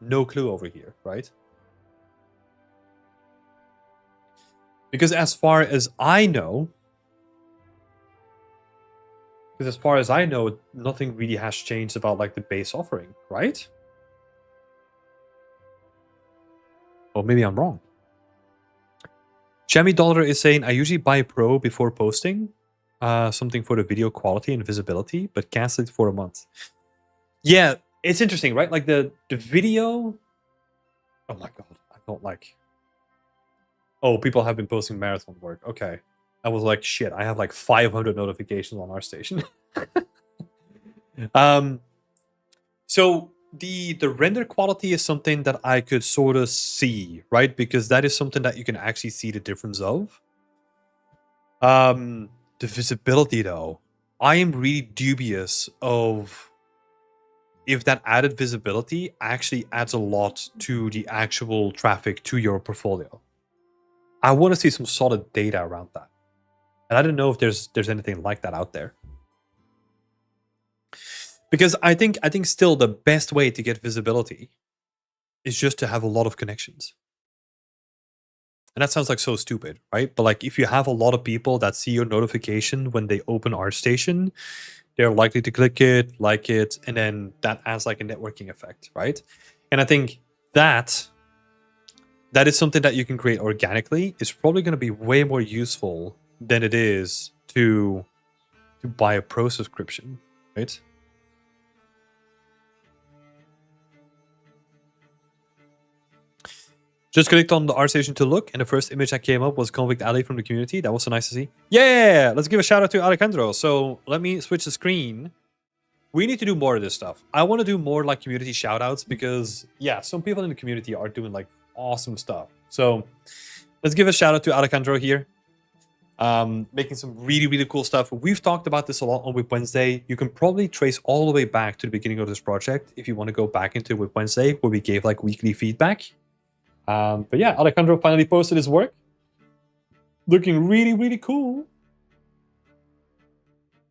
no clue over here, right? Because as far as I know, nothing really has changed about like the base offering, right? Or maybe I'm wrong. Jammy Dollar is saying, I usually buy Pro before posting something for the video quality and visibility, but cancel it for a month. Yeah, it's interesting, right? Like the video. Oh my god, I don't like. Oh, people have been posting marathon work. Okay. I was like, shit, I have like 500 notifications on ArtStation. So the render quality is something that I could sort of see, right? Because that is something that you can actually see the difference of. The visibility though, I am really dubious of if that added visibility actually adds a lot to the actual traffic to your portfolio. I want to see some solid data around that. And I don't know if there's anything like that out there. Because I think still the best way to get visibility is just to have a lot of connections. And that sounds like so stupid, right? But like if you have a lot of people that see your notification when they open ArtStation, they're likely to click it, like it, and then that adds like a networking effect, right? And I think that is something that you can create organically. It's probably going to be way more useful than it is to buy a pro subscription, right? Just clicked on the ArtStation to look, and the first image that came up was Convict Alley from the community. That was so nice to see. Yeah, let's give a shout out to Alejandro. So let me switch the screen. We need to do more of this stuff. I want to do more like community shout outs because, yeah, some people in the community are doing like awesome stuff. So let's give a shout out to Alejandro here. Making some really, really cool stuff. We've talked about this a lot on Whip Wednesday. You can probably trace all the way back to the beginning of this project if you want to go back into Whip Wednesday, where we gave like weekly feedback. But yeah, Alejandro finally posted his work. Looking really, really cool.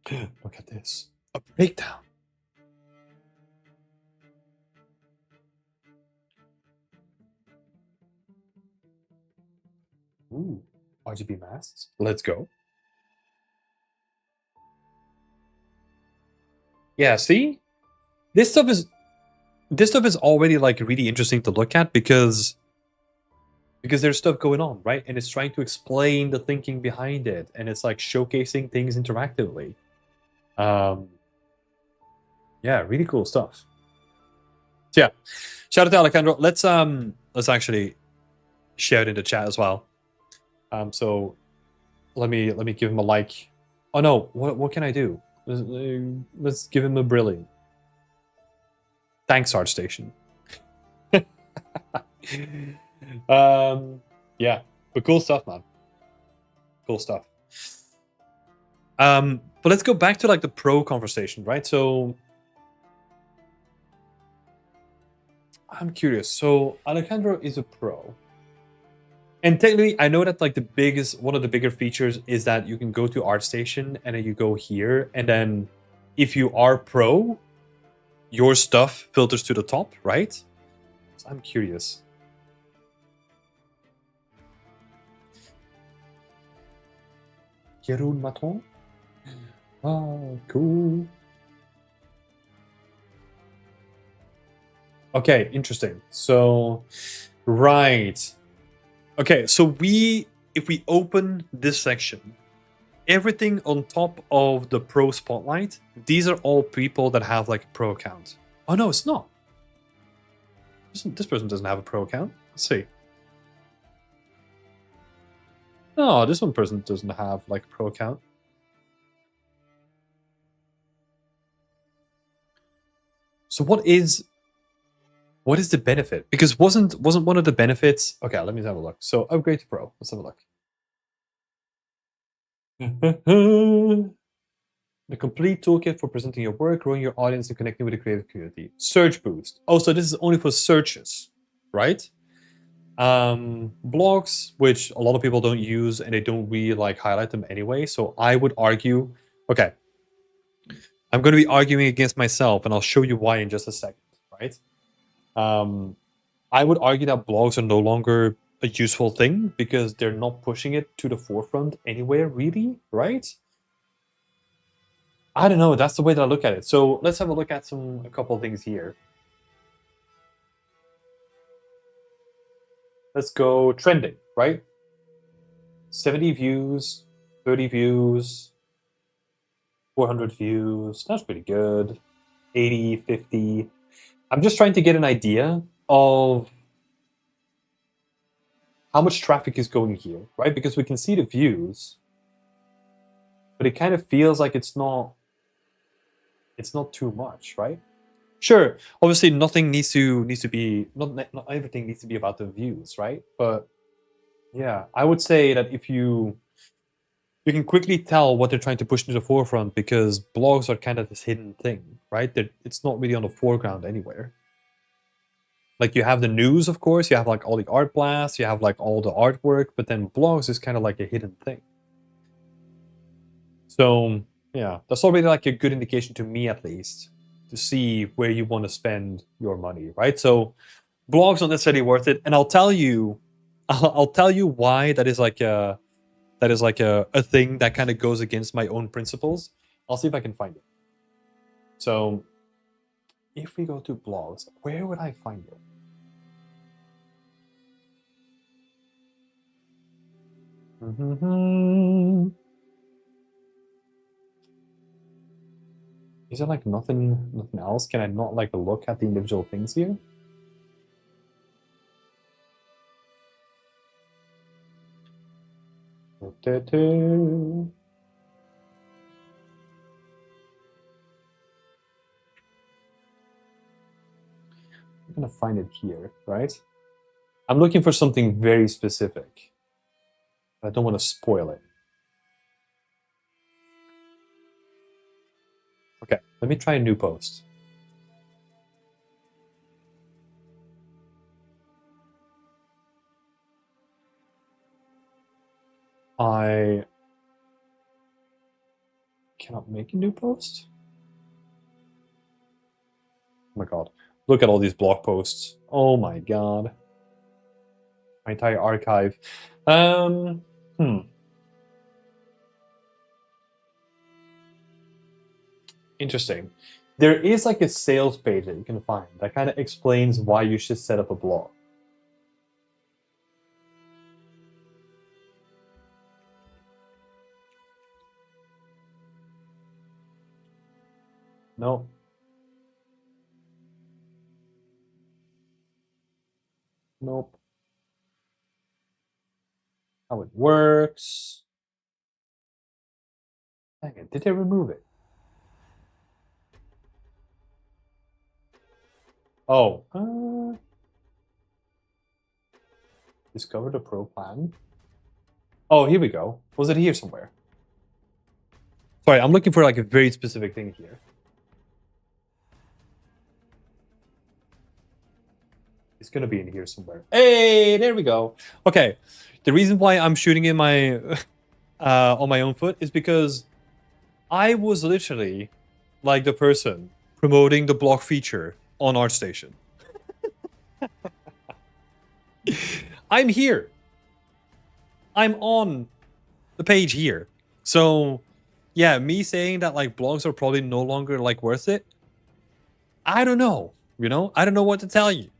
Look at this. A breakdown. Ooh, RGB masks. Let's go. Yeah, see? This stuff is already like really interesting to look at because there's stuff going on, right? And it's trying to explain the thinking behind it, and it's like showcasing things interactively. Yeah, really cool stuff. So yeah, shout out to Alejandro. Let's actually share it in the chat as well. So let me give him a like. Oh no, what can I do? Let's give him a brilliant. Thanks, ArtStation. Yeah, but cool stuff, man. Cool stuff. But let's go back to like the pro conversation, right? So I'm curious. So Alejandro is a pro. And technically, I know that like one of the bigger features is that you can go to ArtStation and then you go here, and then if you are pro, your stuff filters to the top, right? So I'm curious. Jeroen Maton? Oh, cool. Okay, interesting. So, right. Okay, so if we open this section, everything on top of the pro spotlight, these are all people that have like a pro account. Oh no, it's not. This person doesn't have a pro account. Let's see. No, this one person doesn't have like a pro account. So what is the benefit? Because wasn't one of the benefits? Okay, let me have a look. So upgrade to pro. Let's have a look. The complete toolkit for presenting your work, growing your audience, and connecting with the creative community. Search boost. Oh, so this is only for searches, right? Blogs, which a lot of people don't use and they don't really like highlight them anyway. So I would argue, okay, I'm going to be arguing against myself, and I'll show you why in just a second, right? I would argue that blogs are no longer a useful thing because they're not pushing it to the forefront anywhere, really, right? I don't know. That's the way that I look at it. So let's have a look at a couple of things here. Let's go trending, right? 70 views, 30 views, 400 views. That's pretty good. 80, 50. I'm just trying to get an idea of how much traffic is going here, right? Because we can see the views, but it kind of feels like it's not too much, right? Sure, obviously nothing needs to be not everything needs to be about the views, right? But yeah, I would say that if you can quickly tell what they're trying to push to the forefront because blogs are kind of this hidden thing, right? That it's not really on the foreground anywhere. Like you have the news, of course, you have like all the art blasts, you have like all the artwork, but then blogs is kind of like a hidden thing. So yeah, that's already like a good indication to me at least to see where you want to spend your money, right? So blogs not necessarily worth it, and I'll tell you, I'll tell you why that is like a thing that kind of goes against my own principles. I'll see if I can find it. So if we go to blogs, where would I find it? Is there like nothing else? Can I not like look at the individual things here? I'm gonna find it here, right? I'm looking for something very specific. I don't want to spoil it. Okay, let me try a new post. I cannot make a new post? Oh my god. Look at all these blog posts. Oh my god. My entire archive. Interesting. There is like a sales page that you can find that kind of explains why you should set up a blog. No. Nope. How it works. Dang it, did they remove it? Oh. Discover the pro plan. Oh, here we go. Was it here somewhere? Sorry, I'm looking for like a very specific thing here. It's gonna be in here somewhere. Hey, there we go. Okay, the reason why I'm shooting in my on my own foot is because I was literally like the person promoting the block feature on ArtStation. I'm here. I'm on the page here. So yeah, me saying that like blogs are probably no longer like worth it. I don't know. You know, I don't know what to tell you.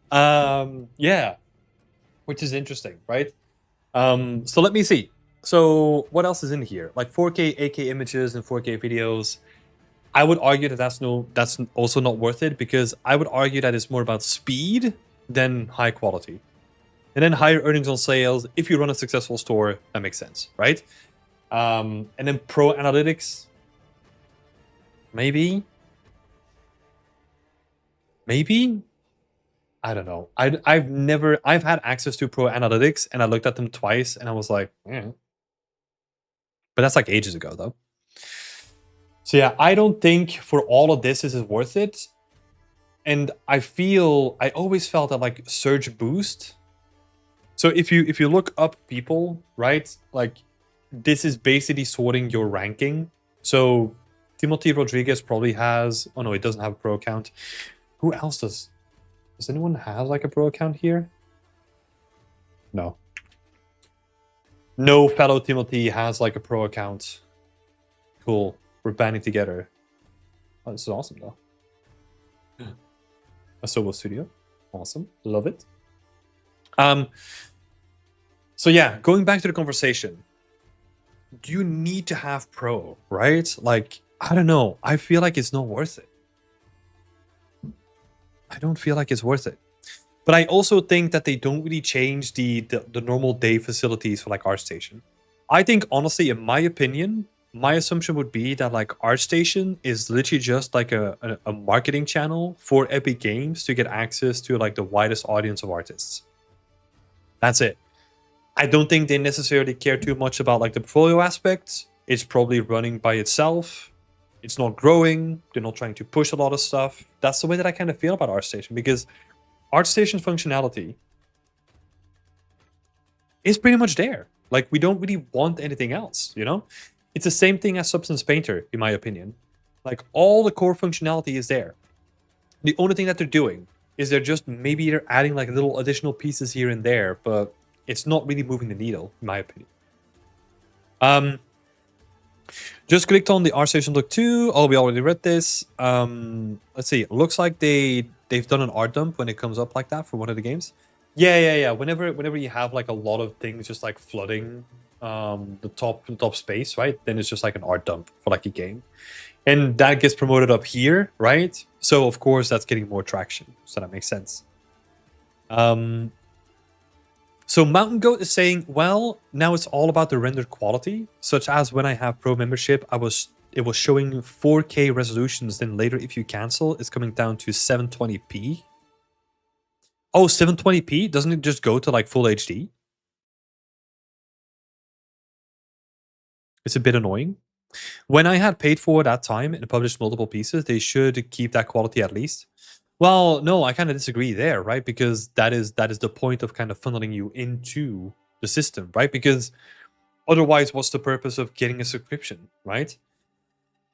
Yeah, which is interesting, right? So let me see. So what else is in here? Like 4K, 8K images and 4K videos. I would argue that that's also not worth it, because I would argue that it's more about speed than high quality. And then higher earnings on sales. If you run a successful store, that makes sense, right? And then pro analytics. Maybe. I don't know. I've had access to pro analytics and I looked at them twice and I was like, But that's like ages ago though. So yeah, I don't think for all of this is worth it. And I always felt that like Surge Boost. So if you look up people, right? Like this is basically sorting your ranking. So Timothy Rodriguez probably has, oh no, he doesn't have a pro account. Who else does anyone have like a pro account here? No. No fellow Timothy has like a pro account. Cool. We're banding together. Oh, this is awesome though. Asobo Studio. Awesome. Love it. So yeah, going back to the conversation. Do you need to have pro, right? Like, I don't know. I feel like it's not worth it. I don't feel like it's worth it. But I also think that they don't really change the normal day facilities for like ArtStation. I think honestly, in my opinion, my assumption would be that like ArtStation is literally just like a marketing channel for Epic Games to get access to like the widest audience of artists. That's it. I don't think they necessarily care too much about like the portfolio aspects. It's probably running by itself. It's not growing. They're not trying to push a lot of stuff. That's the way that I kind of feel about ArtStation, because ArtStation's functionality is pretty much there. Like, we don't really want anything else, you know? It's the same thing as Substance Painter, in my opinion. Like, all the core functionality is there. The only thing that they're doing is maybe they're adding like little additional pieces here and there, but it's not really moving the needle, in my opinion. Just clicked on the ArtStation Look 2. Oh, we already read this. Let's see. It looks like they've done an art dump when it comes up like that for one of the games. Yeah. Whenever you have like a lot of things just like flooding the top space, right? Then it's just like an art dump for like a game. And that gets promoted up here, right? So of course that's getting more traction. So that makes sense. So Mountain Goat is saying, well, now it's all about the rendered quality, such as when I have Pro membership, it was showing 4K resolutions. Then later, if you cancel, it's coming down to 720p. Oh, 720p? Doesn't it just go to like full HD? It's a bit annoying. When I had paid for that time and published multiple pieces, they should keep that quality at least. Well, no, I kind of disagree there, right? Because that is the point of kind of funneling you into the system, right? Because otherwise, what's the purpose of getting a subscription, right?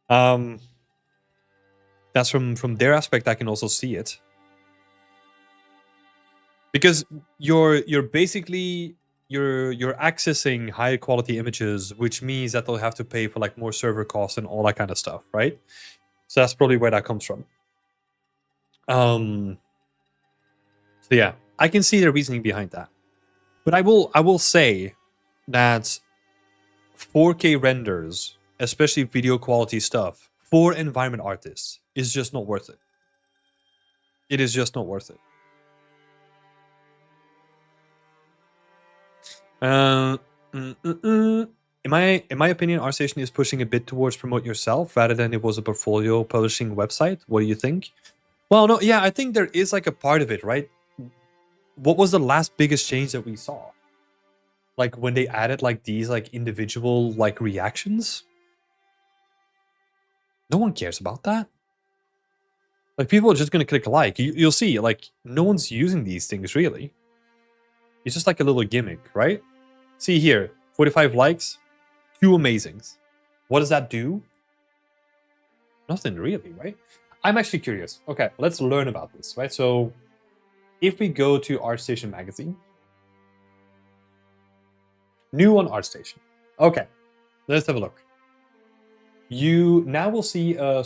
That's from their aspect. I can also see it, because you're basically you're accessing higher quality images, which means that they'll have to pay for like more server costs and all that kind of stuff, right? So that's probably where that comes from. So yeah, I can see the reasoning behind that. But I will say that 4K renders, especially video quality stuff, for environment artists is just not worth it. It is just not worth it. In my opinion, ArtStation is pushing a bit towards promote yourself rather than it was a portfolio publishing website. What do you think? Well, no, yeah, I think there is like a part of it, right? What was the last biggest change that we saw? Like when they added like these like individual like reactions? No one cares about that. Like people are just gonna click like. You'll see, like no one's using these things really. It's just like a little gimmick, right? See here, 45 likes, 2 amazings. What does that do? Nothing really, right? I'm actually curious. Okay, let's learn about this, right? So if we go to ArtStation magazine, new on ArtStation. Okay, let's have a look. You now will see a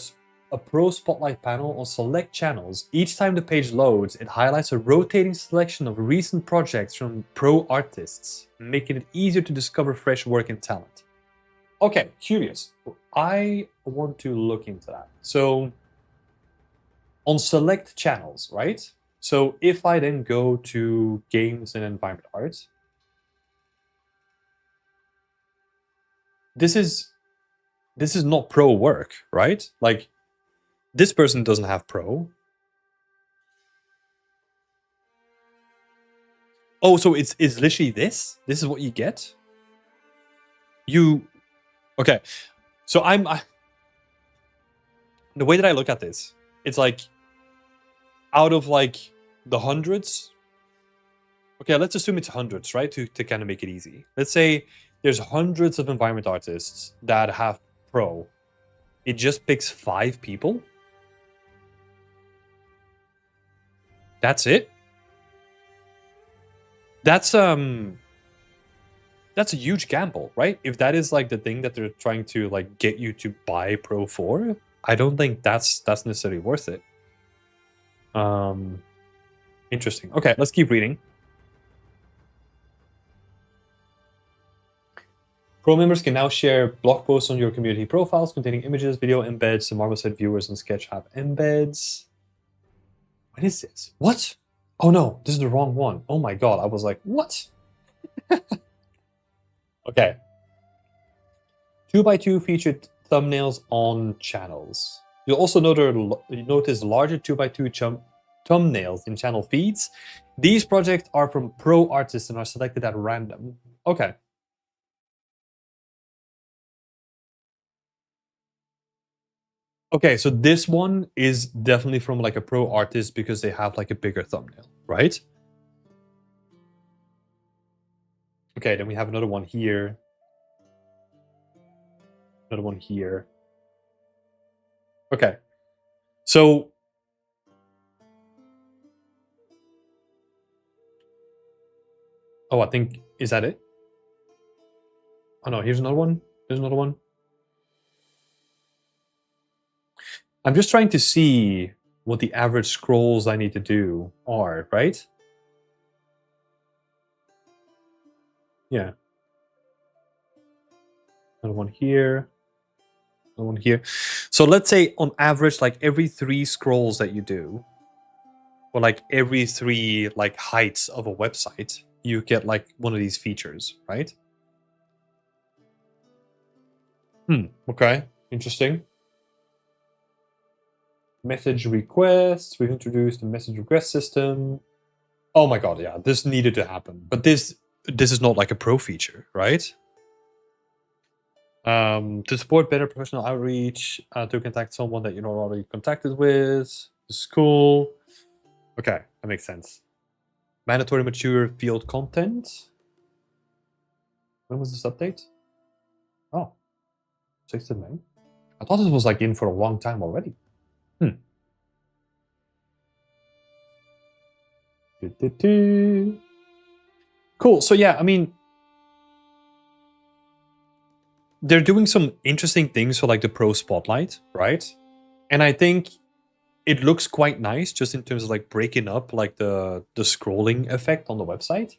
Pro Spotlight panel on select channels. Each time the page loads, it highlights a rotating selection of recent projects from pro artists, making it easier to discover fresh work and talent. Okay, curious. I want to look into that. So on select channels, right? So if I then go to games and environment art, this is not pro work, right? Like this person doesn't have pro. Oh, so it's literally this? This is what you get? Okay. So the way that I look at this, it's like out of like the hundreds. Okay, let's assume it's hundreds, right? To kind of make it easy. Let's say there's hundreds of environment artists that have pro. It just picks 5 people. That's it. That's a huge gamble, right? If that is like the thing that they're trying to like get you to buy Pro for, I don't think that's necessarily worth it. Interesting. Okay, let's keep reading. Pro members can now share blog posts on your community profiles containing images, video embeds, and Marmoset viewers and Sketch have embeds. What is this? What? Oh no, this is the wrong one. Oh my god, I was like, what? Okay. 2x2 featured thumbnails on channels. You'll also notice larger 2x2 thumbnails in channel feeds. These projects are from pro artists and are selected at random. Okay. Okay, so this one is definitely from like a pro artist because they have like a bigger thumbnail, right? Okay, then we have another one here. Another one here. Okay. So oh, I think is that it? Oh no, here's another one. There's another one. I'm just trying to see what the average scrolls I need to do are, right? Yeah. Another one here. Another one here. So let's say on average, like every 3 scrolls that you do, or like every 3 like heights of a website, you get like one of these features, right? Okay. Interesting. Message requests. We've introduced a message request system. Oh my god, yeah, this needed to happen. But this is not like a pro feature, right? To support better professional outreach, to contact someone that you're not already contacted with. This is cool. Okay, that makes sense. Mandatory mature field content. When was this update? Oh, 6th of May. I thought this was like in for a long time already. Cool. So yeah, I mean, they're doing some interesting things for like the pro spotlight, right? And I think it looks quite nice just in terms of like breaking up like the scrolling effect on the website.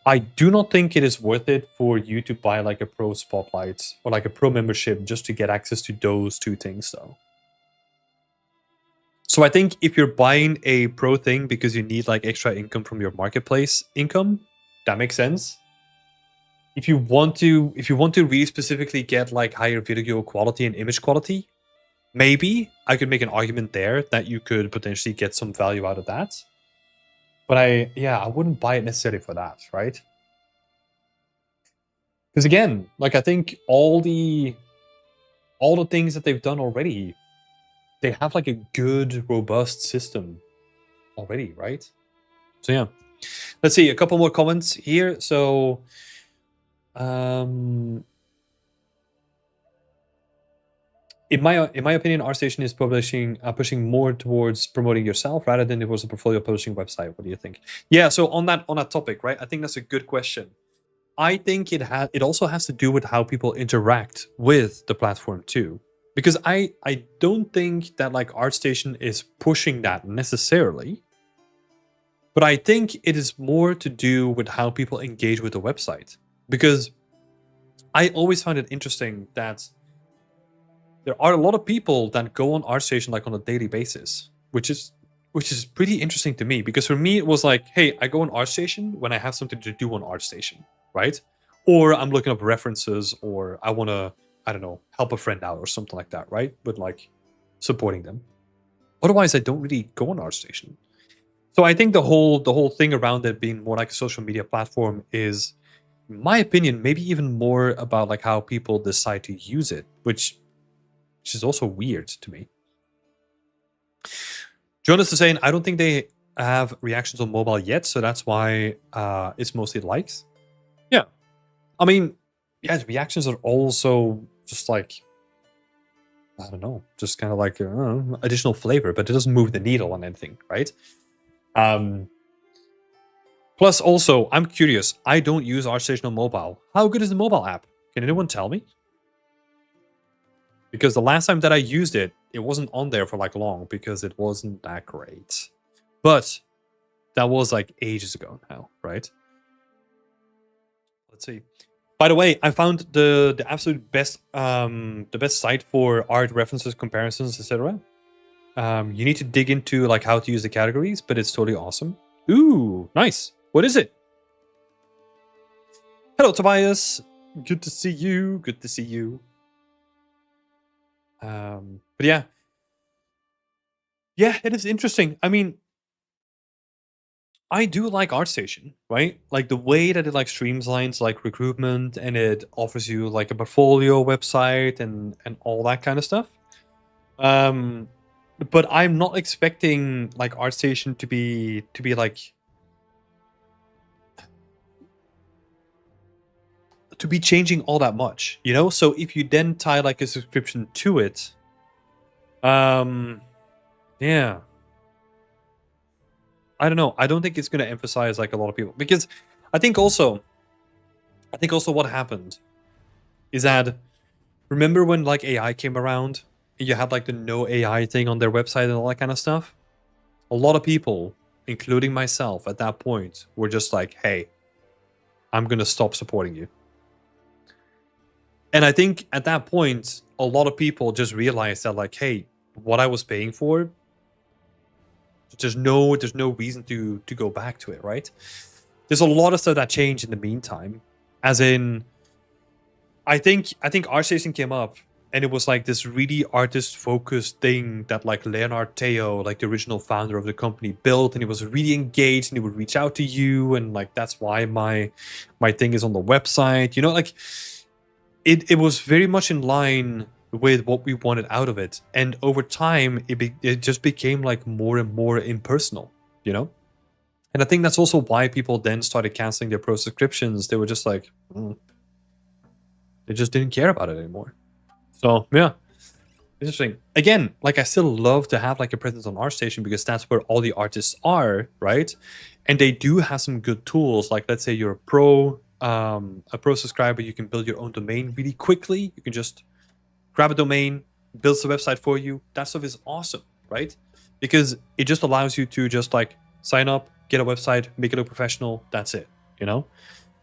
I do not think it is worth it for you to buy like a pro spotlight or like a pro membership just to get access to those two things though. So I think if you're buying a pro thing because you need like extra income from your marketplace income, that makes sense. If you want to really specifically get like higher video quality and image quality, maybe I could make an argument there that you could potentially get some value out of that. But I wouldn't buy it necessarily for that, right? Because again, like I think all the things that they've done already, they have like a good, robust system already, right? So yeah. Let's see, a couple more comments here. So in my opinion, ArtStation is pushing more towards promoting yourself rather than it was a portfolio publishing website. What do you think? Yeah, so on that topic, right? I think that's a good question. I think it also has to do with how people interact with the platform too. Because I don't think that like ArtStation is pushing that necessarily. But I think it is more to do with how people engage with the website. Because I always find it interesting that there are a lot of people that go on ArtStation like on a daily basis, which is pretty interesting to me. Because for me, it was like, hey, I go on ArtStation when I have something to do on ArtStation, right? Or I'm looking up references, or I want to, I don't know, help a friend out or something like that, right? But like supporting them. Otherwise, I don't really go on ArtStation. So I think the whole thing around it being more like a social media platform is, in my opinion, maybe even more about like how people decide to use it, which is also weird to me. Jonas is saying, I don't think they have reactions on mobile yet, so that's why it's mostly likes. Yeah. I mean, yeah, reactions are also just like, I don't know, just kind of like additional flavor, but it doesn't move the needle on anything, right? Plus, also, I'm curious. I don't use ArtStation on mobile. How good is the mobile app? Can anyone tell me? Because the last time that I used it, it wasn't on there for like long because it wasn't that great. But that was like ages ago now, right? Let's see. By the way, I found the absolute best the best site for art references, comparisons, etc. You need to dig into like how to use the categories, but it's totally awesome. Ooh, nice. What is it? Hello, Tobias. Good to see you. Good to see you. But yeah. Yeah, it is interesting. I mean, I do like ArtStation, right? Like the way that it like streamlines like recruitment and it offers you like a portfolio website and all that kind of stuff. But I'm not expecting like ArtStation to be like to be changing all that much, you know? So if you then tie like a subscription to it, yeah. I don't know. I don't think it's going to emphasize like a lot of people, because I think also what happened is that, remember when like AI came around and you had like the no AI thing on their website and all that kind of stuff? A lot of people, including myself at that point, were just like, hey, I'm going to stop supporting you. And I think at that point, a lot of people just realized that like, hey, what I was paying for, there's no reason to go back to it, right? There's a lot of stuff that changed in the meantime. As in, I think ArtStation came up and it was like this really artist focused thing that like Leonard Teo, like the original founder of the company, built, and he was really engaged and he would reach out to you, and like that's why my thing is on the website, you know, like it was very much in line with what we wanted out of it. And over time it just became like more and more impersonal, you know. And I think that's also why people then started canceling their pro subscriptions. They were just like, they just didn't care about it anymore. So yeah, interesting. Again, like I still love to have like a presence on ArtStation because that's where all the artists are, right? And they do have some good tools. Like let's say you're a pro subscriber, you can build your own domain really quickly. You can just grab a domain, builds the website for you. That stuff is awesome, right? Because it just allows you to just like sign up, get a website, make it look professional. That's it, you know?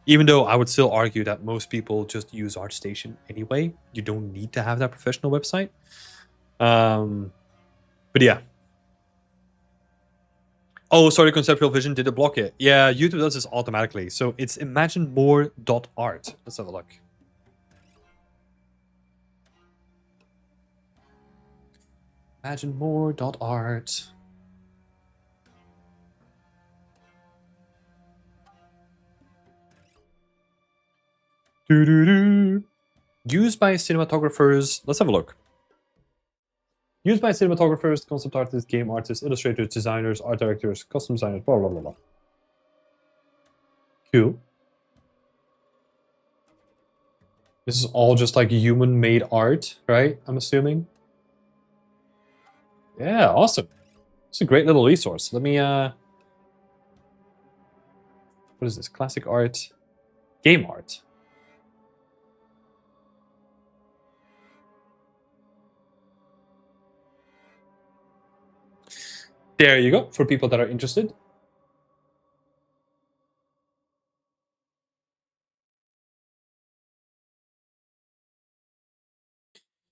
Even though I would still argue that most people just use ArtStation anyway. You don't need to have that professional website. But yeah. Oh, sorry, Conceptual Vision, did it block it? Yeah, YouTube does this automatically. So it's imaginemore.art. Let's have a look. Imaginemore.art. Used by cinematographers. Let's have a look. Used by cinematographers, concept artists, game artists, illustrators, designers, art directors, costume designers, blah, blah, blah, blah. Cool. This is all just like human-made art, right? I'm assuming. Yeah, awesome. It's a great little resource. Let me, what is this? Classic art, game art. There you go, for people that are interested.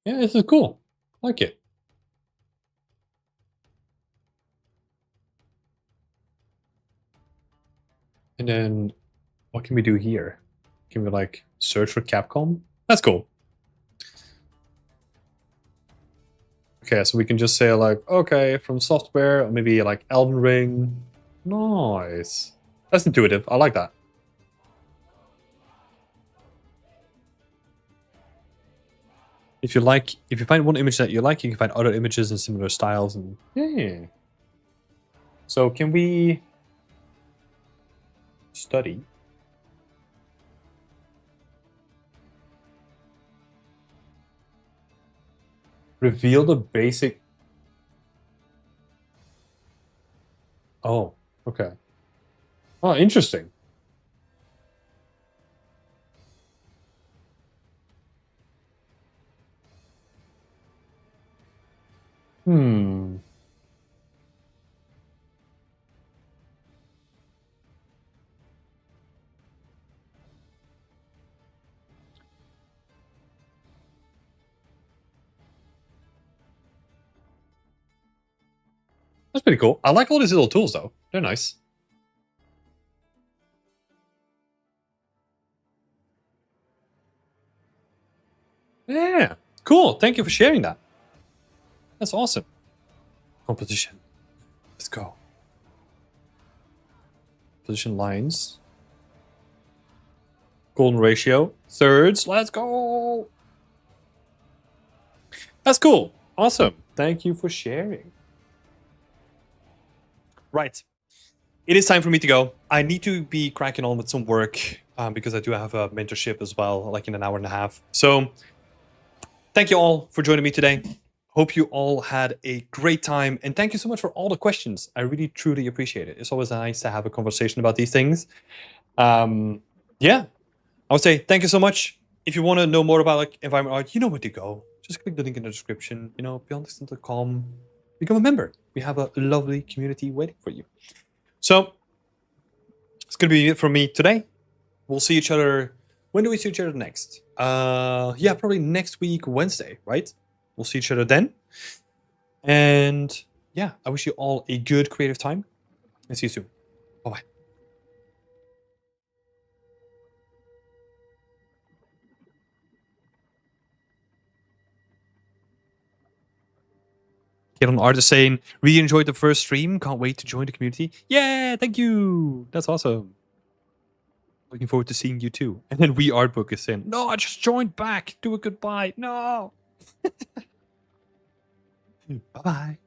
Yeah, this is cool. I like it. And then what can we do here? Can we like search for Capcom? That's cool. Okay, so we can just say like, okay, from software, maybe like Elden Ring. Nice. That's intuitive. I like that. If you find one image that you like, you can find other images in similar styles, and yeah. So can we study? Reveal the basic. Oh, okay. Oh, interesting. Hmm. That's pretty cool. I like all these little tools, though. They're nice. Yeah. Cool. Thank you for sharing that. That's awesome. Composition. Let's go. Position lines. Golden ratio. Thirds. Let's go. That's cool. Awesome. Thank you for sharing. Right. It is time for me to go. I need to be cracking on with some work because I do have a mentorship as well, like in an hour and a half. So thank you all for joining me today. Hope you all had a great time. And thank you so much for all the questions. I really, truly appreciate it. It's always nice to have a conversation about these things. Yeah, I would say thank you so much. If you want to know more about like environment art, you know where to go. Just click the link in the description. Beyondextant.com. Become a member. We have a lovely community waiting for you. So it's gonna be it from me today. We'll see each other. When do we see each other next? Yeah, probably next week, Wednesday, right? We'll see each other then. And yeah, I wish you all a good creative time and see you soon. Bye bye. Kid on Art is saying, really enjoyed the first stream. Can't wait to join the community. Yeah, thank you. That's awesome. Looking forward to seeing you too. And then We Art Book is saying, no, I just joined back. Do a goodbye. No. Bye bye.